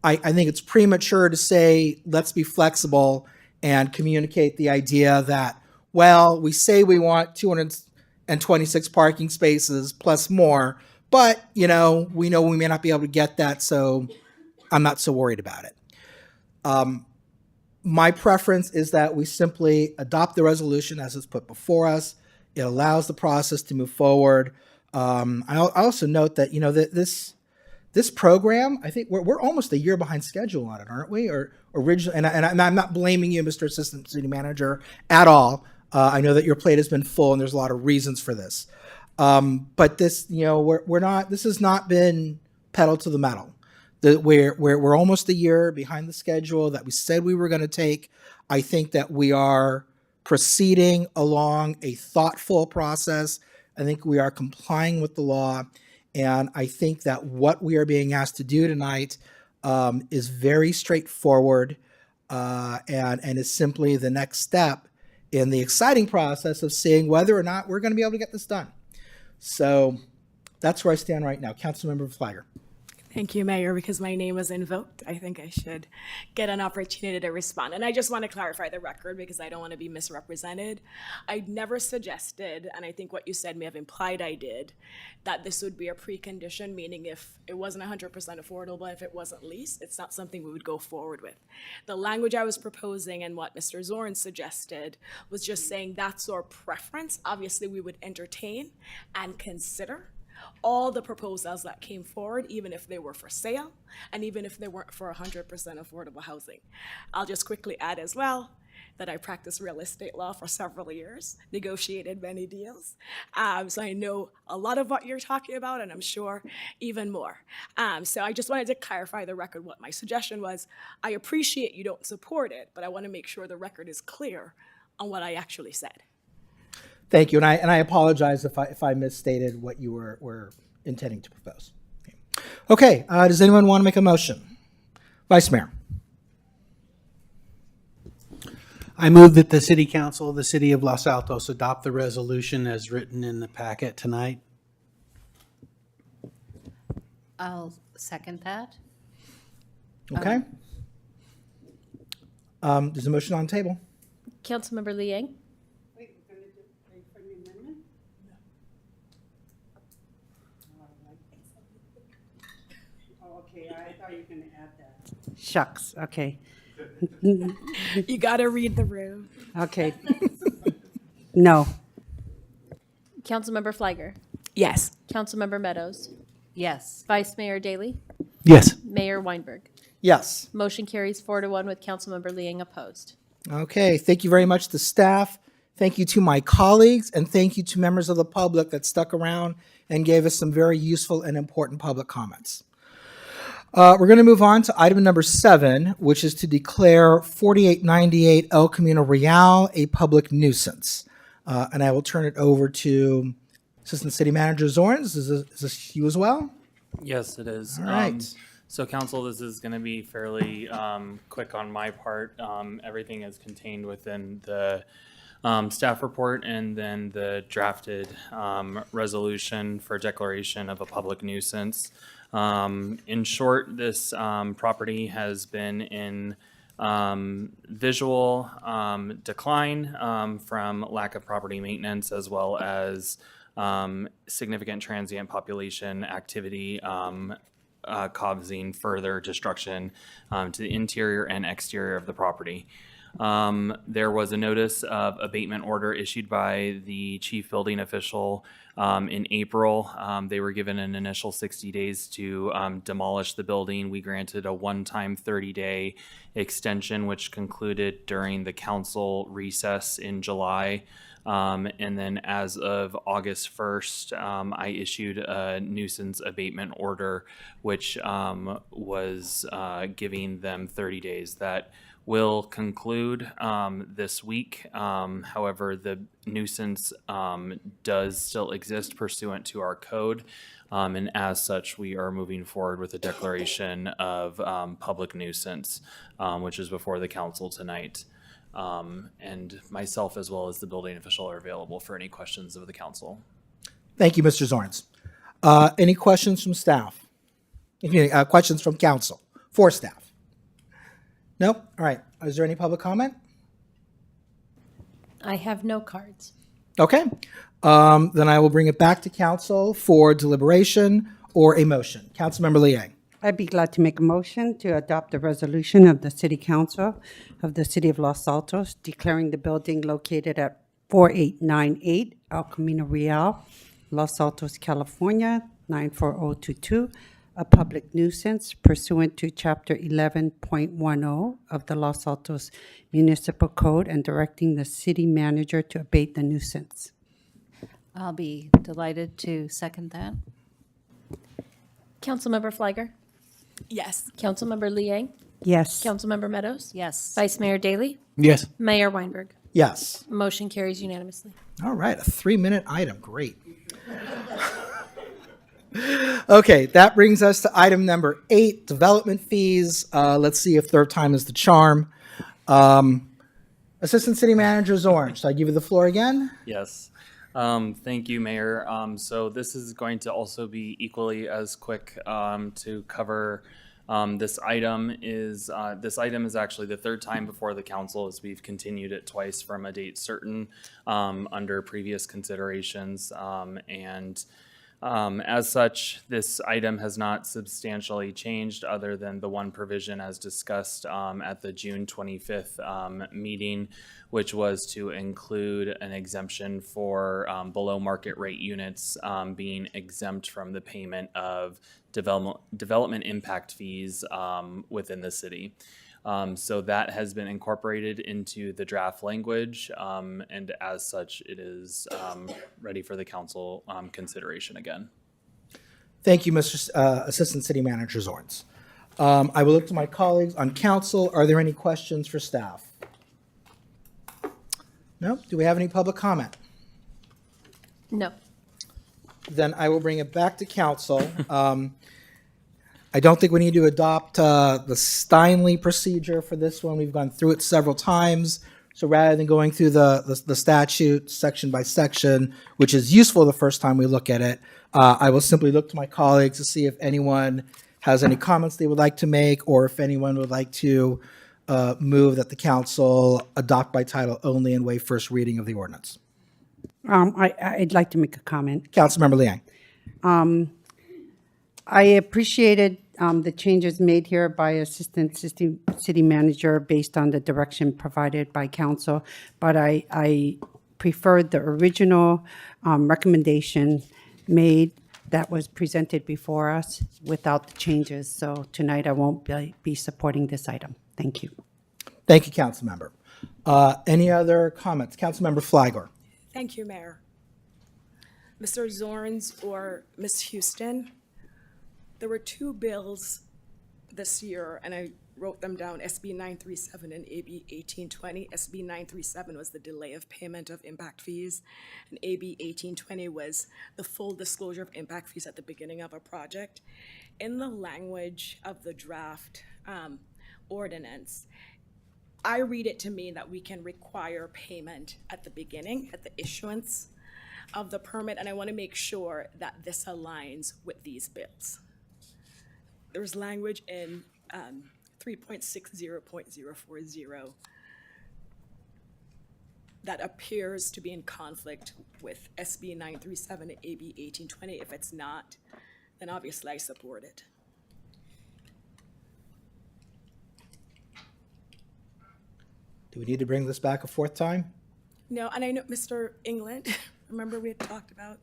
I think it's premature to say, let's be flexible and communicate the idea that, well, we say we want 226 parking spaces plus more, but, we know we may not be able to get that, so I'm not so worried about it. My preference is that we simply adopt the resolution as it's put before us. It allows the process to move forward. I also note that, that this program, I think we're almost a year behind schedule on it, aren't we? Or originally, and I'm not blaming you, Mr. Assistant City Manager, at all. I know that your plate has been full, and there's a lot of reasons for this. But this, we're not. This has not been pedal to the metal. We're almost a year behind the schedule that we said we were going to take. I think that we are proceeding along a thoughtful process. I think we are complying with the law. And I think that what we are being asked to do tonight is very straightforward and is simply the next step in the exciting process of seeing whether or not we're going to be able to get this done. So that's where I stand right now. Councilmember Flagger. Thank you, Mayor, because my name was invoked. I think I should get an opportunity to respond. And I just want to clarify the record because I don't want to be misrepresented. I never suggested, and I think what you said may have implied I did, that this would be a precondition, meaning if it wasn't 100% affordable, if it wasn't leased, it's not something we would go forward with. The language I was proposing and what Mr. Zorn suggested was just saying that's our preference. Obviously, we would entertain and consider all the proposals that came forward, even if they were for sale, and even if they weren't for 100% affordable housing. I'll just quickly add as well that I practiced real estate law for several years, negotiated many deals. So I know a lot of what you're talking about, and I'm sure even more. So I just wanted to clarify the record what my suggestion was. I appreciate you don't support it, but I want to make sure the record is clear on what I actually said. Thank you, and I apologize if I misstated what you were intending to propose. Okay, does anyone want to make a motion? Vice Mayor. I move that the City Council of the City of Los Altos adopt the resolution as written in the packet tonight. I'll second that. Okay. There's a motion on the table. Councilmember Liang? Okay, I thought you were going to add that. Shucks, okay. You got to read the room. Okay. No. Councilmember Flagger? Yes. Councilmember Meadows? Yes. Vice Mayor Daley? Yes. Mayor Weinberg? Yes. Motion carries 4-1 with Councilmember Liang opposed. Okay, thank you very much to staff. Thank you to my colleagues, and thank you to members of the public that stuck around and gave us some very useful and important public comments. We're going to move on to item number 7, which is to declare 4898 El Camino Real a public nuisance. And I will turn it over to Assistant City Manager Zorns. Is this you as well? Yes, it is. All right. So council, this is going to be fairly quick on my part. Everything is contained within the staff report and then the drafted resolution for declaration of a public nuisance. In short, this property has been in visual decline from lack of property maintenance as well as significant transient population activity causing further destruction to the interior and exterior of the property. There was a notice of abatement order issued by the chief building official in April. They were given an initial 60 days to demolish the building. We granted a one-time 30-day extension, which concluded during the council recess in July. And then as of August 1st, I issued a nuisance abatement order, which was giving them 30 days. That will conclude this week. However, the nuisance does still exist pursuant to our code. And as such, we are moving forward with a declaration of public nuisance, which is before the council tonight. And myself as well as the building official are available for any questions of the council. Thank you, Mr. Zorns. Any questions from staff? Questions from council for staff? Nope. All right. Is there any public comment? I have no cards. Okay. Then I will bring it back to council for deliberation or a motion. Councilmember Liang. I'd be glad to make a motion to adopt the resolution of the City Council of the City of Los Altos declaring the building located at 4898 El Camino Real, Los Altos, California, 94022, a public nuisance pursuant to Chapter 11.10 of the Los Altos Municipal Code and directing the city manager to abate the nuisance. I'll be delighted to second that. Councilmember Fliger? Yes. Councilmember Liang? Yes. Councilmember Meadows? Yes. Vice Mayor Daley? Yes. Mayor Weinberg? Yes. Motion carries unanimously. All right. A 3-minute item. Great. Okay. That brings us to item number 8, development fees. Let's see if third time is the charm. Assistant City Manager Zorn, should I give you the floor again? Yes. Thank you, Mayor. So this is going to also be equally as quick to cover. This item is actually the third time before the council, as we've continued it twice from a date certain under previous considerations. As such, this item has not substantially changed other than the one provision as discussed at the June 25th meeting, which was to include an exemption for below market rate units being exempt from the payment of development impact fees within the city. So that has been incorporated into the draft language, and as such, it is ready for the council consideration again. Thank you, Mr. Assistant City Manager Zorns. I will look to my colleagues on council. Are there any questions for staff? No? Do we have any public comment? No. Then I will bring it back to council. I don't think we need to adopt the Steinley procedure for this one. We've gone through it several times. So rather than going through the statute section by section, which is useful the first time we look at it, I will simply look to my colleagues to see if anyone has any comments they would like to make, or if anyone would like to move that the council adopt by title only and waive first reading of the ordinance. I'd like to make a comment. Councilmember Liang. I appreciated the changes made here by Assistant City Manager based on the direction provided by council, but I preferred the original recommendation made that was presented before us without the changes. So tonight I won't be supporting this item. Thank you. Thank you, Councilmember. Any other comments? Councilmember Flygor. Thank you, Mayor. Mr. Zorns or Ms. Houston, there were 2 bills this year, and I wrote them down, SB 937 and AB 1820. SB 937 was the delay of payment of impact fees, and AB 1820 was the full disclosure of impact fees at the beginning of a project. In the language of the draft ordinance, I read it to mean that we can require payment at the beginning, at the issuance of the permit, and I want to make sure that this aligns with these bills. There's language in 3.60.040 that appears to be in conflict with SB 937 and AB 1820. If it's not, then obviously I support it. Do we need to bring this back a 4th time? No, and I know Mr. England, remember we had talked about.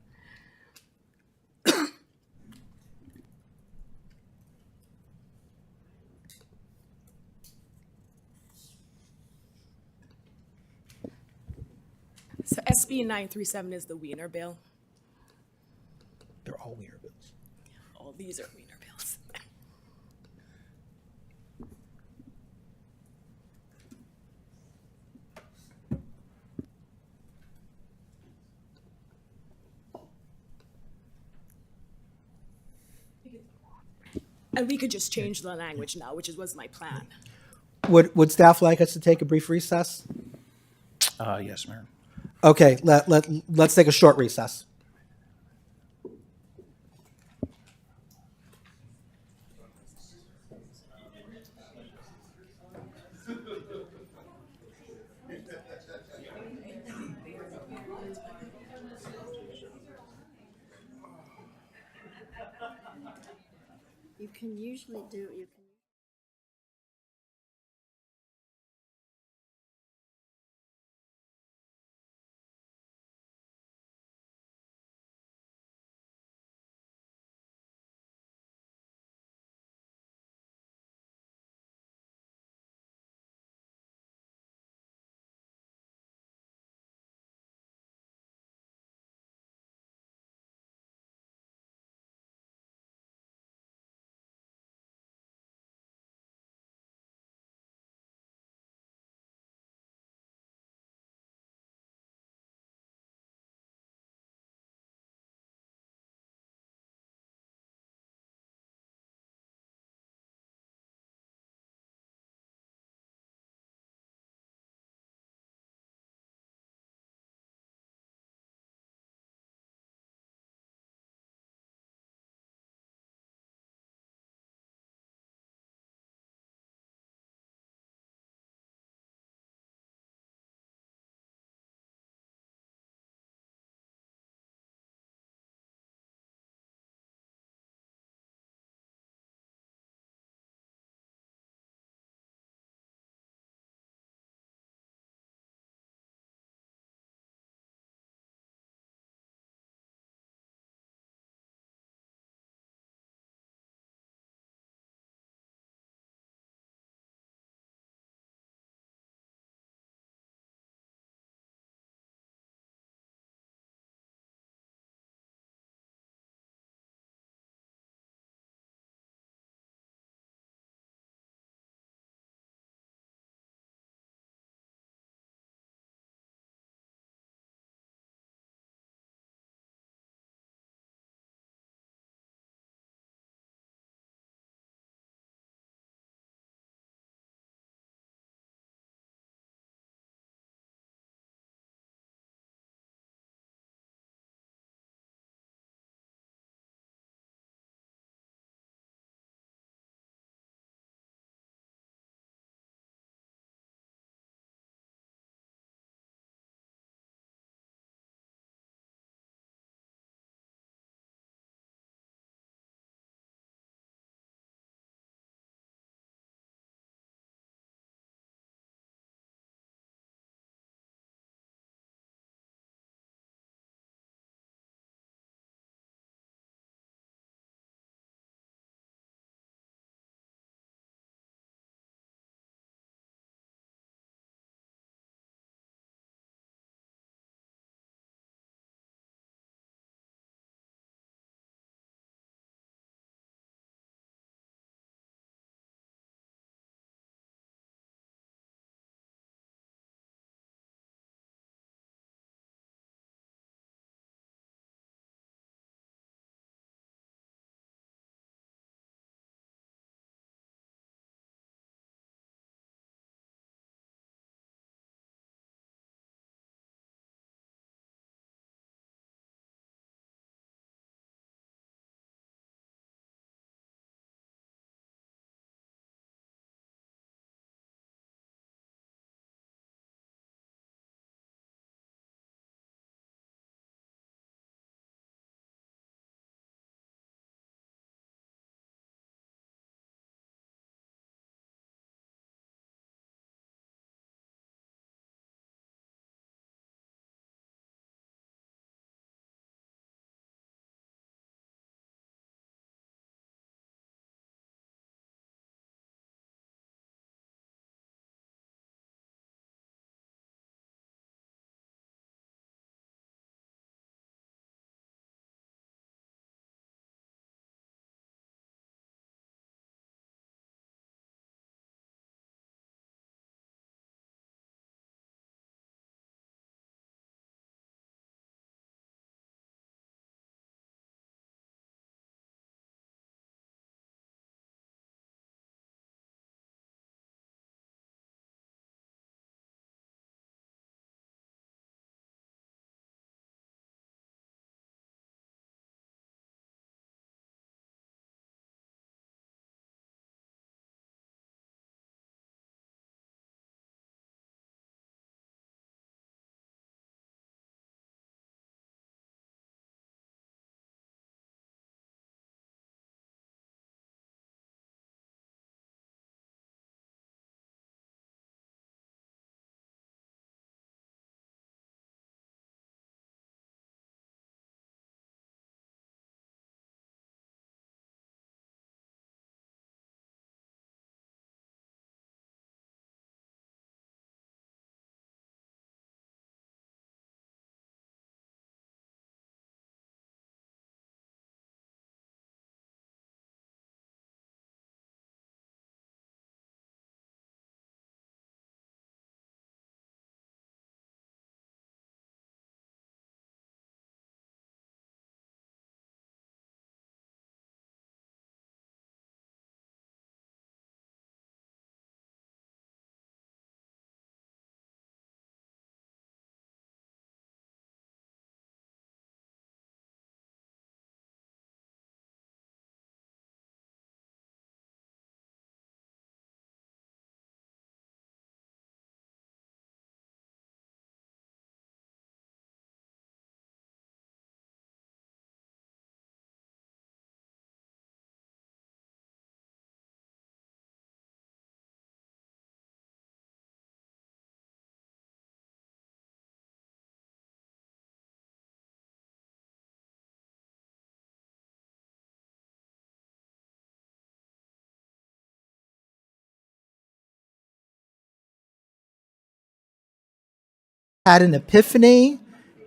So SB 937 is the Wiener bill. They're all Wiener bills. All these are Wiener bills. And we could just change the language now, which was my plan. Would staff like us to take a brief recess? Yes, Mayor. Okay, let's take a short recess. You can usually do, you can. had an epiphany,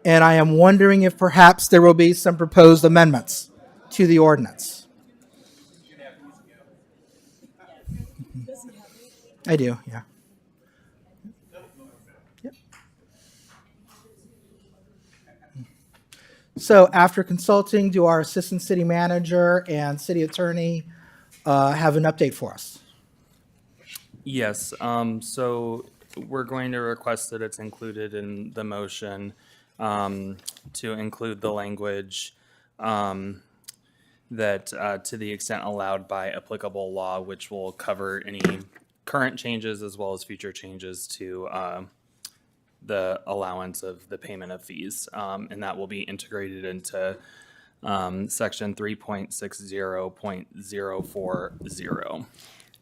and I am wondering if perhaps there will be some proposed amendments to the ordinance. I do, yeah. Yep. So after consulting, do our assistant city manager and city attorney have an update for us? Yes, so we're going to request that it's included in the motion to include the language that to the extent allowed by applicable law, which will cover any current changes as well as future changes to the allowance of the payment of fees. And that will be integrated into section 3.60.040.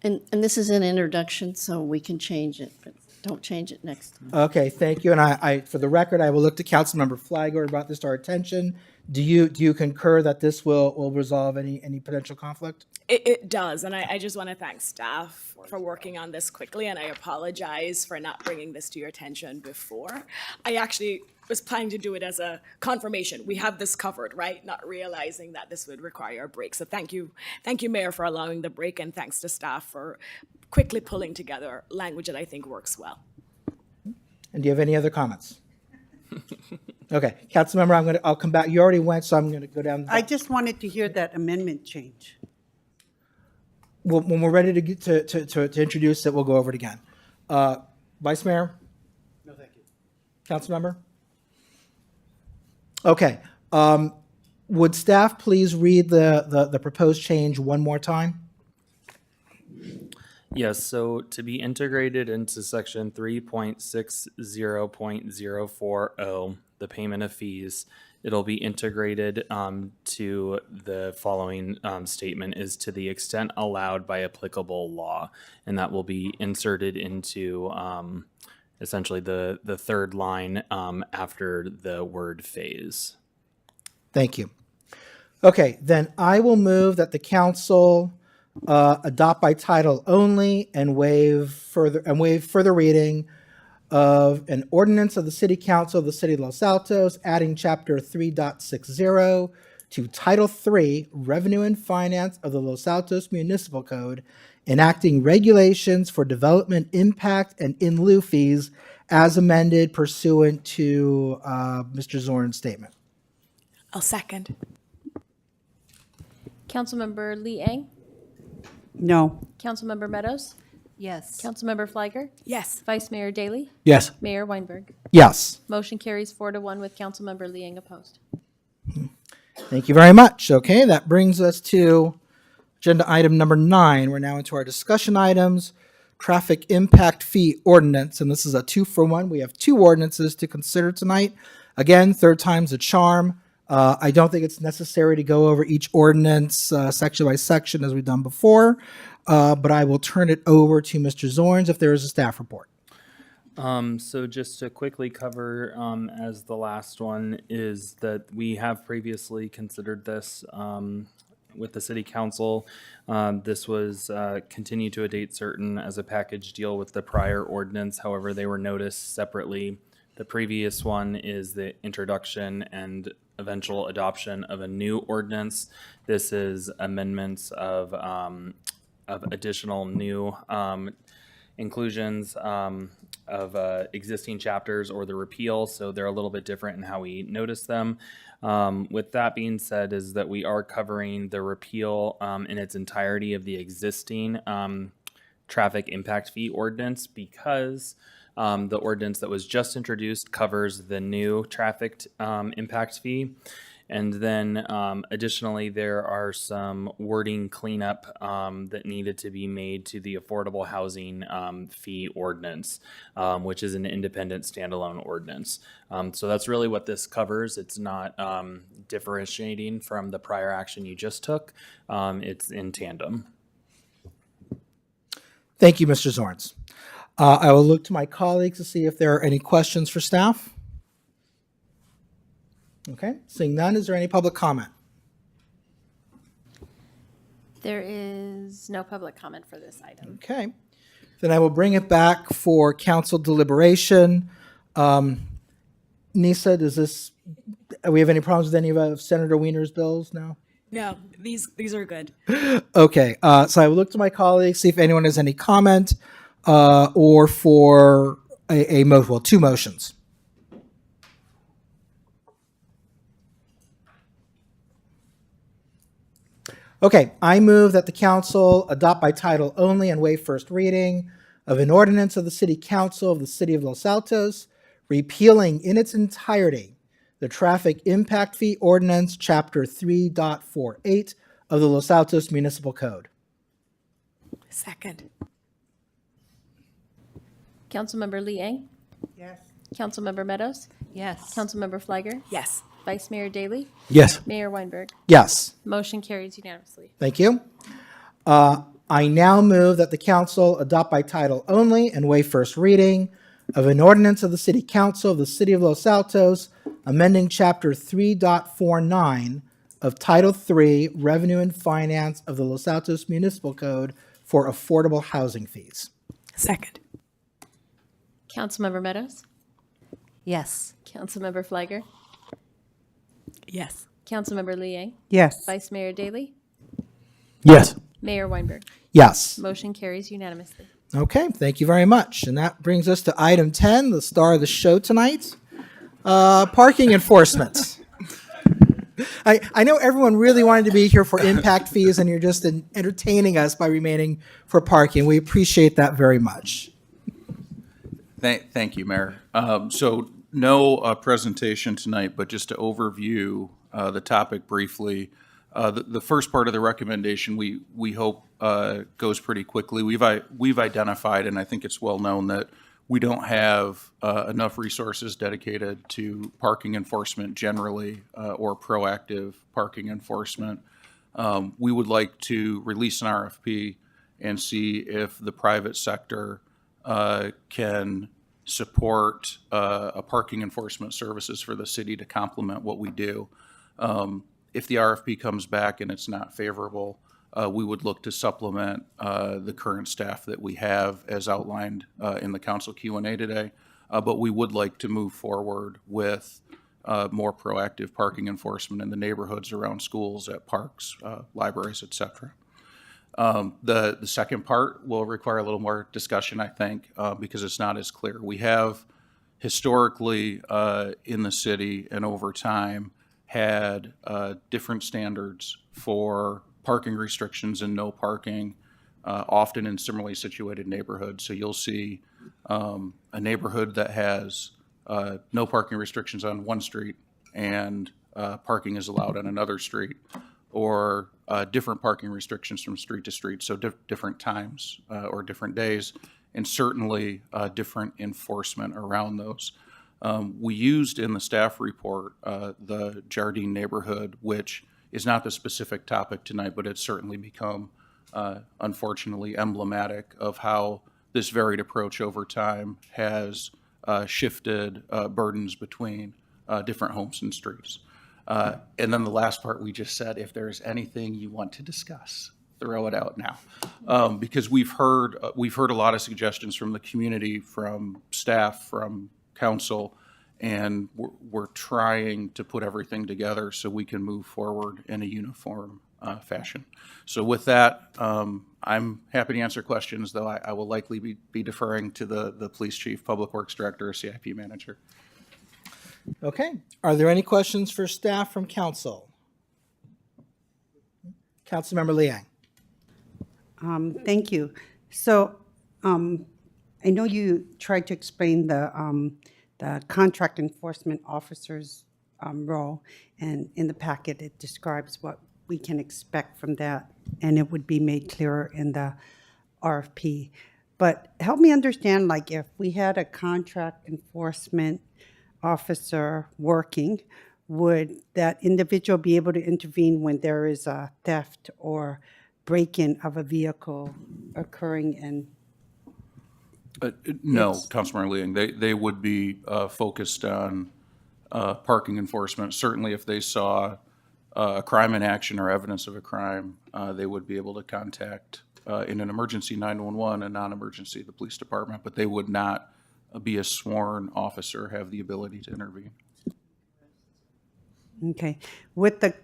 And this is an introduction, so we can change it, but don't change it next time. Okay, thank you. And I for the record, I will look to Councilmember Flagler about this to our attention. Do you concur that this will resolve any potential conflict? It does, and I just want to thank staff for working on this quickly, and I apologize for not bringing this to your attention before. I actually was planning to do it as a confirmation. We have this covered, right? Not realizing that this would require a break. So thank you, Mayor, for allowing the break, and thanks to staff for quickly pulling together language that I think works well. And do you have any other comments? Okay, Councilmember, I'll come back. You already went, so I'm going to go down. I just wanted to hear that amendment change. Well, when we're ready to get to introduce it, we'll go over it again. Vice Mayor? No, thank you. Councilmember? Okay. Would staff please read the proposed change one more time? Yes, so to be integrated into section 3.60.040, the payment of fees, it'll be integrated to the following statement is to the extent allowed by applicable law. And that will be inserted into essentially the third line after the word phase. Thank you. Okay, then I will move that the council adopt by title only and waive further reading of an ordinance of the City Council of the City of Los Altos, adding Chapter 3.60 to Title 3, Revenue and Finance of the Los Altos Municipal Code, enacting regulations for development impact and in lieu fees as amended pursuant to Mr. Zorn's statement. I'll second. Councilmember Lee Eng, No. Councilmember Meadows, Yes. Councilmember Flagler, Yes. Vice Mayor Daley, Yes. Mayor Weinberg. Yes. Motion carries 4-1 with Councilmember Lee Eng opposed. Thank you very much. Okay, that brings us to agenda item number 9. We're now into our discussion items, traffic impact fee ordinance, and this is a 2-for-1. We have 2 ordinances to consider tonight. Again, third time's a charm. I don't think it's necessary to go over each ordinance section by section as we've done before, but I will turn it over to Mr. Zorns if there is a staff report. So just to quickly cover, as the last one, is that we have previously considered this with the City Council. This was continued to a date certain as a package deal with the prior ordinance. However, they were noticed separately. The previous one is the introduction and eventual adoption of a new ordinance. This is amendments of additional new inclusions of existing chapters or the repeal, so they're a little bit different in how we notice them. With that being said, is that we are covering the repeal in its entirety of the existing traffic impact fee ordinance because the ordinance that was just introduced covers the new traffic impact fee. And then additionally, there are some wording cleanup that needed to be made to the affordable housing fee ordinance, which is an independent standalone ordinance. So that's really what this covers. It's not differentiating from the prior action you just took. It's in tandem. Thank you, Mr. Zorns. I will look to my colleagues to see if there are any questions for staff. Okay, seeing none, is there any public comment? There is no public comment for this item. Okay, then I will bring it back for council deliberation. Nisa, do we have any problems with any of Senator Wiener's bills now? No, these are good. Okay, so I will look to my colleagues, see if anyone has any comment, or for two motions. Okay, I move that the council adopt by title only and waive first reading of an ordinance of the City Council of the City of Los Altos, repealing in its entirety the Traffic Impact Fee Ordinance, Chapter 3.48 of the Los Altos Municipal Code. Second. Councilmember Liang? Yes. Councilmember Meadows? Yes. Councilmember Fliger? Yes. Vice Mayor Daley? Yes. Mayor Weinberg? Yes. Motion carries unanimously. Thank you. I now move that the council adopt by title only and waive first reading of an ordinance of the City Council of the City of Los Altos, amending Chapter 3.49 of Title 3 Revenue and Finance of the Los Altos Municipal Code for affordable housing fees. Second. Councilmember Meadows? Yes. Councilmember Fliger? Yes. Councilmember Liang? Yes. Vice Mayor Daley? Yes. Mayor Weinberg? Yes. Motion carries unanimously. Okay, thank you very much. And that brings us to item 10, the star of the show tonight, parking enforcement. I know everyone really wanted to be here for impact fees, and you're just entertaining us by remaining for parking. We appreciate that very much. Thank you, Mayor. So no presentation tonight, but just to overview the topic briefly. The first part of the recommendation we hope goes pretty quickly. We've identified, and I think it's well known, that we don't have enough resources dedicated to parking enforcement generally, or proactive parking enforcement. We would like to release an RFP and see if the private sector can support a parking enforcement services for the city to complement what we do. If the RFP comes back and it's not favorable, we would look to supplement the current staff that we have as outlined in the council Q&A today. But we would like to move forward with more proactive parking enforcement in the neighborhoods around schools, at parks, libraries, et cetera. The second part will require a little more discussion, I think, because it's not as clear. We have historically in the city and over time had different standards for parking restrictions and no parking, often in similarly situated neighborhoods. So you'll see a neighborhood that has no parking restrictions on one street and parking is allowed on another street, or different parking restrictions from street to street, so different times or different days, and certainly different enforcement around those. We used in the staff report the Jardine neighborhood, which is not the specific topic tonight, but it's certainly become, unfortunately, emblematic of how this varied approach over time has shifted burdens between different homes and streets. And then the last part we just said, if there's anything you want to discuss, throw it out now. Because we've heard a lot of suggestions from the community, from staff, from council, and we're trying to put everything together so we can move forward in a uniform fashion. So with that, I'm happy to answer questions, though I will likely be deferring to the police chief, public works director, or CIP manager. Okay. Are there any questions for staff from council? Councilmember Liang. Thank you. So I know you tried to explain the contract enforcement officer's role, and in the packet it describes what we can expect from that, and it would be made clearer in the RFP. But help me understand, like, if we had a contract enforcement officer working, would that individual be able to intervene when there is a theft or break-in of a vehicle occurring? And no, Councilmember Liang, they would be focused on parking enforcement. Certainly if they saw a crime in action or evidence of a crime, they would be able to contact in an emergency 911 and non-emergency the police department, but they would not be a sworn officer, have the ability to intervene. Okay. With the,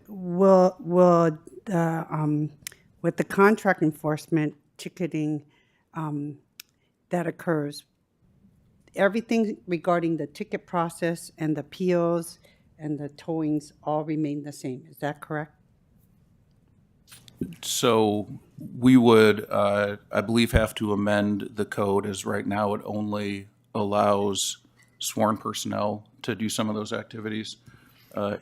with the contract enforcement ticketing that occurs, everything regarding the ticket process and the appeals and the towings all remain the same. Is that correct? So we would, I believe, have to amend the code, as right now it only allows sworn personnel to do some of those activities.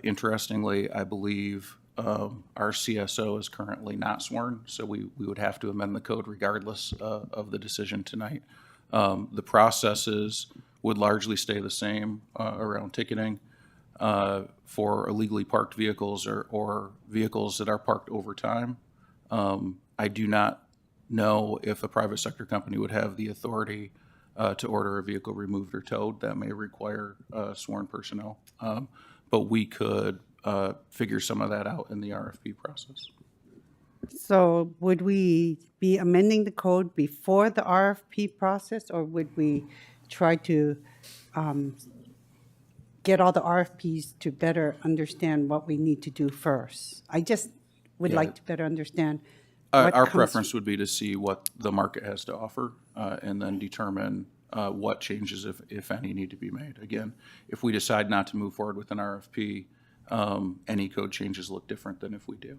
Interestingly, I believe our CSO is currently not sworn, so we would have to amend the code regardless of the decision tonight. The processes would largely stay the same around ticketing for illegally parked vehicles or vehicles that are parked over time. I do not know if a private sector company would have the authority to order a vehicle removed or towed. That may require sworn personnel. But we could figure some of that out in the RFP process. So would we be amending the code before the RFP process, or would we try to get all the RFPs to better understand what we need to do first? I just would Yeah. like to better understand. what Our comes- preference would be to see what the market has to offer and then determine what changes, if any, need to be made. Again, if we decide not to move forward with an RFP, any code changes look different than if we do.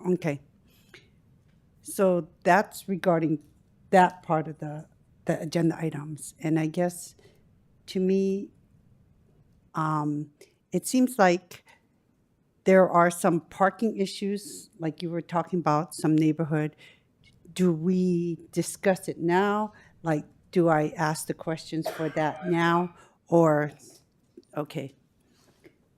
Okay. So that's regarding that part of the agenda items. And I guess, to me, it seems like there are some parking issues, like you were talking about, some neighborhood. Do we discuss it now? Like, do I ask the questions for that now? Or, okay.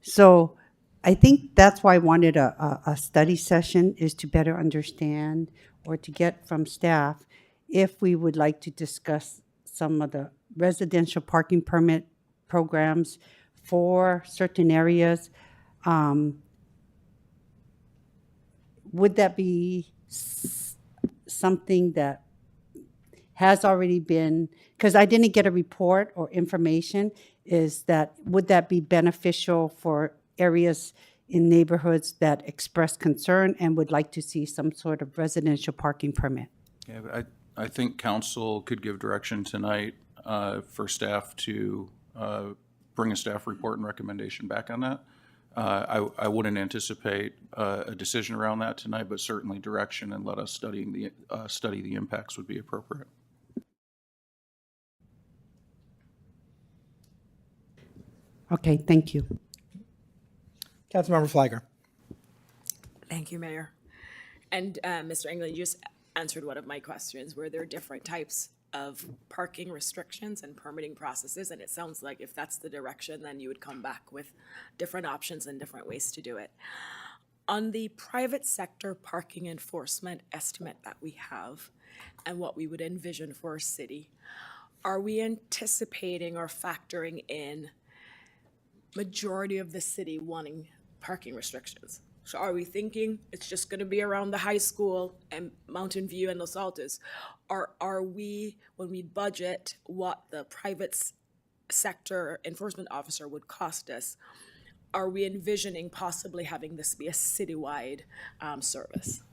So I think that's why I wanted a study session, is to better understand or to get from staff if we would like to discuss some of the residential parking permit programs for certain areas. Would that be something that has already been, because I didn't get a report or information, is that, would that be beneficial for areas in neighborhoods that express concern and would like to see some sort of residential parking permit? Yeah, but I think council could give direction tonight for staff to bring a staff report and recommendation back on that. I wouldn't anticipate a decision around that tonight, but certainly direction and let us study the impacts would be appropriate. Okay, thank you. Councilmember Flagger. Thank you, Mayor. And Mr. England, you just answered one of my questions. Were there different types of parking restrictions and permitting processes? And it sounds like if that's the direction, then you would come back with different options and different ways to do it. On the private sector parking enforcement estimate that we have and what we would envision for a city, are we anticipating or factoring in majority of the city wanting parking restrictions? So are we thinking it's just going to be around the high school and Mountain View and Los Altos? Or are we, when we budget what the private sector enforcement officer would cost us, are we envisioning possibly having this be a citywide service?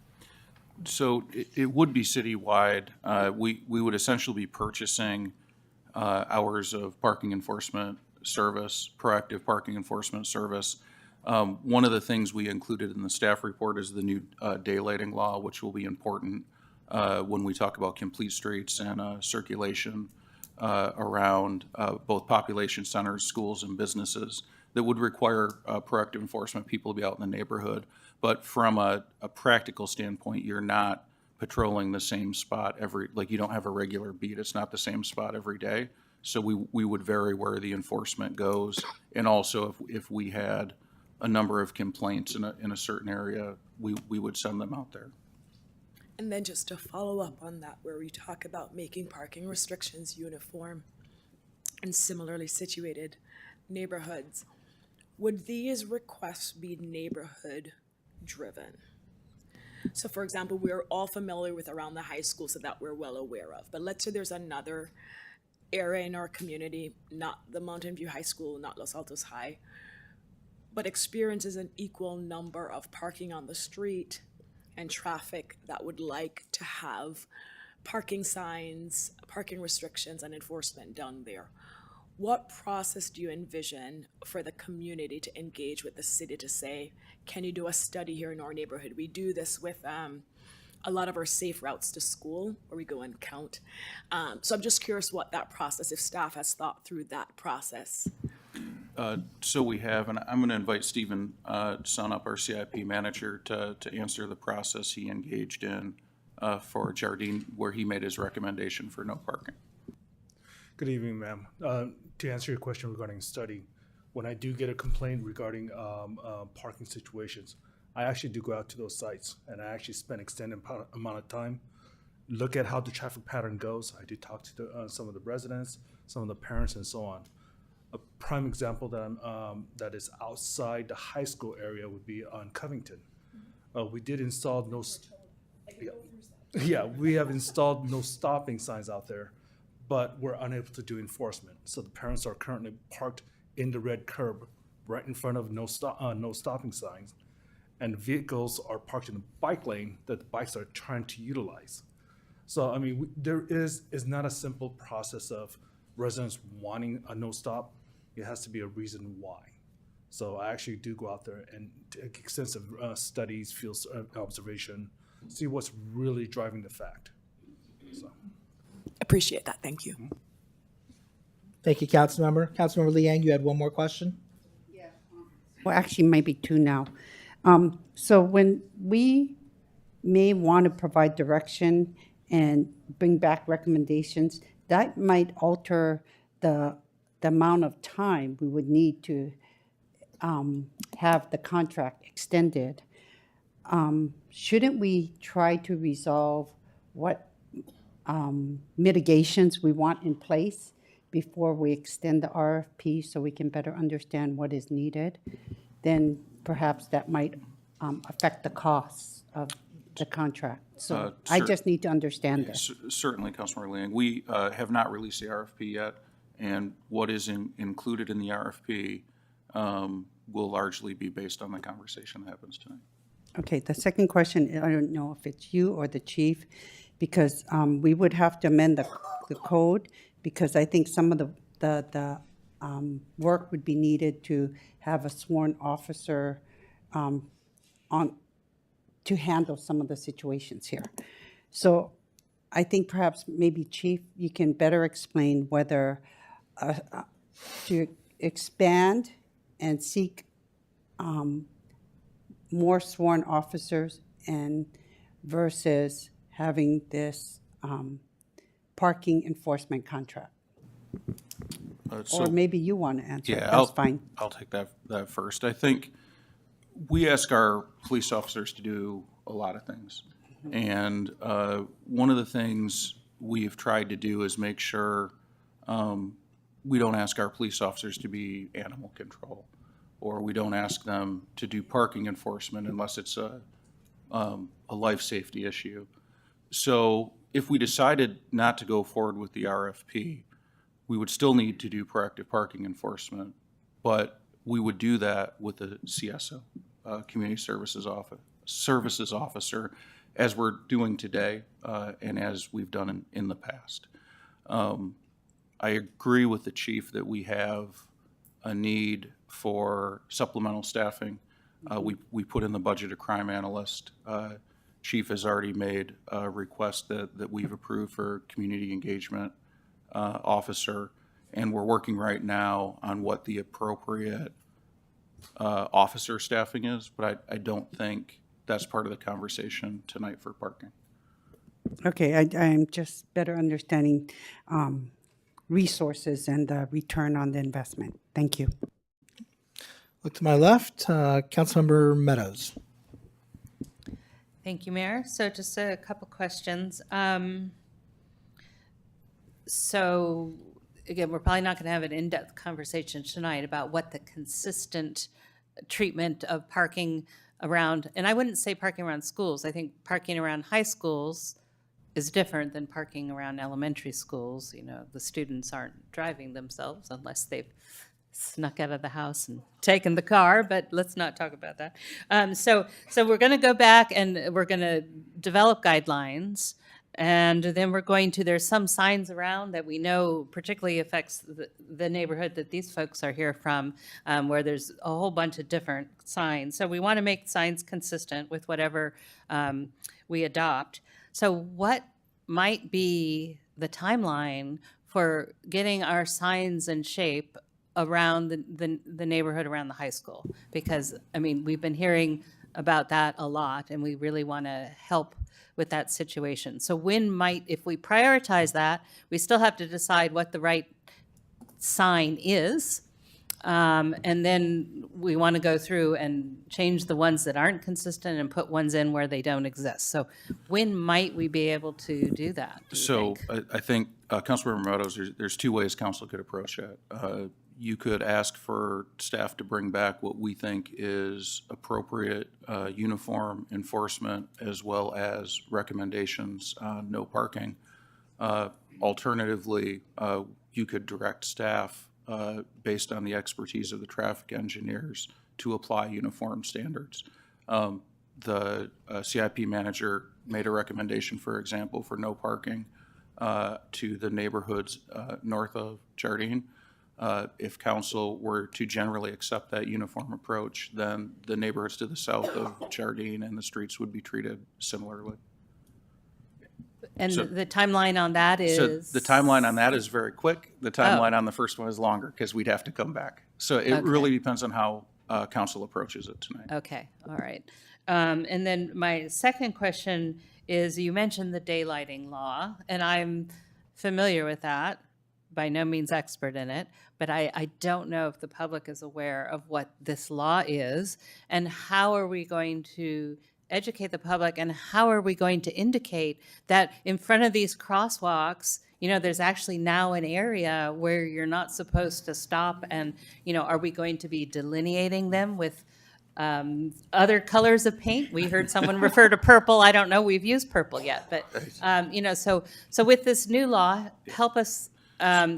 So it would be citywide. We would essentially be purchasing hours of parking enforcement service, proactive parking enforcement service. One of the things we included in the staff report is the new daylighting law, which will be important when we talk about complete streets and circulation around both population centers, schools, and businesses, that would require proactive enforcement, people to be out in the neighborhood. But from a practical standpoint, you're not patrolling the same spot like you don't have a regular beat. It's not the same spot every day. So we would vary where the enforcement goes. And also if we had a number of complaints in a certain area, we would send them out there. And then just to follow up on that, where we talk about making parking restrictions uniform in similarly situated neighborhoods, would these requests be neighborhood driven? So for example, we're all familiar with around the high school, so that we're well aware of. But let's say there's another area in our community, not the Mountain View High School, not Los Altos High, but experiences an equal number of parking on the street and traffic that would like to have parking signs, parking restrictions, and enforcement done there. What process do you envision for the community to engage with the city to say, can you do a study here in our neighborhood? We do this with a lot of our safe routes to school where we go and count. So I'm just curious what that process, if staff has thought through that process. So we have, and I'm going to invite Stephen Sunup, our CIP manager, to answer the process he engaged in for Jardine, where he made his recommendation for no parking. Good evening, ma'am. To answer your question regarding study, when I do get a complaint regarding parking situations, I actually do go out to those sites, and I actually spend extended amount of time, look at how the traffic pattern goes. I do talk to some of the residents, some of the parents, and so on. A prime example that is outside the high school area would be on Covington. We did install we have installed no stopping signs out there, but we're unable to do enforcement. So the parents are currently parked in the red curb right in front of no stopping signs, and vehicles are parked in the bike lane that the bikes are trying to utilize. So I mean, there is not a simple process of residents wanting a no stop. It has to be a reason why. So I actually do go out there and take extensive studies, field observation, see what's really driving the fact. So. Appreciate that. Thank you. Thank you, Councilmember. Councilmember Liang, you had one more question? Well, actually, maybe two now. So when we may want to provide direction and bring back recommendations, that might alter the amount of time we would need to have the contract extended. Shouldn't we try to resolve what mitigations we want in place before we extend the RFP so we can better understand what is needed? Then perhaps that might affect the costs of the contract. So I just need to understand this. Certainly, Councilmember Liang. We have not released the RFP yet, and what is included in the RFP will largely be based on the conversation that happens tonight. Okay, the second question, I don't know if it's you or the chief, because we would have to amend the code, because I think some of the work would be needed to have a sworn officer to handle some of the situations here. So I think perhaps maybe, Chief, you can better explain whether to expand and seek more sworn officers and versus having this parking enforcement contract. Or maybe you want to answer. Yeah, That's fine. I'll take that first. I think we ask our police officers to do a lot of things. And one of the things we've tried to do is make sure we don't ask our police officers to be animal control, or we don't ask them to do parking enforcement unless it's a life safety issue. So if we decided not to go forward with the RFP, we would still need to do proactive parking enforcement, but we would do that with the CSO, Community Services Officer, as we're doing today and as we've done in the past. I agree with the chief that we have a need for supplemental staffing. We put in the budget a crime analyst. Chief has already made a request that we've approved for community engagement officer, and we're working right now on what the appropriate officer staffing is, but I don't think that's part of the conversation tonight for parking. Okay, I'm just better understanding resources and the return on the investment. Thank you. Look to my left, Councilmember Meadows. Thank you, Mayor. So just a couple questions. So again, we're probably not going to have an in-depth conversation tonight about what the consistent treatment of parking around, and I wouldn't say parking around schools. I think parking around high schools is different than parking around elementary schools. You know, the students aren't driving themselves unless they've snuck out of the house and taken the car, but let's not talk about that. So we're going to go back and we're going to develop guidelines. And then we're going to, there's some signs around that we know particularly affects the neighborhood that these folks are here from, where there's a whole bunch of different signs. So we want to make signs consistent with whatever we adopt. So what might be the timeline for getting our signs in shape around the neighborhood around the high school? Because, I mean, we've been hearing about that a lot, and we really want to help with that situation. So when might, if we prioritize that, we still have to decide what the right sign is. And then we want to go through and change the ones that aren't consistent and put ones in where they don't exist. So when might we be able to do that? So I think, Councilmember Motos, there's two ways council could approach that. You could ask for staff to bring back what we think is appropriate uniform enforcement, as well as recommendations on no parking. Alternatively, you could direct staff based on the expertise of the traffic engineers to apply uniform standards. The CIP manager made a recommendation, for example, for no parking to the neighborhoods north of Jardine. If council were to generally accept that uniform approach, then the neighborhoods to the south of Jardine and the streets would be treated similarly. And the timeline on that is? So the timeline on that is very quick. The timeline on the first one is longer because we'd have to come back. So it really depends on how council approaches it tonight. Okay, all right. And then my second question is, you mentioned the daylighting law, and I'm familiar with that, by no means expert in it, but I don't know if the public is aware of what this law is, and how are we going to educate the public, and how are we going to indicate that in front of these crosswalks, you know, there's actually now an area where you're not supposed to stop, and, you know, are we going to be delineating them with other colors of paint? We heard someone refer to purple. I don't know, we've used purple yet, but, you know, so with this new law, help us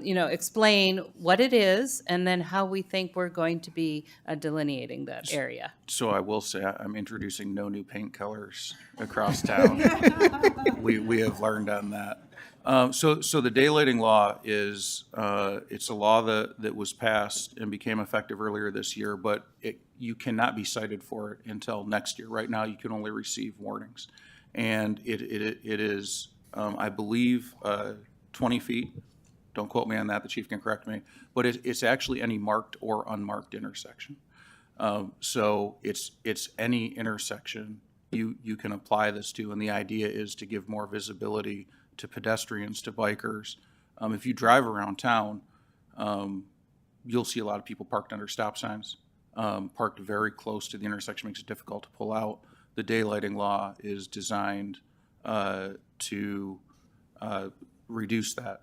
you know, explain what it is, and then how we think we're going to be delineating that area. So I will say I'm introducing no new paint colors across town. we have learned on that. So the daylighting law is it's a law that was passed and became effective earlier this year, but you cannot be cited for it until next year. Right now, you can only receive warnings, and it is I believe 20 feet. Don't quote me on that, the chief can correct me, but it's actually any marked or unmarked intersection. So it's any intersection you can apply this to, and the idea is to give more visibility to pedestrians, to bikers. If you drive around town, you'll see a lot of people parked under stop signs, parked very close to the intersection, makes it difficult to pull out. The daylighting law is designed to reduce that.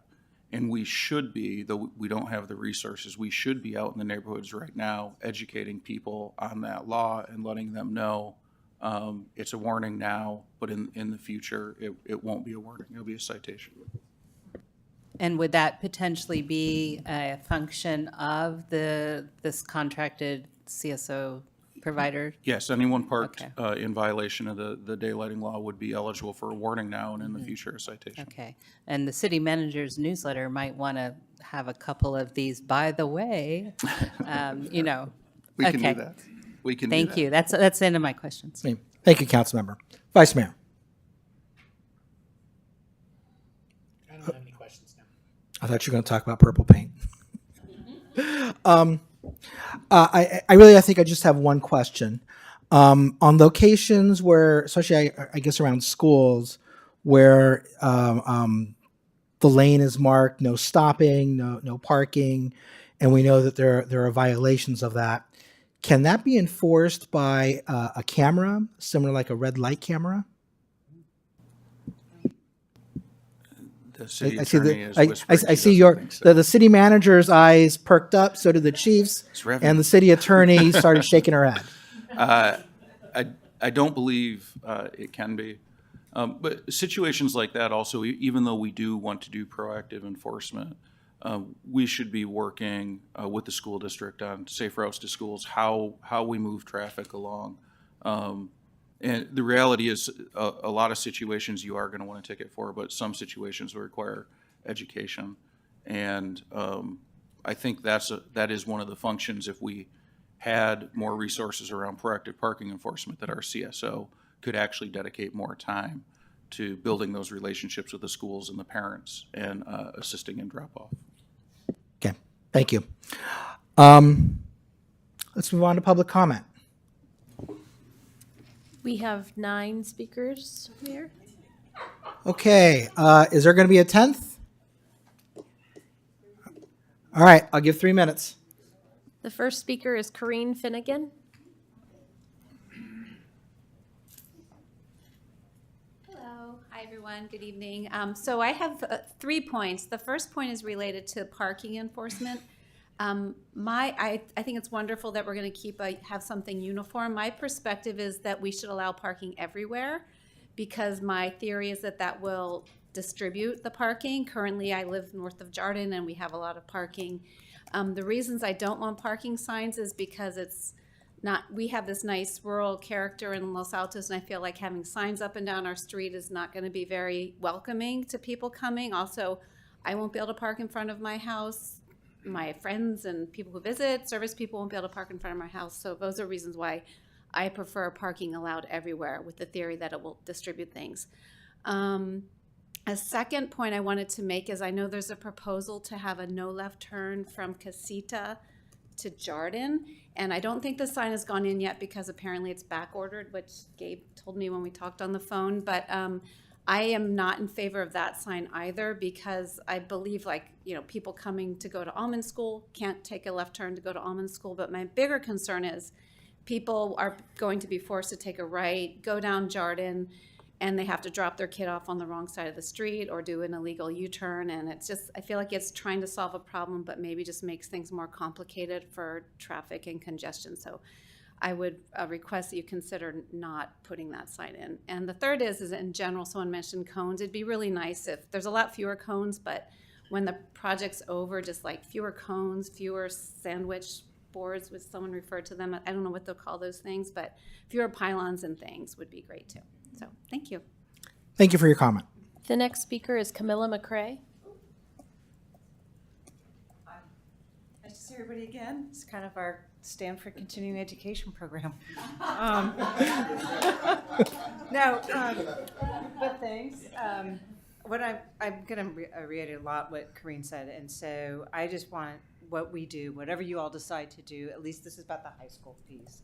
And we should be, though we don't have the resources, we should be out in the neighborhoods right now educating people on that law and letting them know it's a warning now, but in the future, it won't be a warning. It'll be a citation. And would that potentially be a function of this contracted CSO provider? Yes, anyone parked in violation of the daylighting law would be eligible for a warning now, and in the future, a citation. Okay. And the city manager's newsletter might want to have a couple of these, by the way, you know. We can do that. We can do that. Thank you. That's the end of my questions. Thank you, Councilmember. Vice Mayor. I don't have any questions now. I thought you were going to talk about purple paint. I think I just have one question. On locations where, especially I guess around schools, where the lane is marked, no stopping, no parking, and we know that there are violations of that, can that be enforced by a camera, similar like a red light camera? The city I see attorney is I whispering see she your doesn't think so. the city manager's eyes perked up. So did the chief's, revenue. and the city attorney started shaking her head. I don't believe it can be. But situations like that also, even though we do want to do proactive enforcement, we should be working with the school district on safe routes to schools, how we move traffic along. And the reality is, a lot of situations you are going to want a ticket for, but some situations will require education. And I think that is one of the functions, if we had more resources around proactive parking enforcement, that our CSO could actually dedicate more time to building those relationships with the schools and the parents and assisting in drop-off. Okay, thank you. Let's move on to public comment. We have 9 speakers here. Okay, is there going to be a 10th? All right, I'll give 3 minutes. The first speaker is Corrine Finnegan. Hello. Hi, everyone. Good evening. So I have 3 points. The first point is related to parking enforcement. I think it's wonderful that we're going to have something uniform. My perspective is that we should allow parking everywhere, because my theory is that will distribute the parking. Currently, I live north of Jardin, and we have a lot of parking. The reasons I don't want parking signs is because we have this nice rural character in Los Altos, and I feel like having signs up and down our street is not going to be very welcoming to people coming. Also, I won't be able to park in front of my house. My friends and people who visit, service people, won't be able to park in front of my house. So those are reasons why I prefer parking allowed everywhere, with the theory that it will distribute things. A second point I wanted to make is I know there's a proposal to have a no left turn from Casita to Jardin, and I don't think the sign has gone in yet because apparently it's back ordered, which Gabe told me when we talked on the phone. But I am not in favor of that sign either, because I believe, people coming to go to Almond School can't take a left turn to go to Almond School. But my bigger concern is people are going to be forced to take a right, go down Jardin, and they have to drop their kid off on the wrong side of the street or do an illegal U-turn. And I feel like it's trying to solve a problem, but maybe just makes things more complicated for traffic and congestion. So I would request that you consider not putting that sign in. And the third is in general, someone mentioned cones. It'd be really nice if there's a lot fewer cones, but when the project's over, just like fewer cones, fewer sandwich boards, which someone referred to them. I don't know what they'll call those things, but fewer pylons and things would be great too. So thank you. Thank you for your comment. The next speaker is Camilla McCrae. Nice to see everybody again. It's kind of our Stanford continuing education program. But thanks. I'm going to reiterate a lot what Corrine said, and so I just want what we do, whatever you all decide to do, at least this is about the high school piece,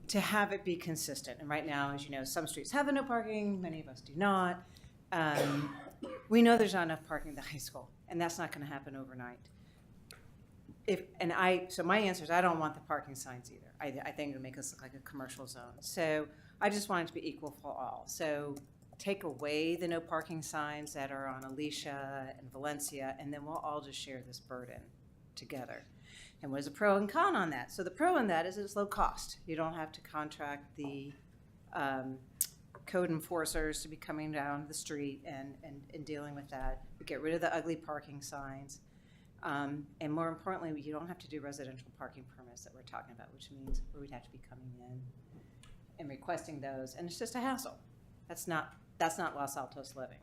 to have it be consistent. And right now, as you know, some streets have no parking, many of us do not. We know there's not enough parking at the high school, and that's not going to happen overnight. So my answer is I don't want the parking signs either. I think it'll make us look like a commercial zone. So I just want it to be equal for all. So take away the no parking signs that are on Alicia and Valencia, and then we'll all just share this burden together. And what is a pro and con on that? So the pro in that is it's low cost. You don't have to contract the code enforcers to be coming down the street and dealing with that. We get rid of the ugly parking signs. And more importantly, you don't have to do residential parking permits that we're talking about, which means we'd have to be coming in and requesting those. And it's just a hassle. That's not Los Altos living.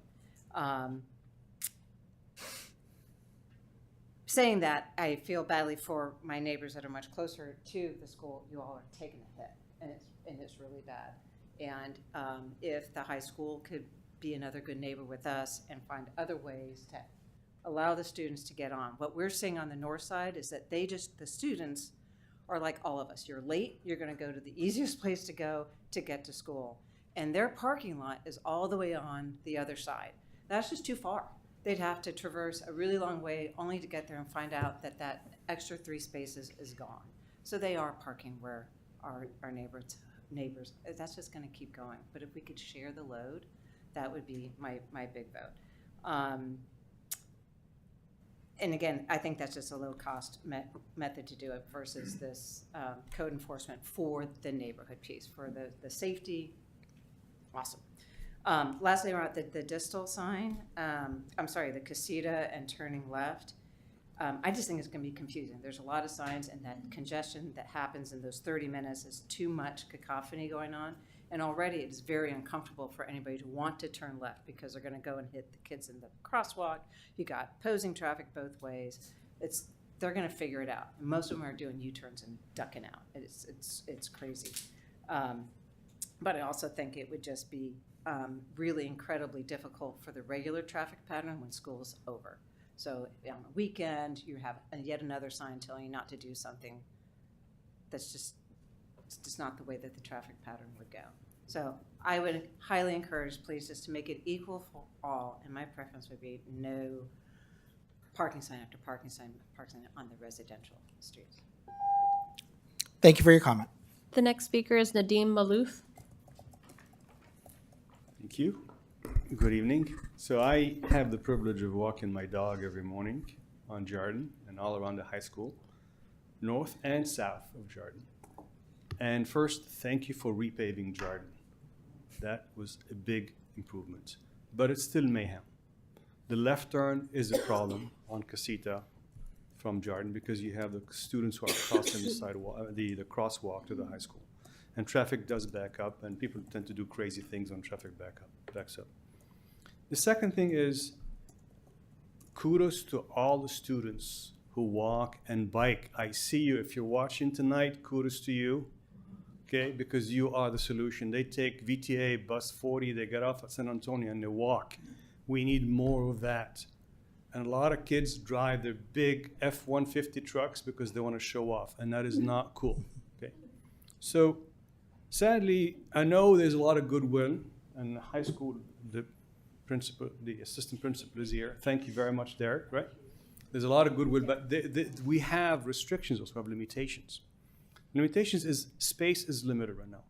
Saying that, I feel badly for my neighbors that are much closer to the school. You all are taking a hit, and it's really bad. And if the high school could be another good neighbor with us and find other ways to allow the students to get on. What we're seeing on the north side is that the students are like all of us. You're late, you're going to go to the easiest place to go to get to school. And their parking lot is all the way on the other side. That's just too far. They'd have to traverse a really long way only to get there and find out that extra 3 spaces is gone. So they are parking where our neighbors, that's just going to keep going. But if we could share the load, that would be my big vote. And again, I think that's just a low-cost method to do it versus this code enforcement for the neighborhood piece, for the safety. Awesome. Lastly, around the distal sign, the Casita and turning left. I just think it's going to be confusing. There's a lot of signs, and that congestion that happens in those 30 minutes is too much cacophony going on. And already it is very uncomfortable for anybody to want to turn left because they're going to go and hit the kids in the crosswalk. You got opposing traffic both ways. They're going to figure it out. And most of them are doing U-turns and ducking out. It's crazy. But I also think it would just be really incredibly difficult for the regular traffic pattern when school is over. So on a weekend, you have yet another sign telling you not to do something that's just not the way that the traffic pattern would go. So I would highly encourage places to make it equal for all, and my preference would be no parking sign after parking sign on the residential streets. Thank you for your comment. The next speaker is Nadeem Malouf. Thank you. Good evening. So I have the privilege of walking my dog every morning on Jordan and all around the high school, north and south of Jordan. And first, thank you for repaving Jordan. That was a big improvement, but it's still mayhem. The left turn is a problem on Casita from Jordan because you have the students who are crossing the sidewalk, the crosswalk to the high school. And traffic does back up, and people tend to do crazy things when traffic backs up. The second thing is kudos to all the students who walk and bike. I see you. If you're watching tonight, kudos to you, okay, because you are the solution. They take VTA, bus 40, they get off at San Antonio and they walk. We need more of that. And a lot of kids drive their big F-150 trucks because they want to show off, and that is not cool, okay? So sadly, I know there's a lot of goodwill, and the high school, the assistant principal is here. Thank you very much, Derek, right? There's a lot of goodwill, but we have restrictions, also have limitations. Limitations is space is limited right now.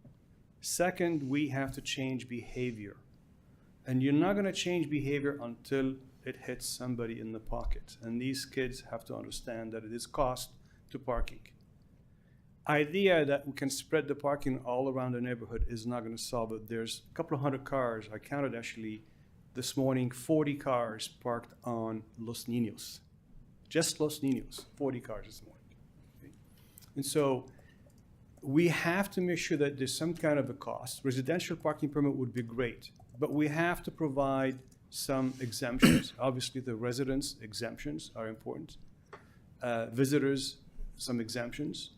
Second, we have to change behavior. And you're not gonna change behavior until it hits somebody in the pocket. And these kids have to understand that it is cost to parking. Idea that we can spread the parking all around the neighborhood is not gonna solve it. There's a couple of hundred cars, I counted actually this morning, 40 cars parked on Los Niños. Just Los Niños, 40 cars this morning. Okay? And so we have to make sure that there's some kind of a cost. Residential parking permit would be great, but we have to provide some exemptions. Obviously, the residents' exemptions are important. Visitors, some exemptions,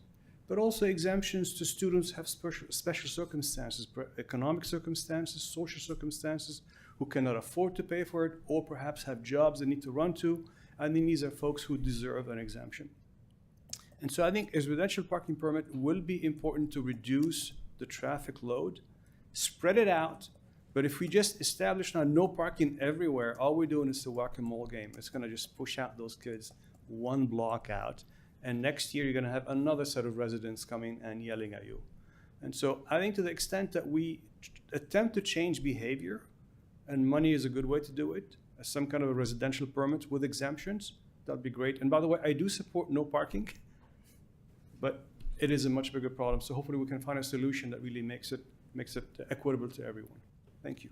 but also exemptions to students who have special circumstances, economic circumstances, social circumstances, who cannot afford to pay for it, or perhaps have jobs they need to run to. I think these are folks who deserve an exemption. And so I think a residential parking permit will be important to reduce the traffic load, spread it out. But if we just establish now no parking everywhere, all we're doing is a whack-a-mole game. It's gonna just push out those kids one block out. And next year, you're gonna have another set of residents coming and yelling at you. And so I think to the extent that we attempt to change behavior, and money is a good way to do it, some kind of a residential permit with exemptions, that'd be great. And by the way, I do support no parking, but it is a much bigger problem. So hopefully we can find a solution that really makes it equitable to everyone. Thank you.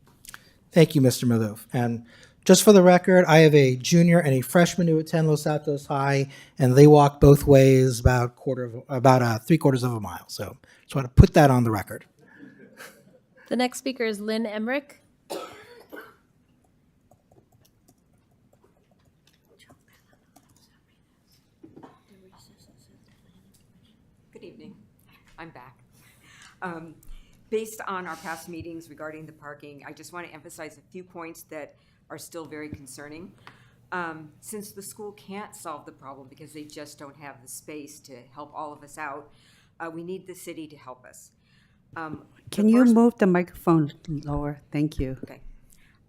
Thank you, Mr. Malouf. And just for the record, I have a junior and a freshman who attend Los Altos High, and they walk both ways about 3/4 of a mile. So just want to put that on the record. The next speaker is Lynn Emmerich. Good evening. I'm back. Based on our past meetings regarding the parking, I just want to emphasize a few points that are still very concerning. Since the school can't solve the problem because they just don't have the space to help all of us out, we need the city to help us. Can you move the microphone lower? Thank you. Okay.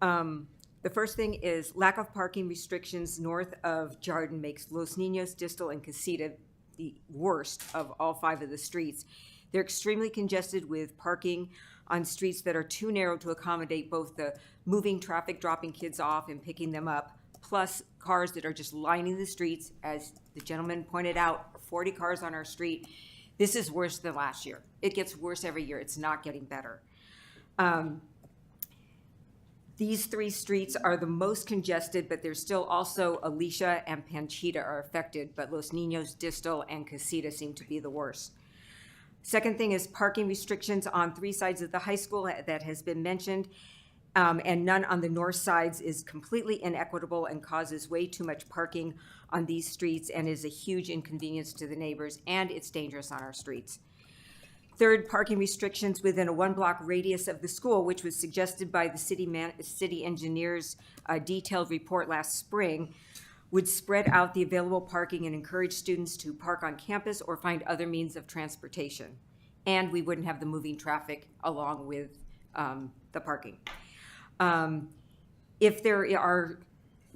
The first thing is lack of parking restrictions north of Jordan makes Los Niños, Distal, and Casita the worst of all 5 of the streets. They're extremely congested with parking on streets that are too narrow to accommodate both the moving traffic, dropping kids off and picking them up, plus cars that are just lining the streets. As the gentleman pointed out, 40 cars on our street. This is worse than last year. It gets worse every year. It's not getting better. These three streets are the most congested, but there's still also Alicia and Panchita are affected, but Los Niños, Distal, and Casita seem to be the worst. Second thing is parking restrictions on 3 sides of the high school that has been mentioned, and none on the north sides is completely inequitable and causes way too much parking on these streets and is a huge inconvenience to the neighbors, and it's dangerous on our streets. Third, parking restrictions within a 1-block radius of the school, which was suggested by the city engineer's detailed report last spring, would spread out the available parking and encourage students to park on campus or find other means of transportation. And we wouldn't have the moving traffic along with the parking. If there are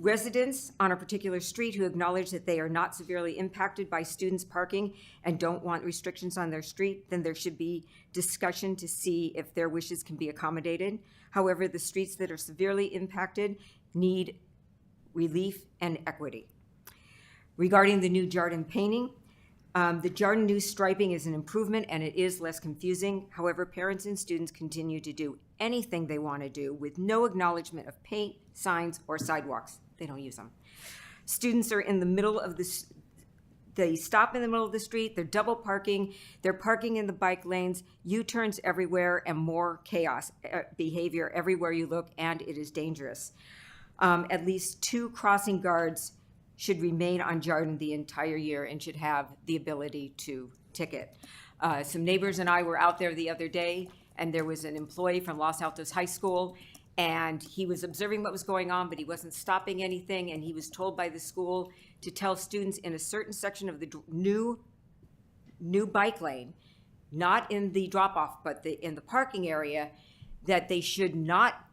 residents on a particular street who acknowledge that they are not severely impacted by students parking and don't want restrictions on their street, then there should be discussion to see if their wishes can be accommodated. However, the streets that are severely impacted need relief and equity. Regarding the new Jardin painting, the Jardin new striping is an improvement and it is less confusing. However, parents and students continue to do anything they want to do with no acknowledgement of paint, signs, or sidewalks. They don't use them. Students are in the middle of they stop in the middle of the street, they're double parking, they're parking in the bike lanes, U-turns everywhere, and more chaos behavior everywhere you look, and it is dangerous. At least 2 crossing guards should remain on Jardin the entire year and should have the ability to ticket. Some neighbors and I were out there the other day, and there was an employee from Los Altos High School, and he was observing what was going on, but he wasn't stopping anything, and he was told by the school to tell students in a certain section of the new bike lane, not in the drop-off, but in the parking area, that they should not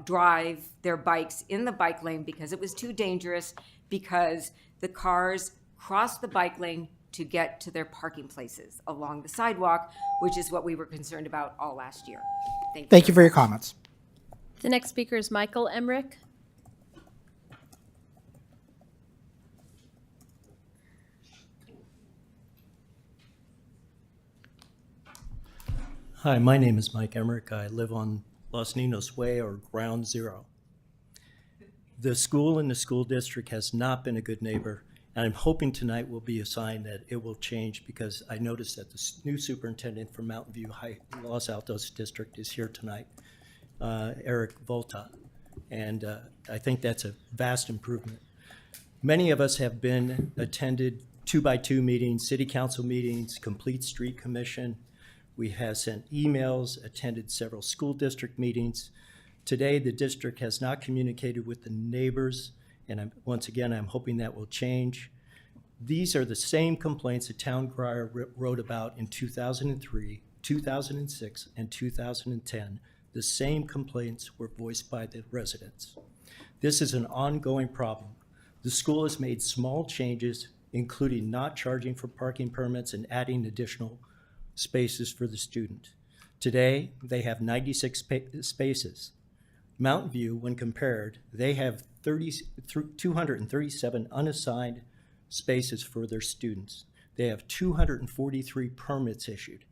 drive their bikes in the bike lane because it was too dangerous, because the cars crossed the bike lane to get to their parking places along the sidewalk, which is what we were concerned about all last year. Thank you for your comments. The next speaker is Michael Emmerich. Hi, my name is Mike Emmerich. I live on Los Niños Way, or Ground Zero. The school and the school district has not been a good neighbor, and I'm hoping tonight will be a sign that it will change, because I noticed that the new superintendent from Mountain View High Los Altos District is here tonight, Eric Volta, and I think that's a vast improvement. Many of us have attended 2x2 meetings, city council meetings, complete street commission. We have sent emails, attended several school district meetings. Today, the district has not communicated with the neighbors, and once again, I'm hoping that will change. These are the same complaints that Town Crier wrote about in 2003, 2006, and 2010. The same complaints were voiced by the residents. This is an ongoing problem. The school has made small changes, including not charging for parking permits and adding additional spaces for the student. Today, they have 96 spaces. Mountain View, when compared, they have 237 unassigned spaces for their students. They have 243 permits issued.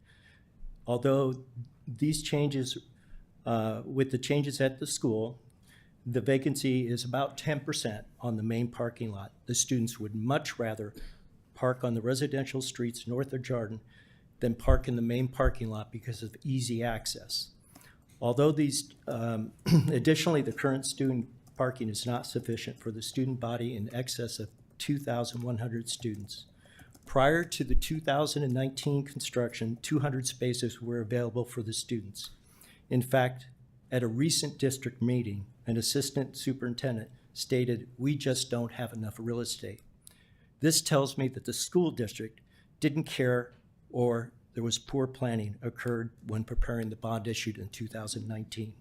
Although these changes, with the changes at the school, the vacancy is about 10% on the main parking lot. The students would much rather park on the residential streets north of Jardin than park in the main parking lot because of easy access. Although these, additionally, the current student parking is not sufficient for the student body in excess of 2,100 students. Prior to the 2019 construction, 200 spaces were available for the students. In fact, at a recent district meeting, an assistant superintendent stated, "We just don't have enough real estate." This tells me that the school district didn't care, or there was poor planning occurred when preparing the bond issued in 2019.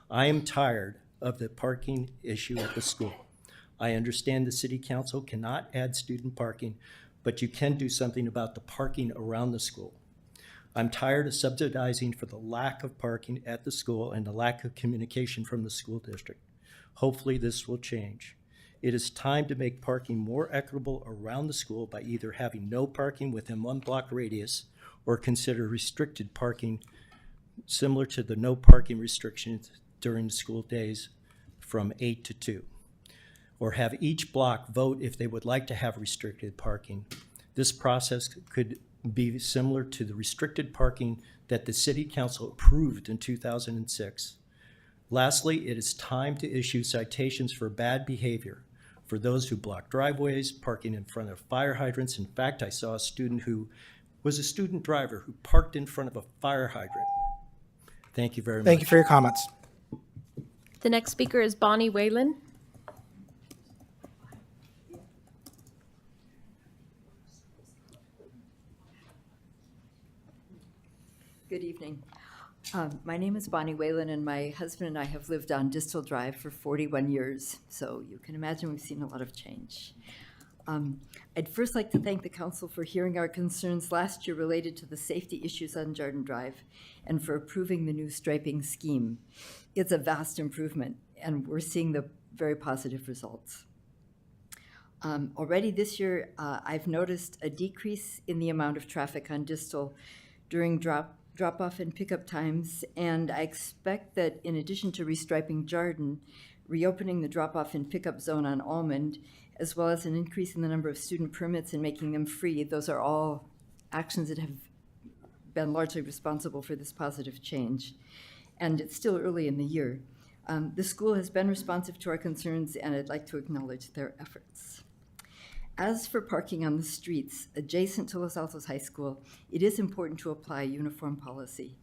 I am tired of the parking issue at the school. I understand the city council cannot add student parking, but you can do something about the parking around the school. I'm tired of subsidizing for the lack of parking at the school and the lack of communication from the school district. Hopefully this will change. It is time to make parking more equitable around the school by either having no parking within 1 block radius or consider restricted parking similar to the no parking restrictions during the school days from 8 to 2. Or have each block vote if they would like to have restricted parking. This process could be similar to the restricted parking that the City Council approved in 2006. Lastly, it is time to issue citations for bad behavior for those who block driveways, parking in front of fire hydrants. In fact, I saw a student who was a student driver who parked in front of a fire hydrant. Thank you very much. Thank you for your comments. The next speaker is Bonnie Whalen. Good evening. My name is Bonnie Whalen, and my husband and I have lived on Distal Drive for 41 years, so you can imagine we've seen a lot of change. I'd first like to thank the council for hearing our concerns last year related to the safety issues on Jardin Drive and for approving the new striping scheme. It's a vast improvement, and we're seeing the very positive results. Already this year, I've noticed a decrease in the amount of traffic on Distal during drop-off and pickup times, and I expect that in addition to restriping Jardin, reopening the drop-off and pickup zone on Almond, as well as an increase in the number of student permits and making them free, those are all actions that have been largely responsible for this positive change. And it's still early in the year. The school has been responsive to our concerns, and I'd like to acknowledge their efforts. As for parking on the streets adjacent to Los Altos High School, it is important to apply a uniform policy.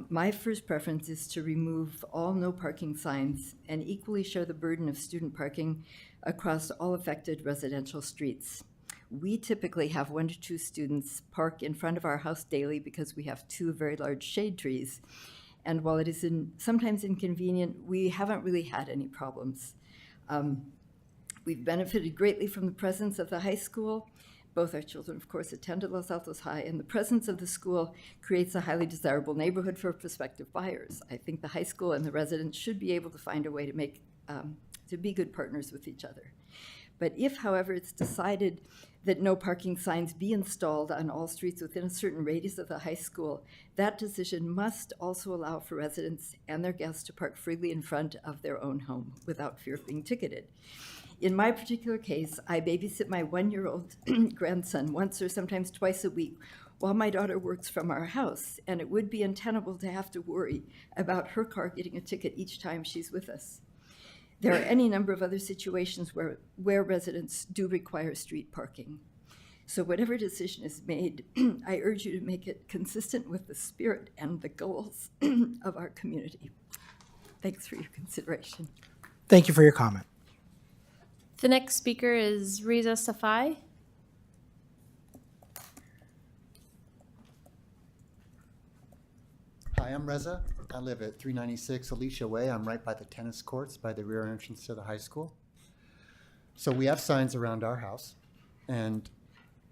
My first preference is to remove all no parking signs and equally share the burden of student parking across all affected residential streets. We typically have 1 to 2 students park in front of our house daily because we have 2 very large shade trees. And while it is sometimes inconvenient, we haven't really had any problems. We've benefited greatly from the presence of the high school. Both our children, of course, attended Los Altos High, and the presence of the school creates a highly desirable neighborhood for prospective buyers. I think the high school and the residents should be able to find a way to make to be good partners with each other. But if, however, it's decided that no parking signs be installed on all streets within a certain radius of the high school, that decision must also allow for residents and their guests to park freely in front of their own home without fear of being ticketed. In my particular case, I babysit my 1-year-old grandson once or sometimes twice a week while my daughter works from our house, and it would be untenable to have to worry about her car getting a ticket each time she's with us. There are any number of other situations where residents do require street parking. So whatever decision is made, I urge you to make it consistent with the spirit and the goals of our community. Thanks for your consideration. Thank you for your comment. The next speaker is Riza Safai. Hi, I'm Reza. I live at 396 Alicia Way. I'm right by the tennis courts, by the rear entrance to the high school. So we have signs around our house, and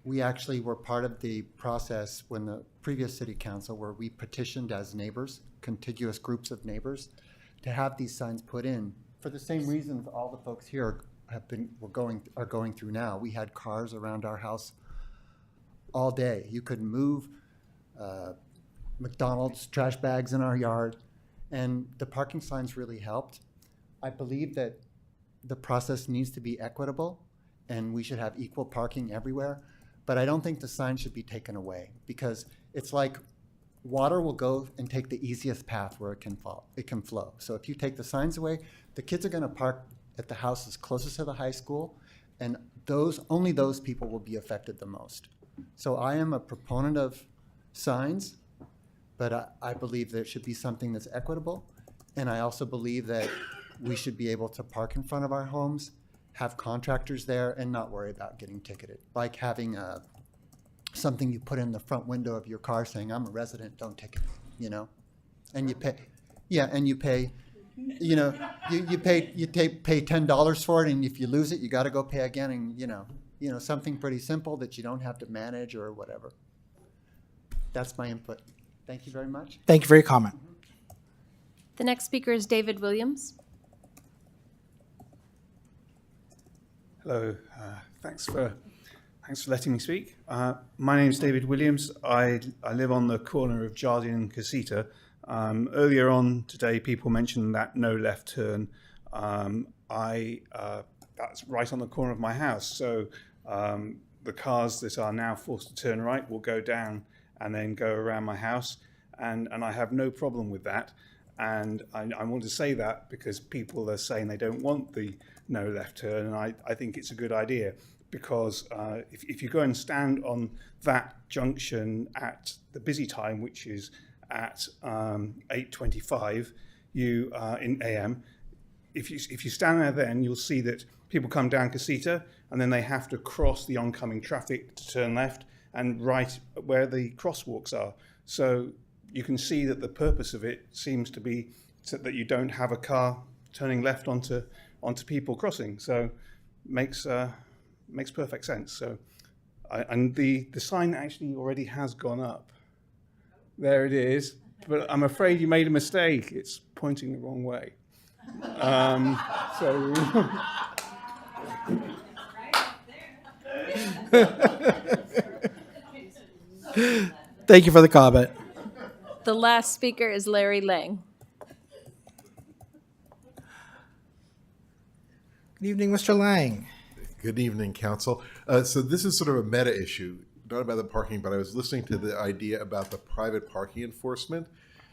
we actually were part of the process when the previous city council, where we petitioned as neighbors, contiguous groups of neighbors, to have these signs put in for the same reasons all the folks here are going through now. We had cars around our house all day. You could move McDonald's trash bags in our yard, and the parking signs really helped. I believe that the process needs to be equitable, and we should have equal parking everywhere, but I don't think the sign should be taken away, because it's like water will go and take the easiest path where it can flow. So if you take the signs away, the kids are going to park at the houses closest to the high school, and only those people will be affected the most. So I am a proponent of signs, but I believe there should be something that's equitable, and I also believe that we should be able to park in front of our homes, have contractors there, and not worry about getting ticketed. Like having something you put in the front window of your car saying, "I'm a resident, don't ticket me," you know? And you pay, and you pay, you know, you pay $10 for it, and if you lose it, you got to go pay again, and you know, something pretty simple that you don't have to manage or whatever. That's my input. Thank you very much. Thank you for your comment. The next speaker is David Williams. Hello. Thanks for letting me speak. My name is David Williams. I live on the corner of Jardine and Casita. Earlier on today, people mentioned that no left turn. That's right on the corner of my house. So the cars that are now forced to turn right will go down and then go around my house. And I have no problem with that. And I want to say that because people are saying they don't want the no left turn. And I think it's a good idea because if you go and stand on that junction at the busy time, which is at 8:25 in AM, if you stand there then, you'll see that people come down Casita and then they have to cross the oncoming traffic to turn left and right where the crosswalks are. So you can see that the purpose of it seems to be so that you don't have a car turning left onto people crossing. So makes perfect sense. So and the sign actually already has gone up. There it is. But I'm afraid you made a mistake. It's pointing the wrong way. Thank you for the comment. The last speaker is Larry Lang. Good evening, Mr. Lang. Good evening, Council. So this is sort of a meta issue, not about the parking, but I was listening to the idea about the private parking enforcement,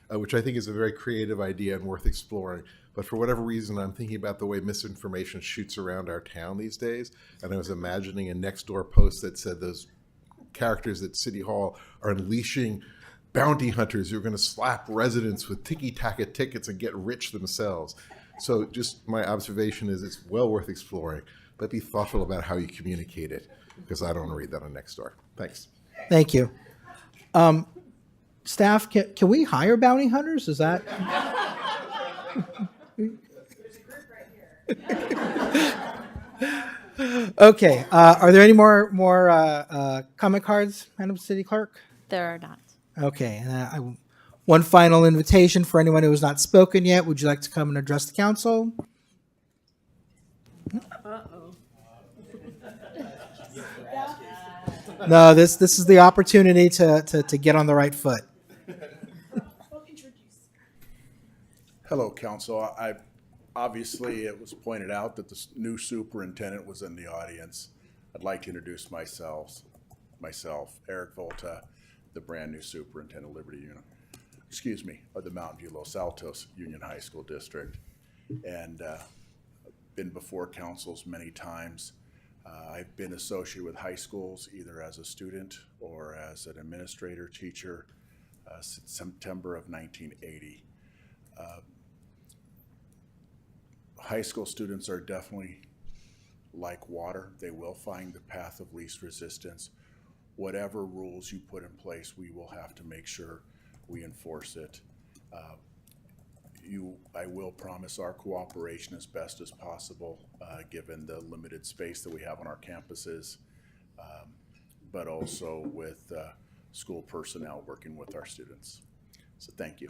which I think is a very creative idea and worth exploring. But for whatever reason, I'm thinking about the way misinformation shoots around our town these days. And I was imagining a Nextdoor post that said those characters at City Hall are unleashing bounty hunters who are going to slap residents with ticky-tacky tickets and get rich themselves. So just my observation is it's well worth exploring, but be thoughtful about how you communicate it, because I don't want to read that on Nextdoor. Thanks. Thank you. Staff, can we hire bounty hunters? Is that? Okay. Are there any more comment cards, Madam City Clerk? There are not. Okay. And one final invitation for anyone who has not spoken yet. Would you like to come and address the council? No, this is the opportunity to get on the right foot. Hello, Council. Obviously, it was pointed out that the new superintendent was in the audience. I'd like to introduce myself, Eric Volta, the brand new superintendent of Liberty Union, of the Mountain View Los Altos Union High School District. And been before councils many times. I've been associated with high schools either as a student or as an administrator, teacher, since September of 1980. High school students are definitely like water. They will find the path of least resistance. Whatever rules you put in place, we will have to make sure we enforce it. I will promise our cooperation as best as possible, given the limited space that we have on our campuses, but also with school personnel working with our students. So thank you.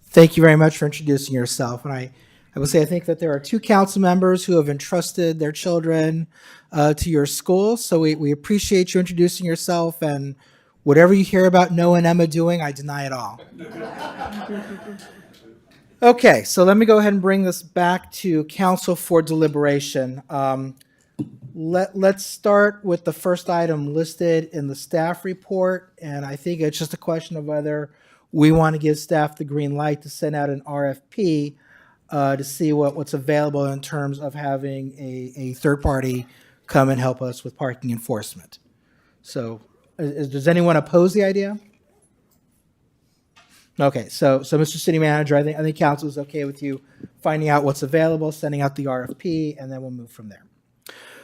Thank you very much for introducing yourself. And I will say I think that there are two council members who have entrusted their children to your school. So we appreciate you introducing yourself, and whatever you hear about Noah and Emma doing, I deny it all. Okay, so let me go ahead and bring this back to council for deliberation. Let's start with the first item listed in the staff report, and I think it's just a question of whether we want to give staff the green light to send out an RFP to see what's available in terms of having a third party come and help us with parking enforcement. So does anyone oppose the idea? Okay, so Mr. City Manager, I think council is okay with you finding out what's available, sending out the RFP, and then we'll move from there.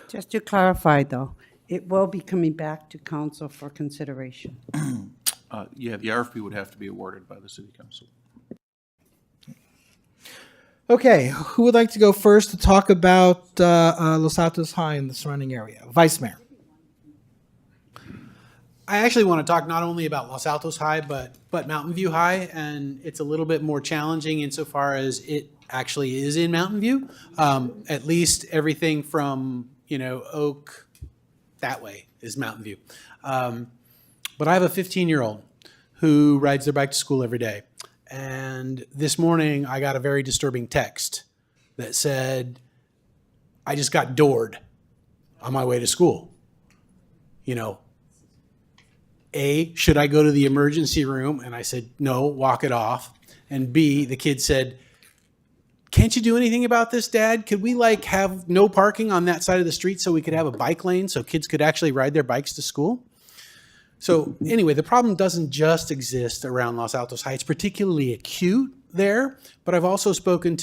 Just to clarify, though, it will be coming back to council for consideration. Yeah, the RFP would have to be awarded by the City Council. Okay, who would like to go first to talk about Los Altos High and the surrounding area? Vice Mayor. I actually want to talk not only about Los Altos High, but Mountain View High, and it's a little bit more challenging insofar as it actually is in Mountain View. At least everything from, Oak that way is Mountain View. But I have a 15-year-old who rides their bike to school every day. And this morning I got a very disturbing text that said, I just got doored on my way to school. You know, A, should I go to the emergency room? And I said, no, walk it off. And B, the kid said, can't you do anything about this, Dad? Could we like have no parking on that side of the street so we could have a bike lane so kids could actually ride their bikes to school? So anyway, the problem doesn't just exist around Los Altos High. It's particularly acute there, but I've also spoken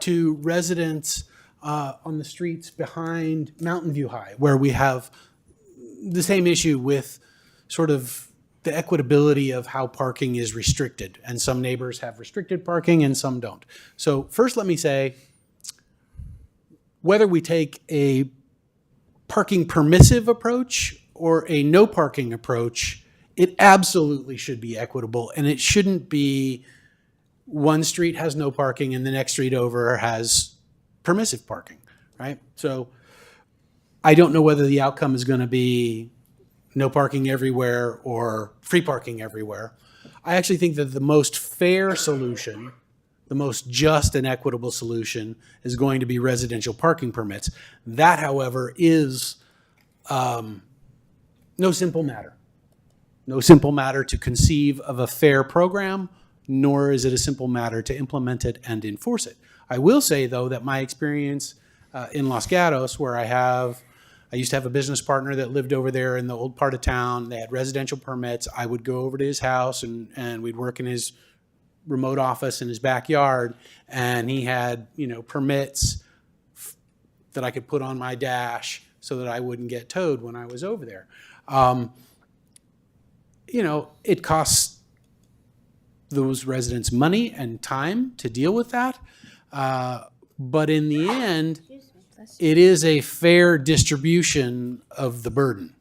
to residents on the streets behind Mountain View High, where we have the same issue with sort of the equitability of how parking is restricted. And some neighbors have restricted parking and some don't. So first, let me say, whether we take a parking permissive approach or a no parking approach, it absolutely should be equitable, and it shouldn't be one street has no parking and the next street over has permissive parking, right? So I don't know whether the outcome is going to be no parking everywhere or free parking everywhere. I actually think that the most fair solution, the most just and equitable solution, is going to be residential parking permits. That, however, is no simple matter. No simple matter to conceive of a fair program, nor is it a simple matter to implement it and enforce it. I will say, though, that my experience in Los Gatos, where I used to have a business partner that lived over there in the old part of town. They had residential permits. I would go over to his house and we'd work in his remote office in his backyard. And he had, permits that I could put on my dash so that I wouldn't get towed when I was over there. It costs those residents money and time to deal with that. But in the end, it is a fair distribution of the burden.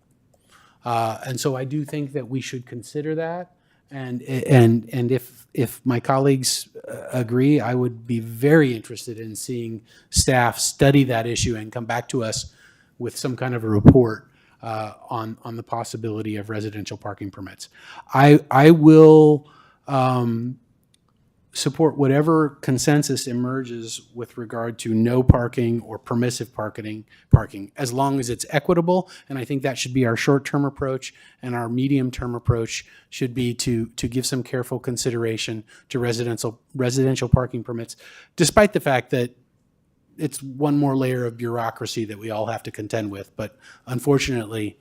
And so I do think that we should consider that. And if my colleagues agree, I would be very interested in seeing staff study that issue and come back to us with some kind of a report on the possibility of residential parking permits. I will support whatever consensus emerges with regard to no parking or permissive parking, as long as it's equitable. And I think that should be our short-term approach, and our medium-term approach should be to give some careful consideration to residential parking permits, despite the fact that it's one more layer of bureaucracy that we all have to contend with. But unfortunately,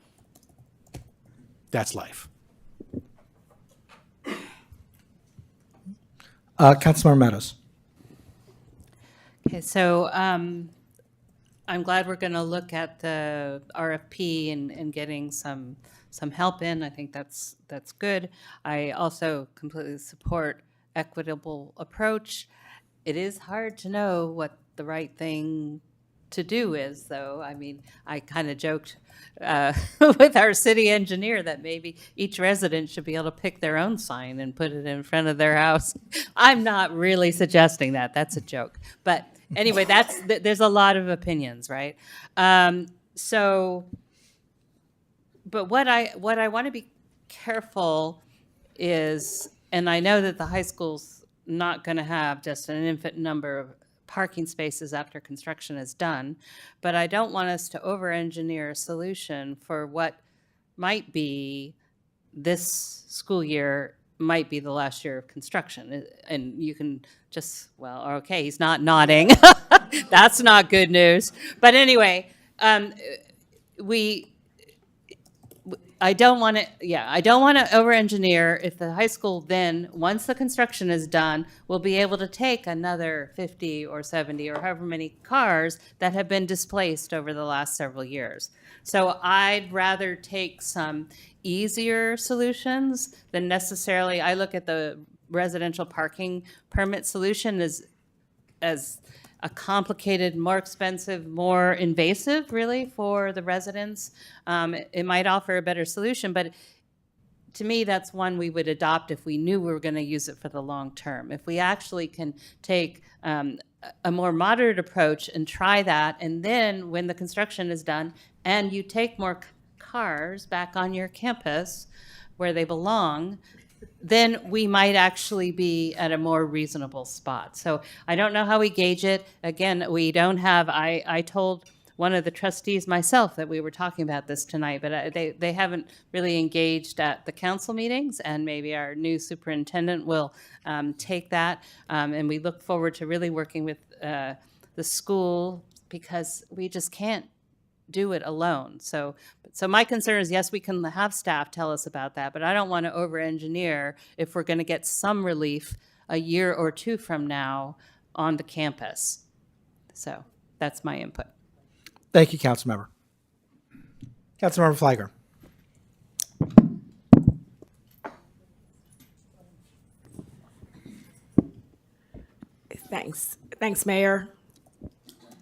that's life. Councilmember Meadows. Okay, so I'm glad we're going to look at the RFP and getting some help in. I think that's good. I also completely support equitable approach. It is hard to know what the right thing to do is, though. I mean, I kind of joked with our city engineer that maybe each resident should be able to pick their own sign and put it in front of their house. I'm not really suggesting that. That's a joke. But anyway, there's a lot of opinions, right? But what I want to be careful is, and I know that the high school's not going to have just an infinite number of parking spaces after construction is done, but I don't want us to over-engineer a solution for what might be this school year, might be the last year of construction. And you can just, well, okay, he's not nodding. That's not good news. But anyway, I don't want to over-engineer if the high school then, once the construction is done, will be able to take another 50 or 70 or however many cars that have been displaced over the last several years. So I'd rather take some easier solutions than necessarily, I look at the residential parking permit solution as a complicated, more expensive, more invasive, really, for the residents. It might offer a better solution, but to me, that's one we would adopt if we knew we were going to use it for the long term. If we actually can take a more moderate approach and try that, and then when the construction is done and you take more cars back on your campus where they belong, then we might actually be at a more reasonable spot. So I don't know how we gauge it. Again, we don't have, I told one of the trustees myself that we were talking about this tonight, but they haven't really engaged at the council meetings, and maybe our new superintendent will take that. And we look forward to really working with the school, because we just can't do it alone. So my concern is, yes, we can have staff tell us about that, but I don't want to over-engineer if we're going to get some relief a year or two from now on the campus. So that's my input. Thank you, Councilmember. Councilmember Flagler. Thanks, Mayor.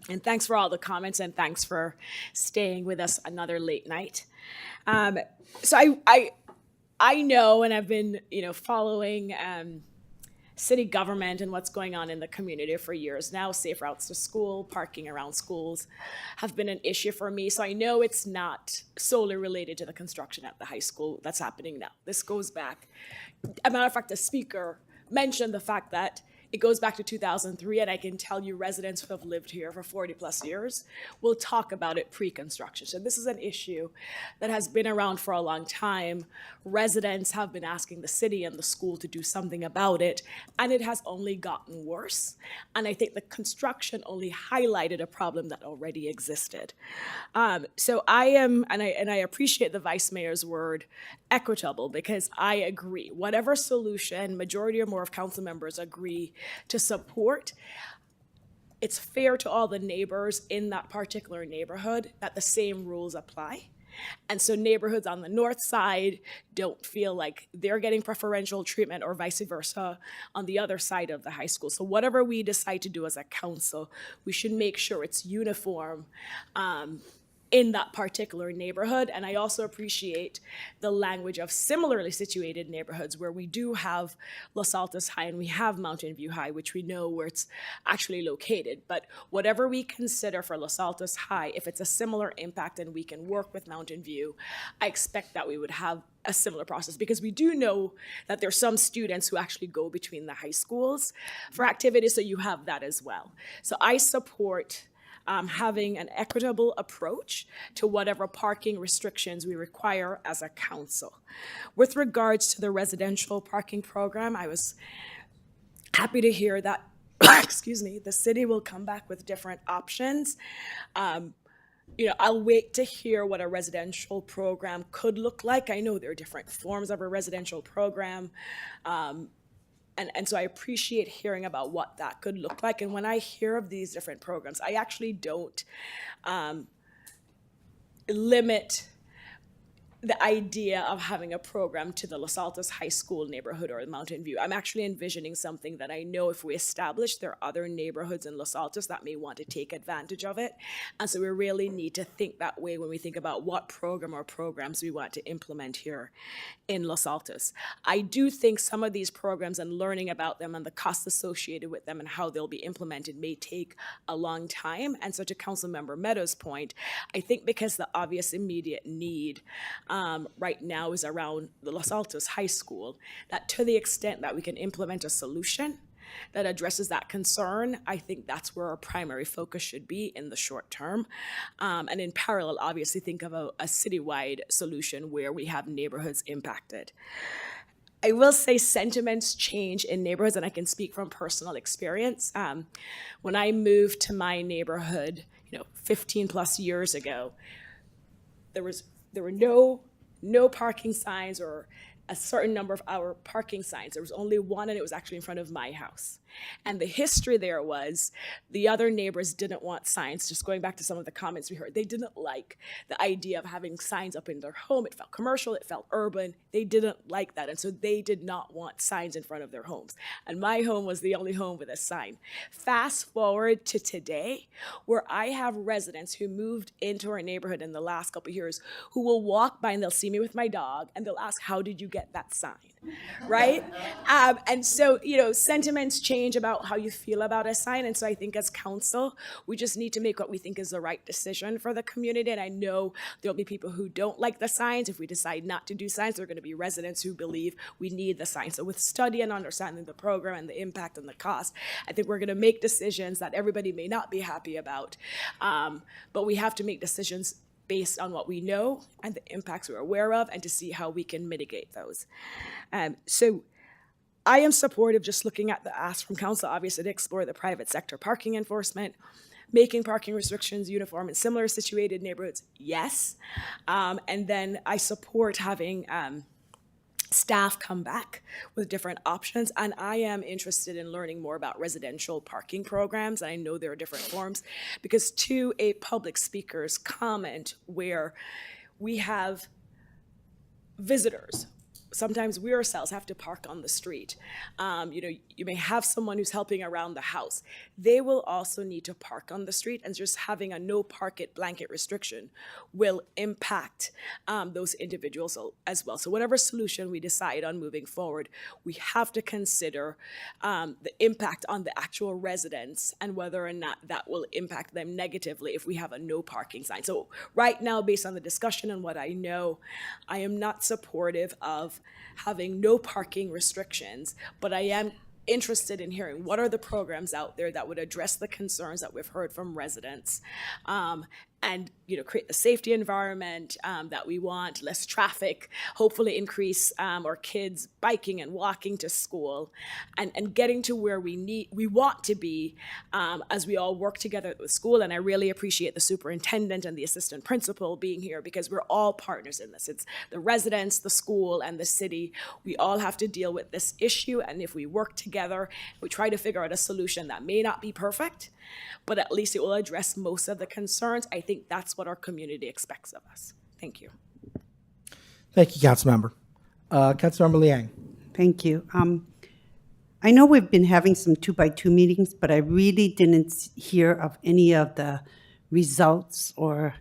And thanks for all the comments, and thanks for staying with us another late night. So I know, and I've been following city government and what's going on in the community for years now. Safe routes to school, parking around schools have been an issue for me. So I know it's not solely related to the construction at the high school that's happening now. This goes back. As a matter of fact, the speaker mentioned the fact that it goes back to 2003, and I can tell you residents who have lived here for 40 plus years will talk about it pre-construction. So this is an issue that has been around for a long time. Residents have been asking the city and the school to do something about it, and it has only gotten worse. And I think the construction only highlighted a problem that already existed. So I am, and I appreciate the Vice Mayor's word, equitable, because I agree. Whatever solution majority or more of council members agree to support, it's fair to all the neighbors in that particular neighborhood that the same rules apply. And so neighborhoods on the north side don't feel like they're getting preferential treatment, or vice versa on the other side of the high school. So whatever we decide to do as a council, we should make sure it's uniform in that particular neighborhood. And I also appreciate the language of similarly situated neighborhoods where we do have Los Altos High and we have Mountain View High, which we know where it's actually located. But whatever we consider for Los Altos High, if it's a similar impact and we can work with Mountain View, I expect that we would have a similar process, because we do know that there's some students who actually go between the high schools for activities, so you have that as well. So I support having an equitable approach to whatever parking restrictions we require as a council. With regards to the residential parking program, I was happy to hear that, excuse me, the city will come back with different options. I'll wait to hear what a residential program could look like. I know there are different forms of a residential program. And so I appreciate hearing about what that could look like. And when I hear of these different programs, I actually don't limit the idea of having a program to the Los Altos High School neighborhood or Mountain View. I'm actually envisioning something that I know if we establish, there are other neighborhoods in Los Altos that may want to take advantage of it. And so we really need to think that way when we think about what program or programs we want to implement here in Los Altos. I do think some of these programs and learning about them and the costs associated with them and how they'll be implemented may take a long time. And so to Councilmember Meadows' point, I think because the obvious immediate need right now is around the Los Altos High School, that to the extent that we can implement a solution that addresses that concern, I think that's where our primary focus should be in the short term. And in parallel, obviously think of a citywide solution where we have neighborhoods impacted. I will say sentiments change in neighborhoods, and I can speak from personal experience. When I moved to my neighborhood, 15 plus years ago, there were no parking signs or a certain number of our parking signs. There was only one, and it was actually in front of my house. And the history there was the other neighbors didn't want signs. Just going back to some of the comments we heard, they didn't like the idea of having signs up in their home. It felt commercial, it felt urban. They didn't like that. And so they did not want signs in front of their homes. And my home was the only home with a sign. Fast forward to today, where I have residents who moved into our neighborhood in the last couple of years who will walk by and they'll see me with my dog and they'll ask, how did you get that sign? Right? And so, sentiments change. change about how you feel about a sign. And so I think as council, we just need to make what we think is the right decision for the community. And I know there'll be people who don't like the signs. If we decide not to do signs, there are going to be residents who believe we need the signs. So with study and understanding the program and the impact and the cost, I think we're going to make decisions that everybody may not be happy about. But we have to make decisions based on what we know and the impacts we're aware of, and to see how we can mitigate those. So I am supportive, just looking at the ask from council, obviously, to explore the private sector parking enforcement, making parking restrictions uniform in similar situated neighborhoods, yes. And then I support having staff come back with different options. And I am interested in learning more about residential parking programs. I know there are different forms, because to a public speaker's comment where we have visitors, sometimes we ourselves have to park on the street. You may have someone who's helping around the house. They will also need to park on the street, and just having a no park it blanket restriction will impact those individuals as well. So whatever solution we decide on moving forward, we have to consider the impact on the actual residents and whether or not that will impact them negatively if we have a no parking sign. So right now, based on the discussion and what I know, I am not supportive of having no parking restrictions, but I am interested in hearing what are the programs out there that would address the concerns that we've heard from residents, and create the safety environment that we want, less traffic, hopefully increase our kids biking and walking to school, and getting to where we want to be as we all work together with school. And I really appreciate the superintendent and the assistant principal being here, because we're all partners in this. It's the residents, the school, and the city. We all have to deal with this issue, and if we work together, we try to figure out a solution that may not be perfect, but at least it will address most of the concerns. I think that's what our community expects of us. Thank you. Thank you, Councilmember. Councilmember Liang. Thank you. I know we've been having some 2x2 meetings, but I really didn't hear of any of the results or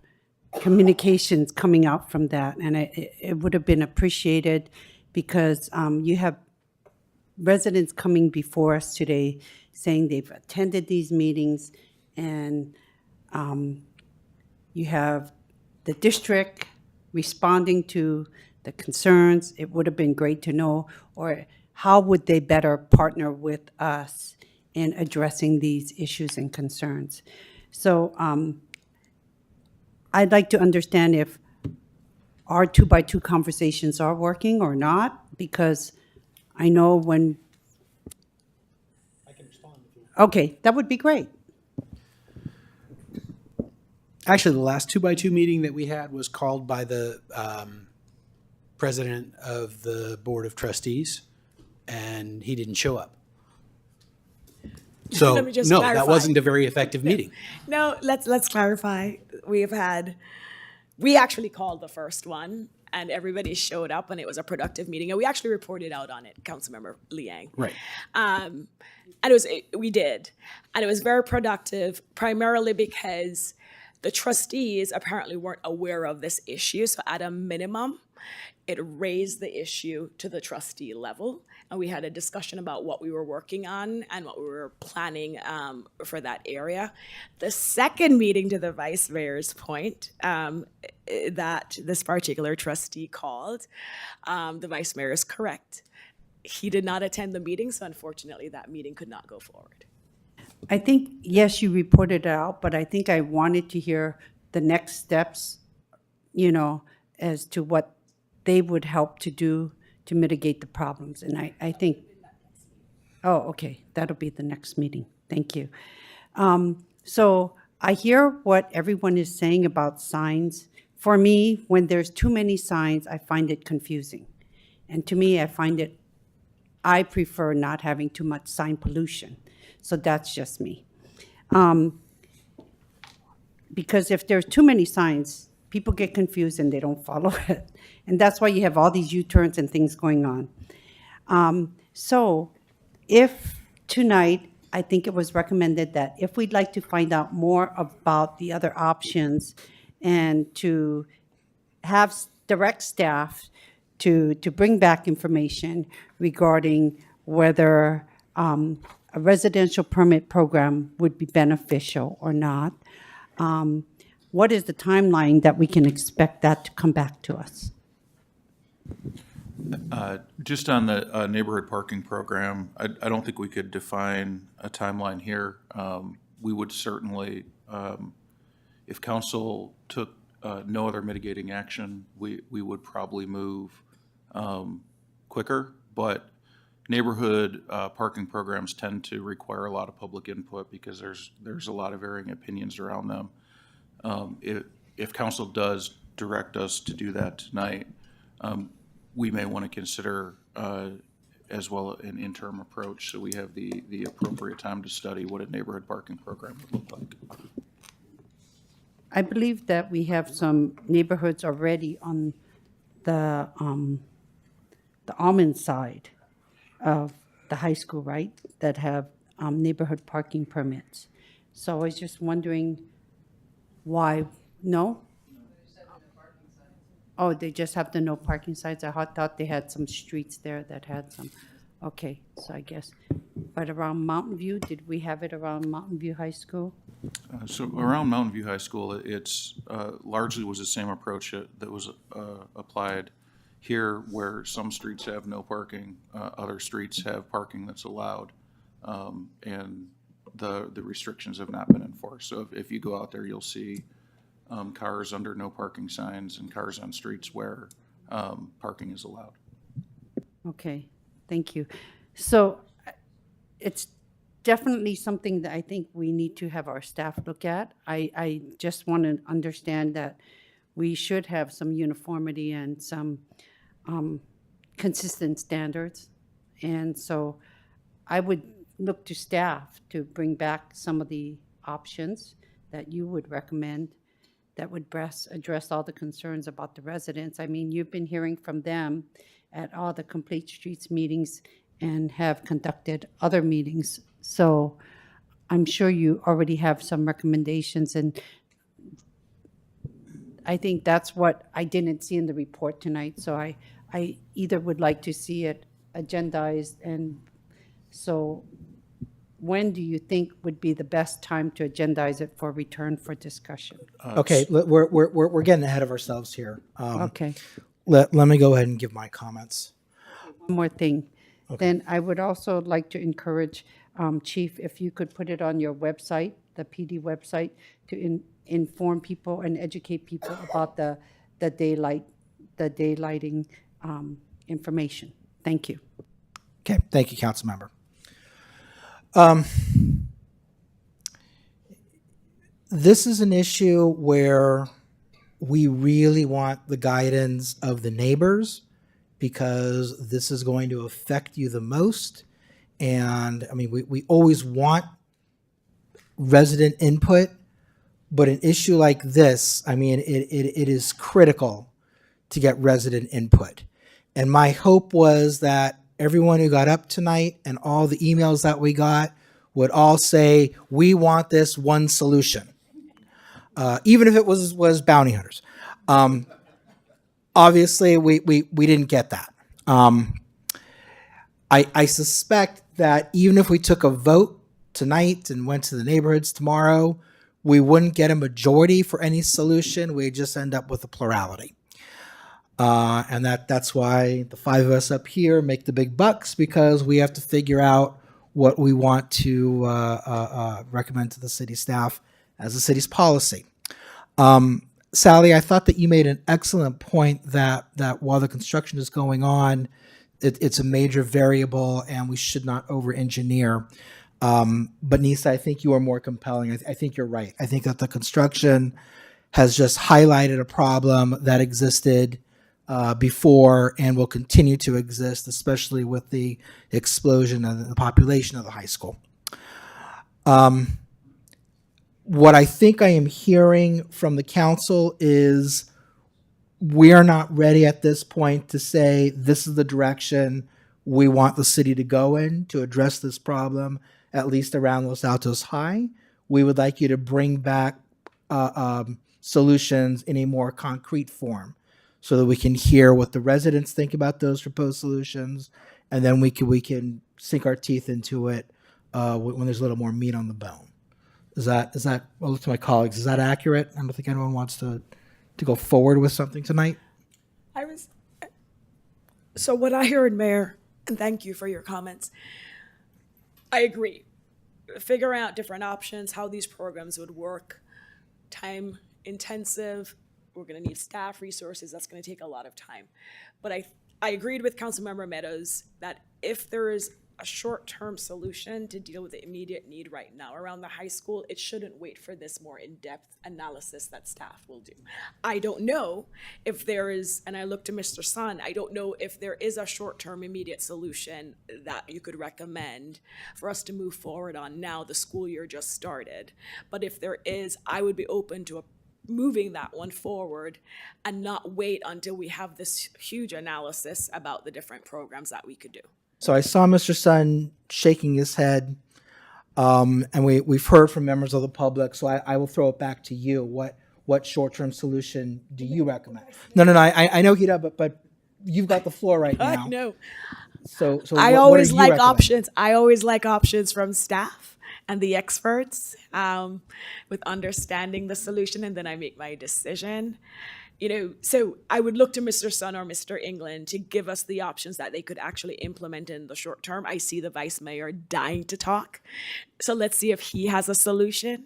communications coming out from that. And it would have been appreciated, because you have residents coming before us today saying they've attended these meetings, and you have the district responding to the concerns. It would have been great to know, or how would they better partner with us in addressing these issues and concerns. So I'd like to understand if our 2x2 conversations are working or not, because I know when. I can respond if you want. Okay, that would be great. Actually, the last 2x2 meeting that we had was called by the president of the Board of Trustees, and he didn't show up. So, Let me just no, clarify. that wasn't a very effective meeting. No, let's clarify. We actually called the first one, and everybody showed up, and it was a productive meeting, and we actually reported out on it, Councilmember Liang. Right. And we did, and it was very productive, primarily because the trustees apparently weren't aware of this issue. So at a minimum, it raised the issue to the trustee level, and we had a discussion about what we were working on and what we were planning for that area. The second meeting, to the vice mayor's point, that this particular trustee called, the vice mayor is correct. He did not attend the meeting, so unfortunately that meeting could not go forward. I think, yes, you reported it out, but I think I wanted to hear the next steps, as to what they would help to do to mitigate the problems. And I think, oh, okay, that'll be the next meeting. Thank you. So I hear what everyone is saying about signs. For me, when there's too many signs, I find it confusing. And to me, I prefer not having too much sign pollution. So that's just me. Because if there's too many signs, people get confused and they don't follow it. And that's why you have all these U-turns and things going on. So if tonight, I think it was recommended that if we'd like to find out more about the other options and to have direct staff to bring back information regarding whether a residential permit program would be beneficial or not. What is the timeline that we can expect that to come back to us? Just on the neighborhood parking program, I don't think we could define a timeline here. We would certainly, if council took no other mitigating action, we would probably move quicker, but neighborhood parking programs tend to require a lot of public input because there's a lot of varying opinions around them. If council does direct us to do that tonight, we may want to consider as well an interim approach, so we have the appropriate time to study what a neighborhood parking program would look like. I believe that we have some neighborhoods already on the Almond side of the high school, right? That have neighborhood parking permits. So I was just wondering why, no? Oh, they just have the no parking signs? I thought they had some streets there that had some. Okay, so I guess, but around Mountain View, did we have it around Mountain View High School? So around Mountain View High School, it's largely was the same approach that was applied here, where some streets have no parking, other streets have parking that's allowed, and the restrictions have not been enforced. So if you go out there, you'll see cars under no parking signs and cars on streets where parking is allowed. Okay, thank you. So it's definitely something that I think we need to have our staff look at. I just want to understand that we should have some uniformity and some consistent standards. And so I would look to staff to bring back some of the options that you would recommend that would address all the concerns about the residents. I mean, you've been hearing from them at all the Complete Streets meetings and have conducted other meetings. So I'm sure you already have some recommendations, and I think that's what I didn't see in the report tonight. So I either would like to see it agendized, and so when do you think would be the best time to agendize it for return for discussion? Okay, we're getting ahead of ourselves here. Okay. Let me go ahead and give my comments. One more thing. Then I would also like to encourage, Chief, if you could put it on your website, the PD website, to inform people and educate people about the daylighting information. Thank you. Okay, thank you, council member. This is an issue where we really want the guidance of the neighbors, because this is going to affect you the most. And I mean, we always want resident input, but an issue like this, I mean, it is critical to get resident input. And my hope was that everyone who got up tonight and all the emails that we got would all say, we want this one solution. Even if it was bounty hunters. Obviously, we didn't get that. I suspect that even if we took a vote tonight and went to the neighborhoods tomorrow, we wouldn't get a majority for any solution. We'd just end up with a plurality. And that's why the five of us up here make the big bucks, because we have to figure out what we want to recommend to the city staff as the city's policy. Sally, I thought that you made an excellent point that while the construction is going on, it's a major variable and we should not over-engineer. But Nisa, I think you are more compelling. I think you're right. I think that the construction has just highlighted a problem that existed before and will continue to exist, especially with the explosion of the population of the high school. What I think I am hearing from the council is we are not ready at this point to say this is the direction we want the city to go in to address this problem, at least around Los Altos High. We would like you to bring back solutions in a more concrete form so that we can hear what the residents think about those proposed solutions, and then we can sink our teeth into it when there's a little more meat on the bone. Is that, well, to my colleagues, is that accurate? I don't think anyone wants to go forward with something tonight. So what I heard, Mayor, and thank you for your comments, I agree. Figure out different options, how these programs would work. Time intensive, we're gonna need staff resources, that's gonna take a lot of time. But I agreed with Councilmember Meadows that if there is a short-term solution to deal with the immediate need right now around the high school, it shouldn't wait for this more in-depth analysis that staff will do. I don't know if there is, and I look to Mr. Sun, I don't know if there is a short-term immediate solution that you could recommend for us to move forward on now the school year just started. But if there is, I would be open to moving that one forward and not wait until we have this huge analysis about the different programs that we could do. So I saw Mr. Sun shaking his head, and we've heard from members of the public, so I will throw it back to you. What short-term solution do you recommend? No, I know, Gita, but you've got the floor right now. I know. So I what always do you like recommend? options. I always like options from staff and the experts with understanding the solution, and then I make my decision. So I would look to Mr. Sun or Mr. England to give us the options that they could actually implement in the short term. I see the vice mayor dying to talk. So let's see if he has a solution.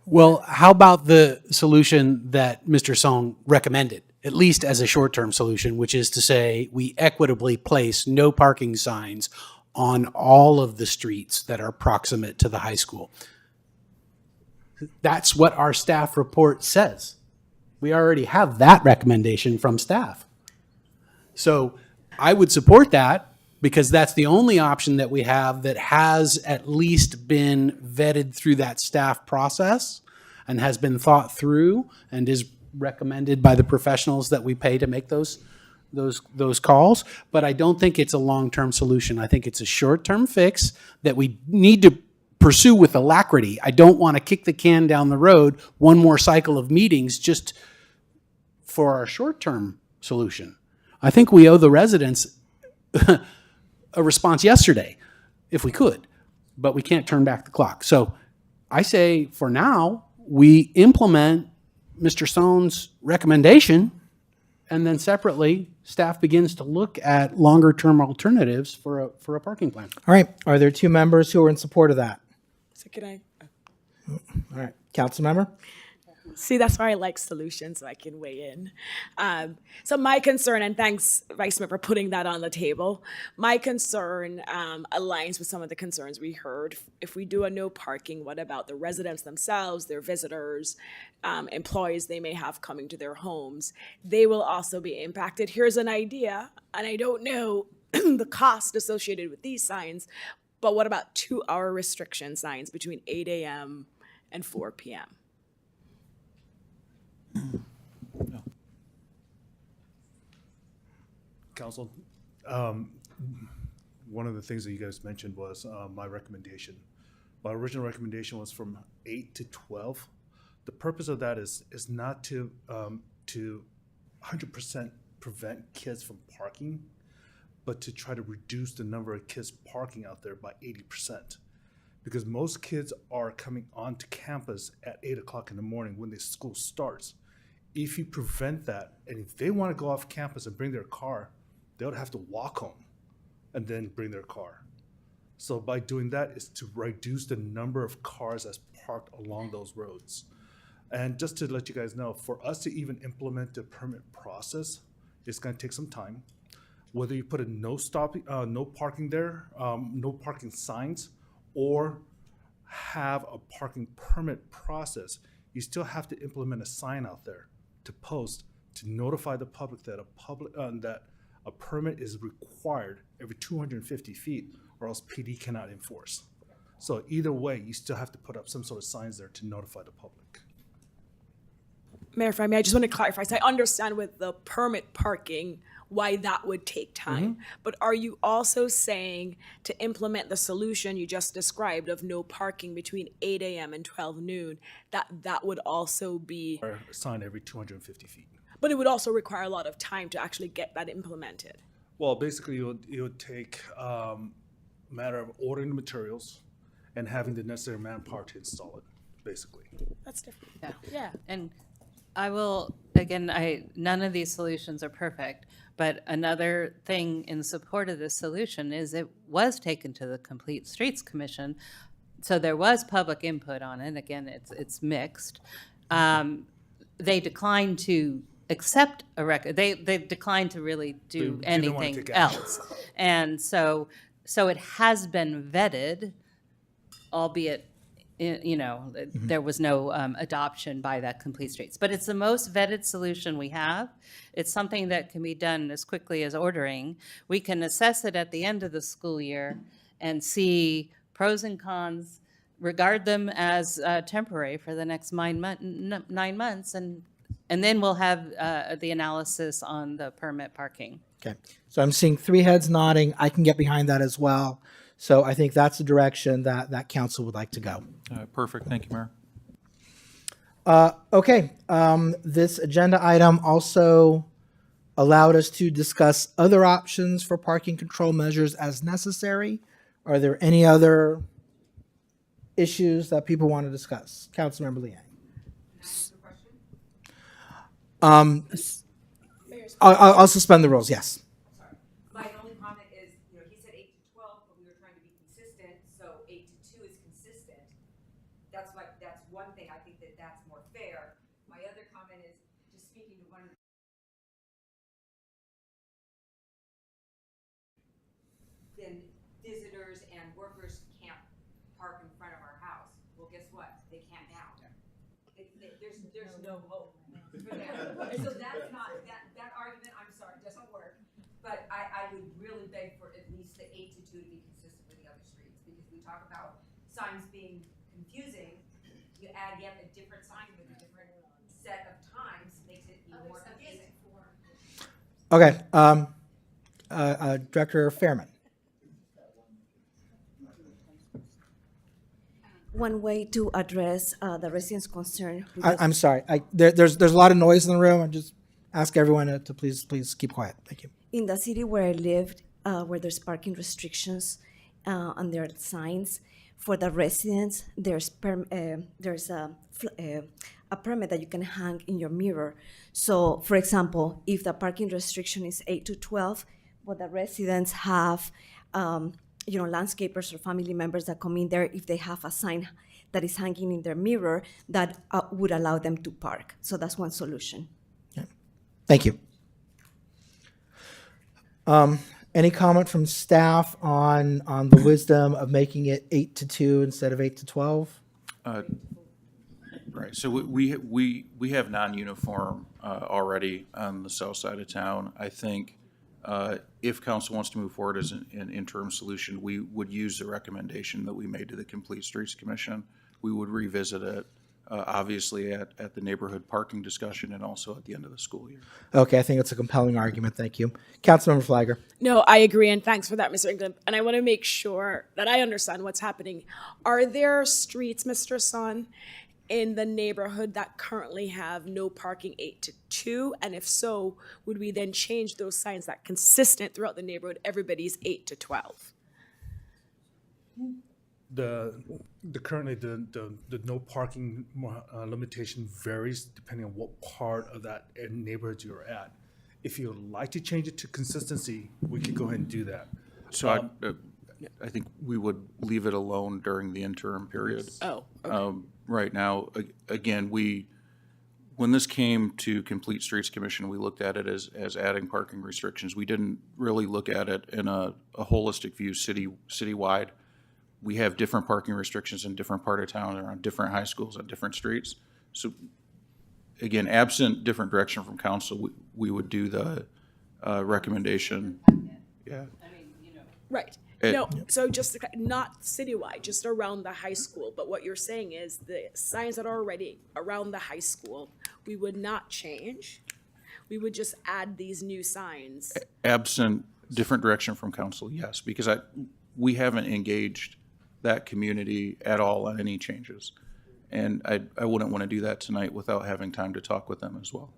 Well, how about the solution that Mr. Song recommended, at least as a short-term solution, which is to say we equitably place no parking signs on all of the streets that are proximate to the high school? That's what our staff report says. We already have that recommendation from staff. So I would support that because that's the only option that we have that has at least been vetted through that staff process and has been thought through and is recommended by the professionals that we pay to make those calls. But I don't think it's a long-term solution. I think it's a short-term fix that we need to pursue with alacrity. I don't want to kick the can down the road one more cycle of meetings just for our short-term solution. I think we owe the residents a response yesterday, if we could, but we can't turn back the clock. So I say for now, we implement Mr. Sohn's recommendation, and then separately, staff begins to look at longer-term alternatives for a parking plan. All right. Are there two members who are in support of that? So can I? All right. Council member? See, that's why I like solutions, so I can weigh in. So my concern, and thanks, Vice Mayor, for putting that on the table. My concern aligns with some of the concerns we heard. If we do a no parking, what about the residents themselves, their visitors, employees they may have coming to their homes? They will also be impacted. Here's an idea, and I don't know the cost associated with these signs, but what about 2-hour restriction signs between 8 a.m. and 4 p.m.? Council, one of the things that you guys mentioned was my recommendation. My original recommendation was from 8 to 12. The purpose of that is not to 100% prevent kids from parking, but to try to reduce the number of kids parking out there by 80%. Because most kids are coming onto campus at 8 o'clock in the morning when the school starts. If you prevent that, and if they want to go off campus and bring their car, they would have to walk home and then bring their car. So by doing that is to reduce the number of cars that's parked along those roads. And just to let you guys know, for us to even implement the permit process, it's going to take some time. Whether you put a no parking there, no parking signs, or have a parking permit process, you still have to implement a sign out there to post to notify the public that a permit is required every 250 feet, or else PD cannot enforce. So either way, you still have to put up some sort of signs there to notify the public. Mayor, if I may, I just want to clarify. So I understand with the permit parking why that would take time. But are you also saying to implement the solution you just described of no parking between 8 a.m. and 12 noon, that would also be... Or a sign every 250 feet. But it would also require a lot of time to actually get that implemented. Well, basically, it would take a matter of ordering the materials, and having the necessary manpower to install it, basically. That's different. Yeah. Yeah. And I will, again, none of these solutions are perfect, but another thing in support of this solution is it was taken to the Complete Streets Commission. So there was public input on it. Again, it's mixed. They declined to accept a record. They declined to really do They didn't wanna anything take action. else. And so it has been vetted, albeit, there was no adoption by that Complete Streets. But it's the most vetted solution we have. It's something that can be done as quickly as ordering. We can assess it at the end of the school year and see pros and cons, regard them as temporary for the next 9 months, and then we'll have the analysis on the permit parking. Okay, so I'm seeing 3 heads nodding. I can get behind that as well. So I think that's the direction that council would like to go. Perfect. Thank you, Mayor. Okay, this agenda item also allowed us to discuss other options for parking control measures as necessary. Are there any other issues that people want to discuss? Councilmember Liang. I'll suspend the rules, yes. My only comment is, he said 8 to 12, but we were trying to be consistent, so 8 to 2 is consistent. That's one thing, I think that's more fair. My other comment is, just speaking to one of then visitors and workers can't park in front of our house. Well, guess what? They can now. There's no hope for them. So that's not, that argument, I'm sorry, doesn't work. But I would really beg for at least the 8 to 2 to be consistent with the other streets, because we talk about signs being confusing. You add yet a different sign with a different set of times, makes it even more confusing. Okay, Director Fairman. One way to address the residents' concern. I'm sorry, there's a lot of noise in the room. I just ask everyone to please keep quiet. Thank you. In the city where I lived, where there's parking restrictions and there are signs for the residents, there's a permit that you can hang in your mirror. So, for example, if the parking restriction is 8 to 12, but the residents have, landscapers or family members that come in there, if they have a sign that is hanging in their mirror, that would allow them to park. So that's one solution. Thank you. Any comment from staff on the wisdom of making it 8 to 2 instead of 8 to 12? Right. So we have non-uniform already on the south side of town. I think if council wants to move forward as an interim solution, we would use the recommendation that we made to the Complete Streets Commission. We would revisit it, obviously, at the neighborhood parking discussion and also at the end of the school year. Okay, I think it's a compelling argument. Thank you. Councilmember Flagger. No, I agree, and thanks for that, Mr. England. And I want to make sure that I understand what's happening. Are there streets, Mr. Son, in the neighborhood that currently have no parking 8 to 2? And if so, would we then change those signs that consistent throughout the neighborhood, everybody's 8 to 12? Currently the no parking limitation varies depending on what part of that neighborhood you're at. If you'd like to change it to consistency, we could go ahead and do that. So I think we would leave it alone during the interim period. Oh, okay. Right now, again, when this came to Complete Streets Commission, we looked at it as adding parking restrictions. We didn't really look at it in a holistic view citywide. We have different parking restrictions in different part of town or on different high schools on different streets. So again, absent different direction from council, we would do the recommendation. Yeah. Right. No, so just not citywide, just around the high school. But what you're saying is the signs that are already around the high school, we would not change. We would just add these new signs. Absent different direction from council, yes, because we haven't engaged that community at all on any changes. And I wouldn't want to do that tonight without having time to talk with them as well.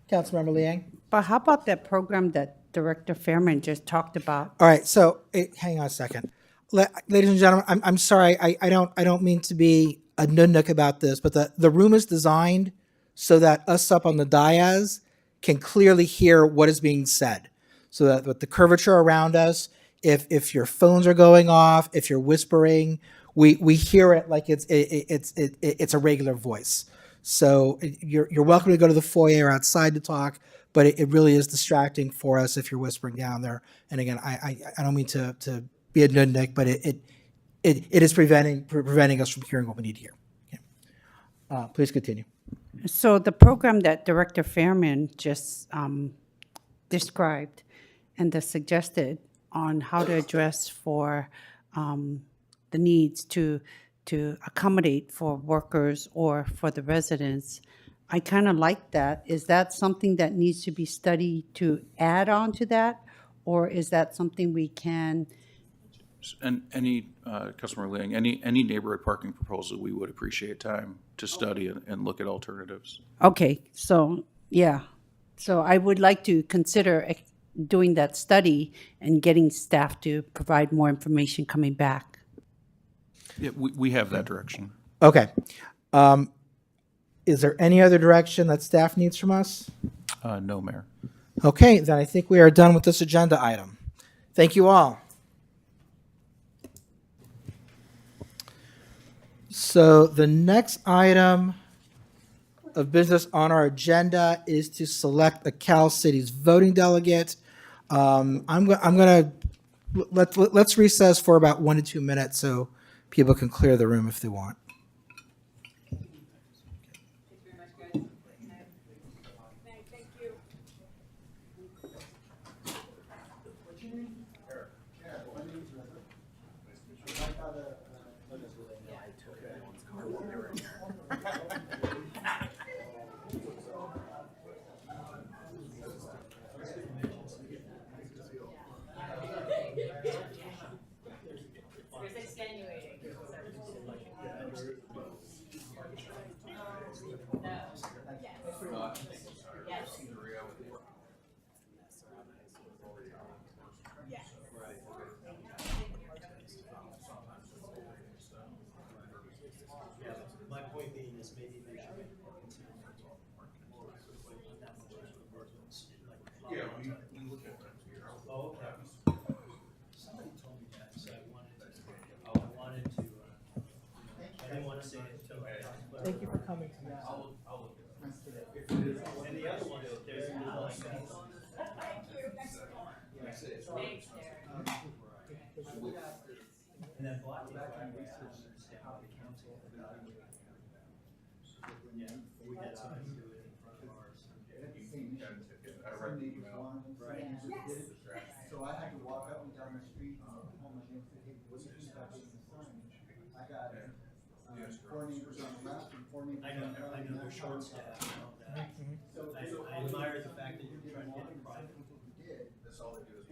Councilmember Liang. But how about that program that Director Fairman just talked about? All right, so hang on a second. Ladies and gentlemen, I'm sorry. I don't mean to be a nudnik about this, but the room is designed so that us up on the dais can clearly hear what is being said. So that with the curvature around us, if your phones are going off, if you're whispering, we hear it like it's a regular voice. So you're welcome to go to the foyer or outside to talk, but it really is distracting for us if you're whispering down there. And again, I don't mean to be a nudnik, but it is preventing us from hearing what we need to hear. Okay. Please continue. So the program that Director Fairman just described and the suggested on how to address for the needs to accommodate for workers or for the residents, I kind of like that. Is that something that needs to be studied to add on to that? Or is that something we can? And any, Customer Leang, any neighborhood parking proposal, we would appreciate time to study and look at alternatives. Okay, so, yeah. So I would like to consider doing that study and getting staff to provide more information coming back. Yeah, we have that direction. Okay. Is there any other direction that staff needs from us? No, Mayor. Okay, then I think we are done with this agenda item. Thank you all. So the next item of business on our agenda is to select a Cal Cities voting delegate. Let's recess for about 1 to 2 minutes so people can clear the room if they want. My point being is maybe they should continue to talk. Yeah, we look at that. Oh, okay. Somebody told me that, so I wanted to, I didn't want to say it until. Thank you for coming tonight. I'll look at it. And the other one, there's like that. And then block research how the council evaluated. Yeah, we had to do it in front of ours. Right. So I had to walk up and down the street and call my neighbor and say, hey, what do you think about this sign? I got 4 neighbors on the left and 4 neighbors on the right. I know they're short staffed and all that. So I admire the fact that you're trying to get it private. That's all they do is.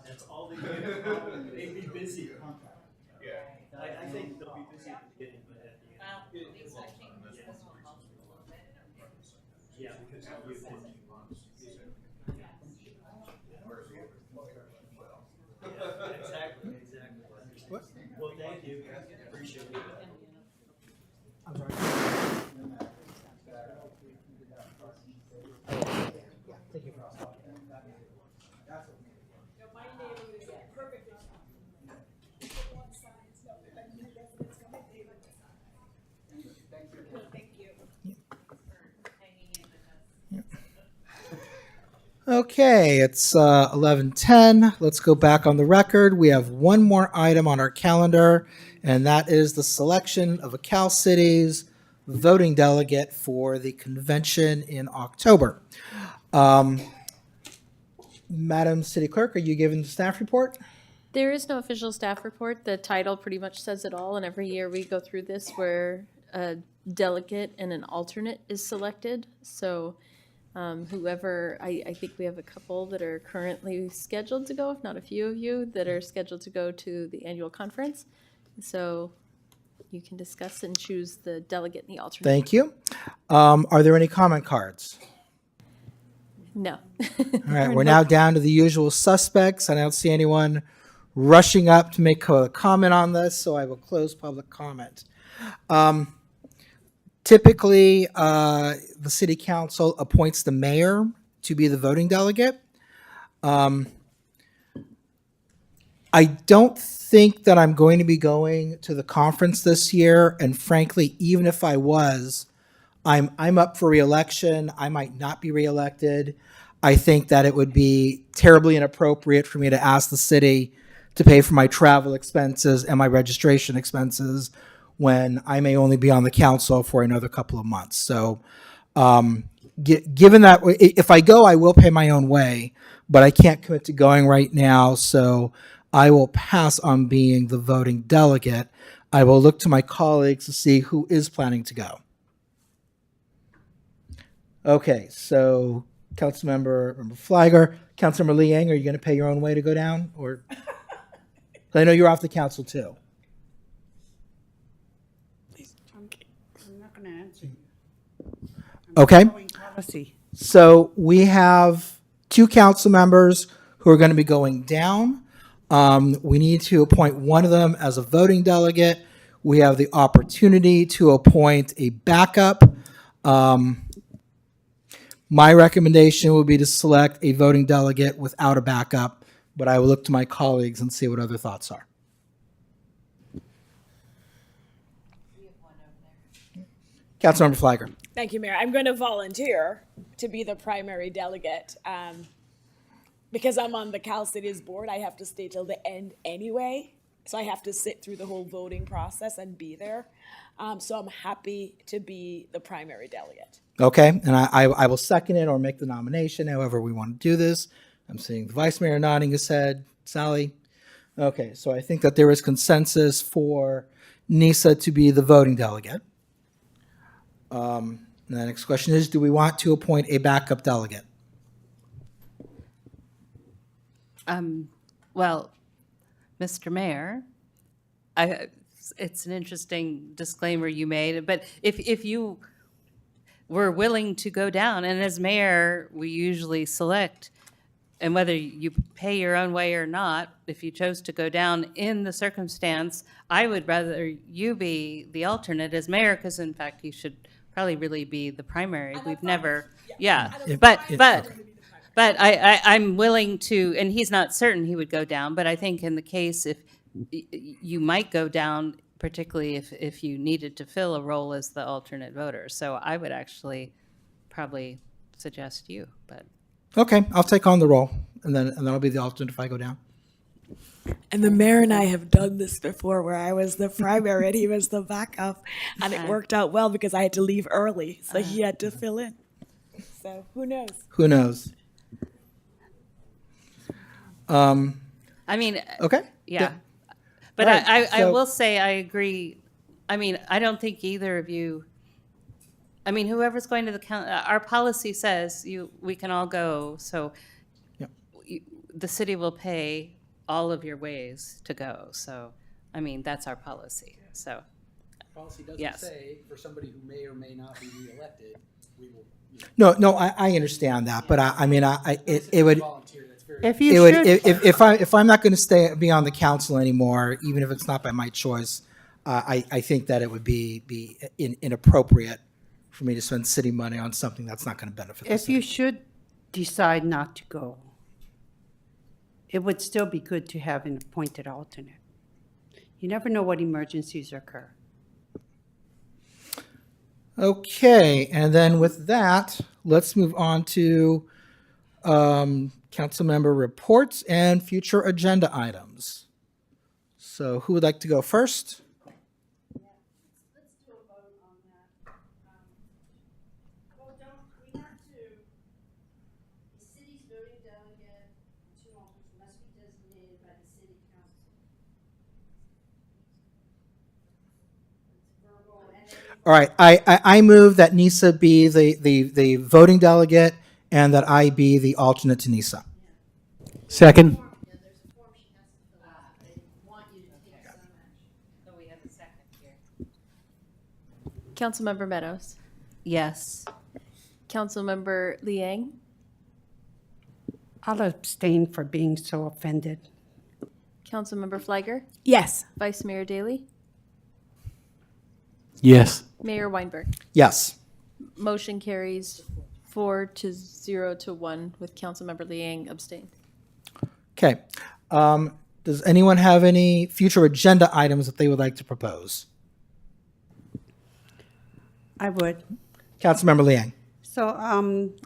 That's all they do. They'd be busy. Yeah. I think they'll be busy at the beginning, but at the end. Yeah, because you've been 2 months. Yeah, exactly. What? Well, thank you. Appreciate it. I'm sorry. Thank you for Okay, it's 11:10. Let's go back on the record. We have one more item on our calendar, and that is the selection of a Cal Cities voting delegate for the convention in October. Madam City Clerk, are you giving the staff report? There is no official staff report. The title pretty much says it all, and every year we go through this where a delegate and an alternate is selected. So whoever, I think we have a couple that are currently scheduled to go, if not a few of you, that are scheduled to go to the annual conference. So you can discuss and choose the delegate and the alternate. Thank you. Are there any comment cards? No. All right, we're now down to the usual suspects. I don't see anyone rushing up to make a comment on this, so I will close public comment. Typically, the city council appoints the mayor to be the voting delegate. I don't think that I'm going to be going to the conference this year, and frankly, even if I was, I'm up for reelection. I might not be reelected. I think that it would be terribly inappropriate for me to ask the city to pay for my travel expenses and my registration expenses when I may only be on the council for another couple of months. So, given that if I go, I will pay my own way, but I can't commit to going right now. So I will pass on being the voting delegate. I will look to my colleagues to see who is planning to go. Okay, so Councilmember Flagger, Councilmember Liang, are you going to pay your own way to go down, or? I know you're off the council too. I'm not going to answer you. Okay. Policy. So we have 2 council members who are going to be going down. We need to appoint one of them as a voting delegate. We have the opportunity to appoint a backup. My recommendation would be to select a voting delegate without a backup, but I will look to my colleagues and see what other thoughts are. Councilmember Flagger. Thank you, Mayor. I'm going to volunteer to be the primary delegate. Because I'm on the Cal Cities board, I have to stay till the end anyway. So I have to sit through the whole voting process and be there. So I'm happy to be the primary delegate. Okay, and I will second it or make the nomination, however we want to do this. I'm seeing the vice mayor nodding his head. Sally? Okay, so I think that there is consensus for Nisa to be the voting delegate. The next question is, do we want to appoint a backup delegate? Well, Mr. Mayor, it's an interesting disclaimer you made, but if you were willing to go down, and as mayor, we usually select, and whether you pay your own way or not, if you chose to go down in the circumstance, I would rather you be the alternate as mayor, because in fact, you should probably really be the primary. We've never, but I'm willing to, and he's not certain he would go down, but I think in the case if you might go down, particularly if you needed to fill a role as the alternate voter. So I would actually probably suggest you, but. Okay, I'll take on the role, and then I'll be the alternate if I go down. And the mayor and I have done this before where I was the primary and he was the backup. And it worked out well because I had to leave early, so he had to fill in. So who knows? Who knows? I mean, okay. Yeah. But Right, I so- will say I agree. I mean, I don't think either of you, I mean, whoever's going to the our policy says we can all go. So the city will pay all of your ways to go. So, I mean, that's our policy. So, Policy doesn't yes. say for somebody who may or may not be reelected, we will. No, I understand that, but I mean, it would. If you should. If I'm not going to be on the council anymore, even if it's not by my choice, I think that it would be inappropriate for me to spend city money on something that's not going to benefit the If city. you should decide not to go, it would still be good to have an appointed alternate. You never know what emergencies occur. Okay, and then with that, let's move on to council member reports and future agenda items. So who would like to go first? All right, I move that Nisa be the voting delegate and that I be the alternate to Nisa. Second. Councilmember Meadows. Yes. Councilmember Liang. I'll abstain for being so offended. Councilmember Fliger, Yes. Vice Mayor Daley, Yes. Mayor Weinberg. Yes. Motion carries 4-0 to 1 with Councilmember Liang abstained. Okay. Does anyone have any future agenda items that they would like to propose? I would. Councilmember Liang. So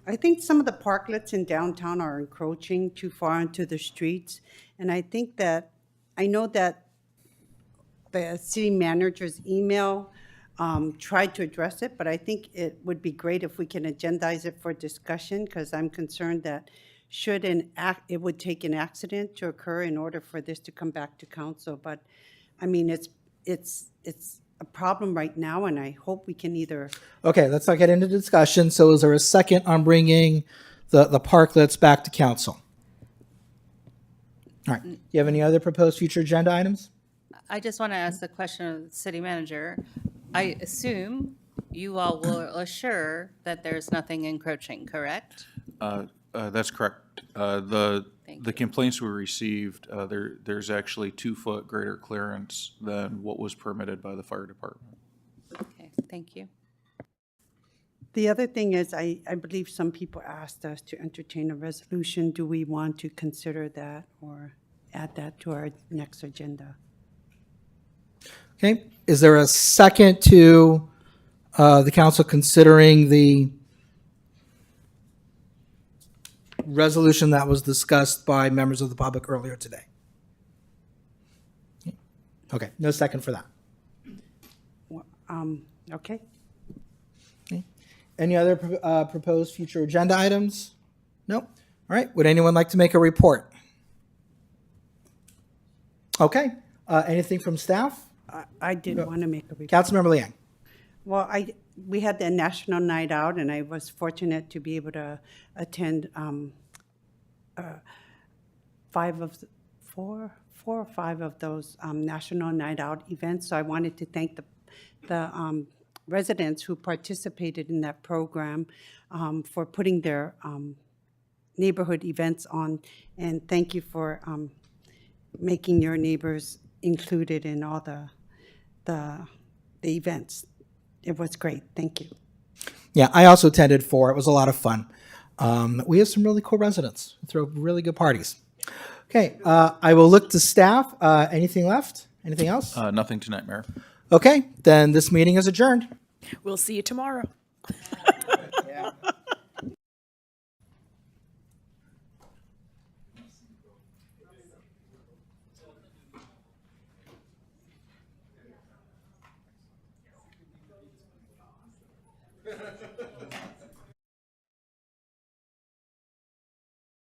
I think some of the parklets in downtown are encroaching too far into the streets. And I think that, I know that the city manager's email tried to address it, but I think it would be great if we can agendize it for discussion, because I'm concerned that it would take an accident to occur in order for this to come back to council. But I mean, it's a problem right now, and I hope we can either. Okay, let's not get into discussion. So is there a second on bringing the parklets back to council? All right. Do you have any other proposed future agenda items? I just want to ask the question of the city manager. I assume you all will assure that there's nothing encroaching, correct? That's correct. The complaints we received, there's actually 2-foot greater clearance than what was permitted by the fire department. Okay, thank you. The other thing is, I believe some people asked us to entertain a resolution. Do we want to consider that or add that to our next agenda? Okay. Is there a second to the council considering the resolution that was discussed by members of the public earlier today? Okay, no second for that. Okay. Okay. Any other proposed future agenda items? No? All right. Would anyone like to make a report? Okay. Anything from staff? I did want to make a report. Councilmember Liang. Well, we had the National Night Out, and I was fortunate to be able to attend four or five of those National Night Out events. So I wanted to thank the residents who participated in that program for putting their neighborhood events on, and thank you for making your neighbors included in all the events. It was great. Thank you. Yeah, I also attended 4. It was a lot of fun. We have some really cool residents who throw really good parties. Okay, I will look to staff. Anything left? Anything else? Nothing tonight, Mayor. Okay, then this meeting is adjourned. We'll see you tomorrow.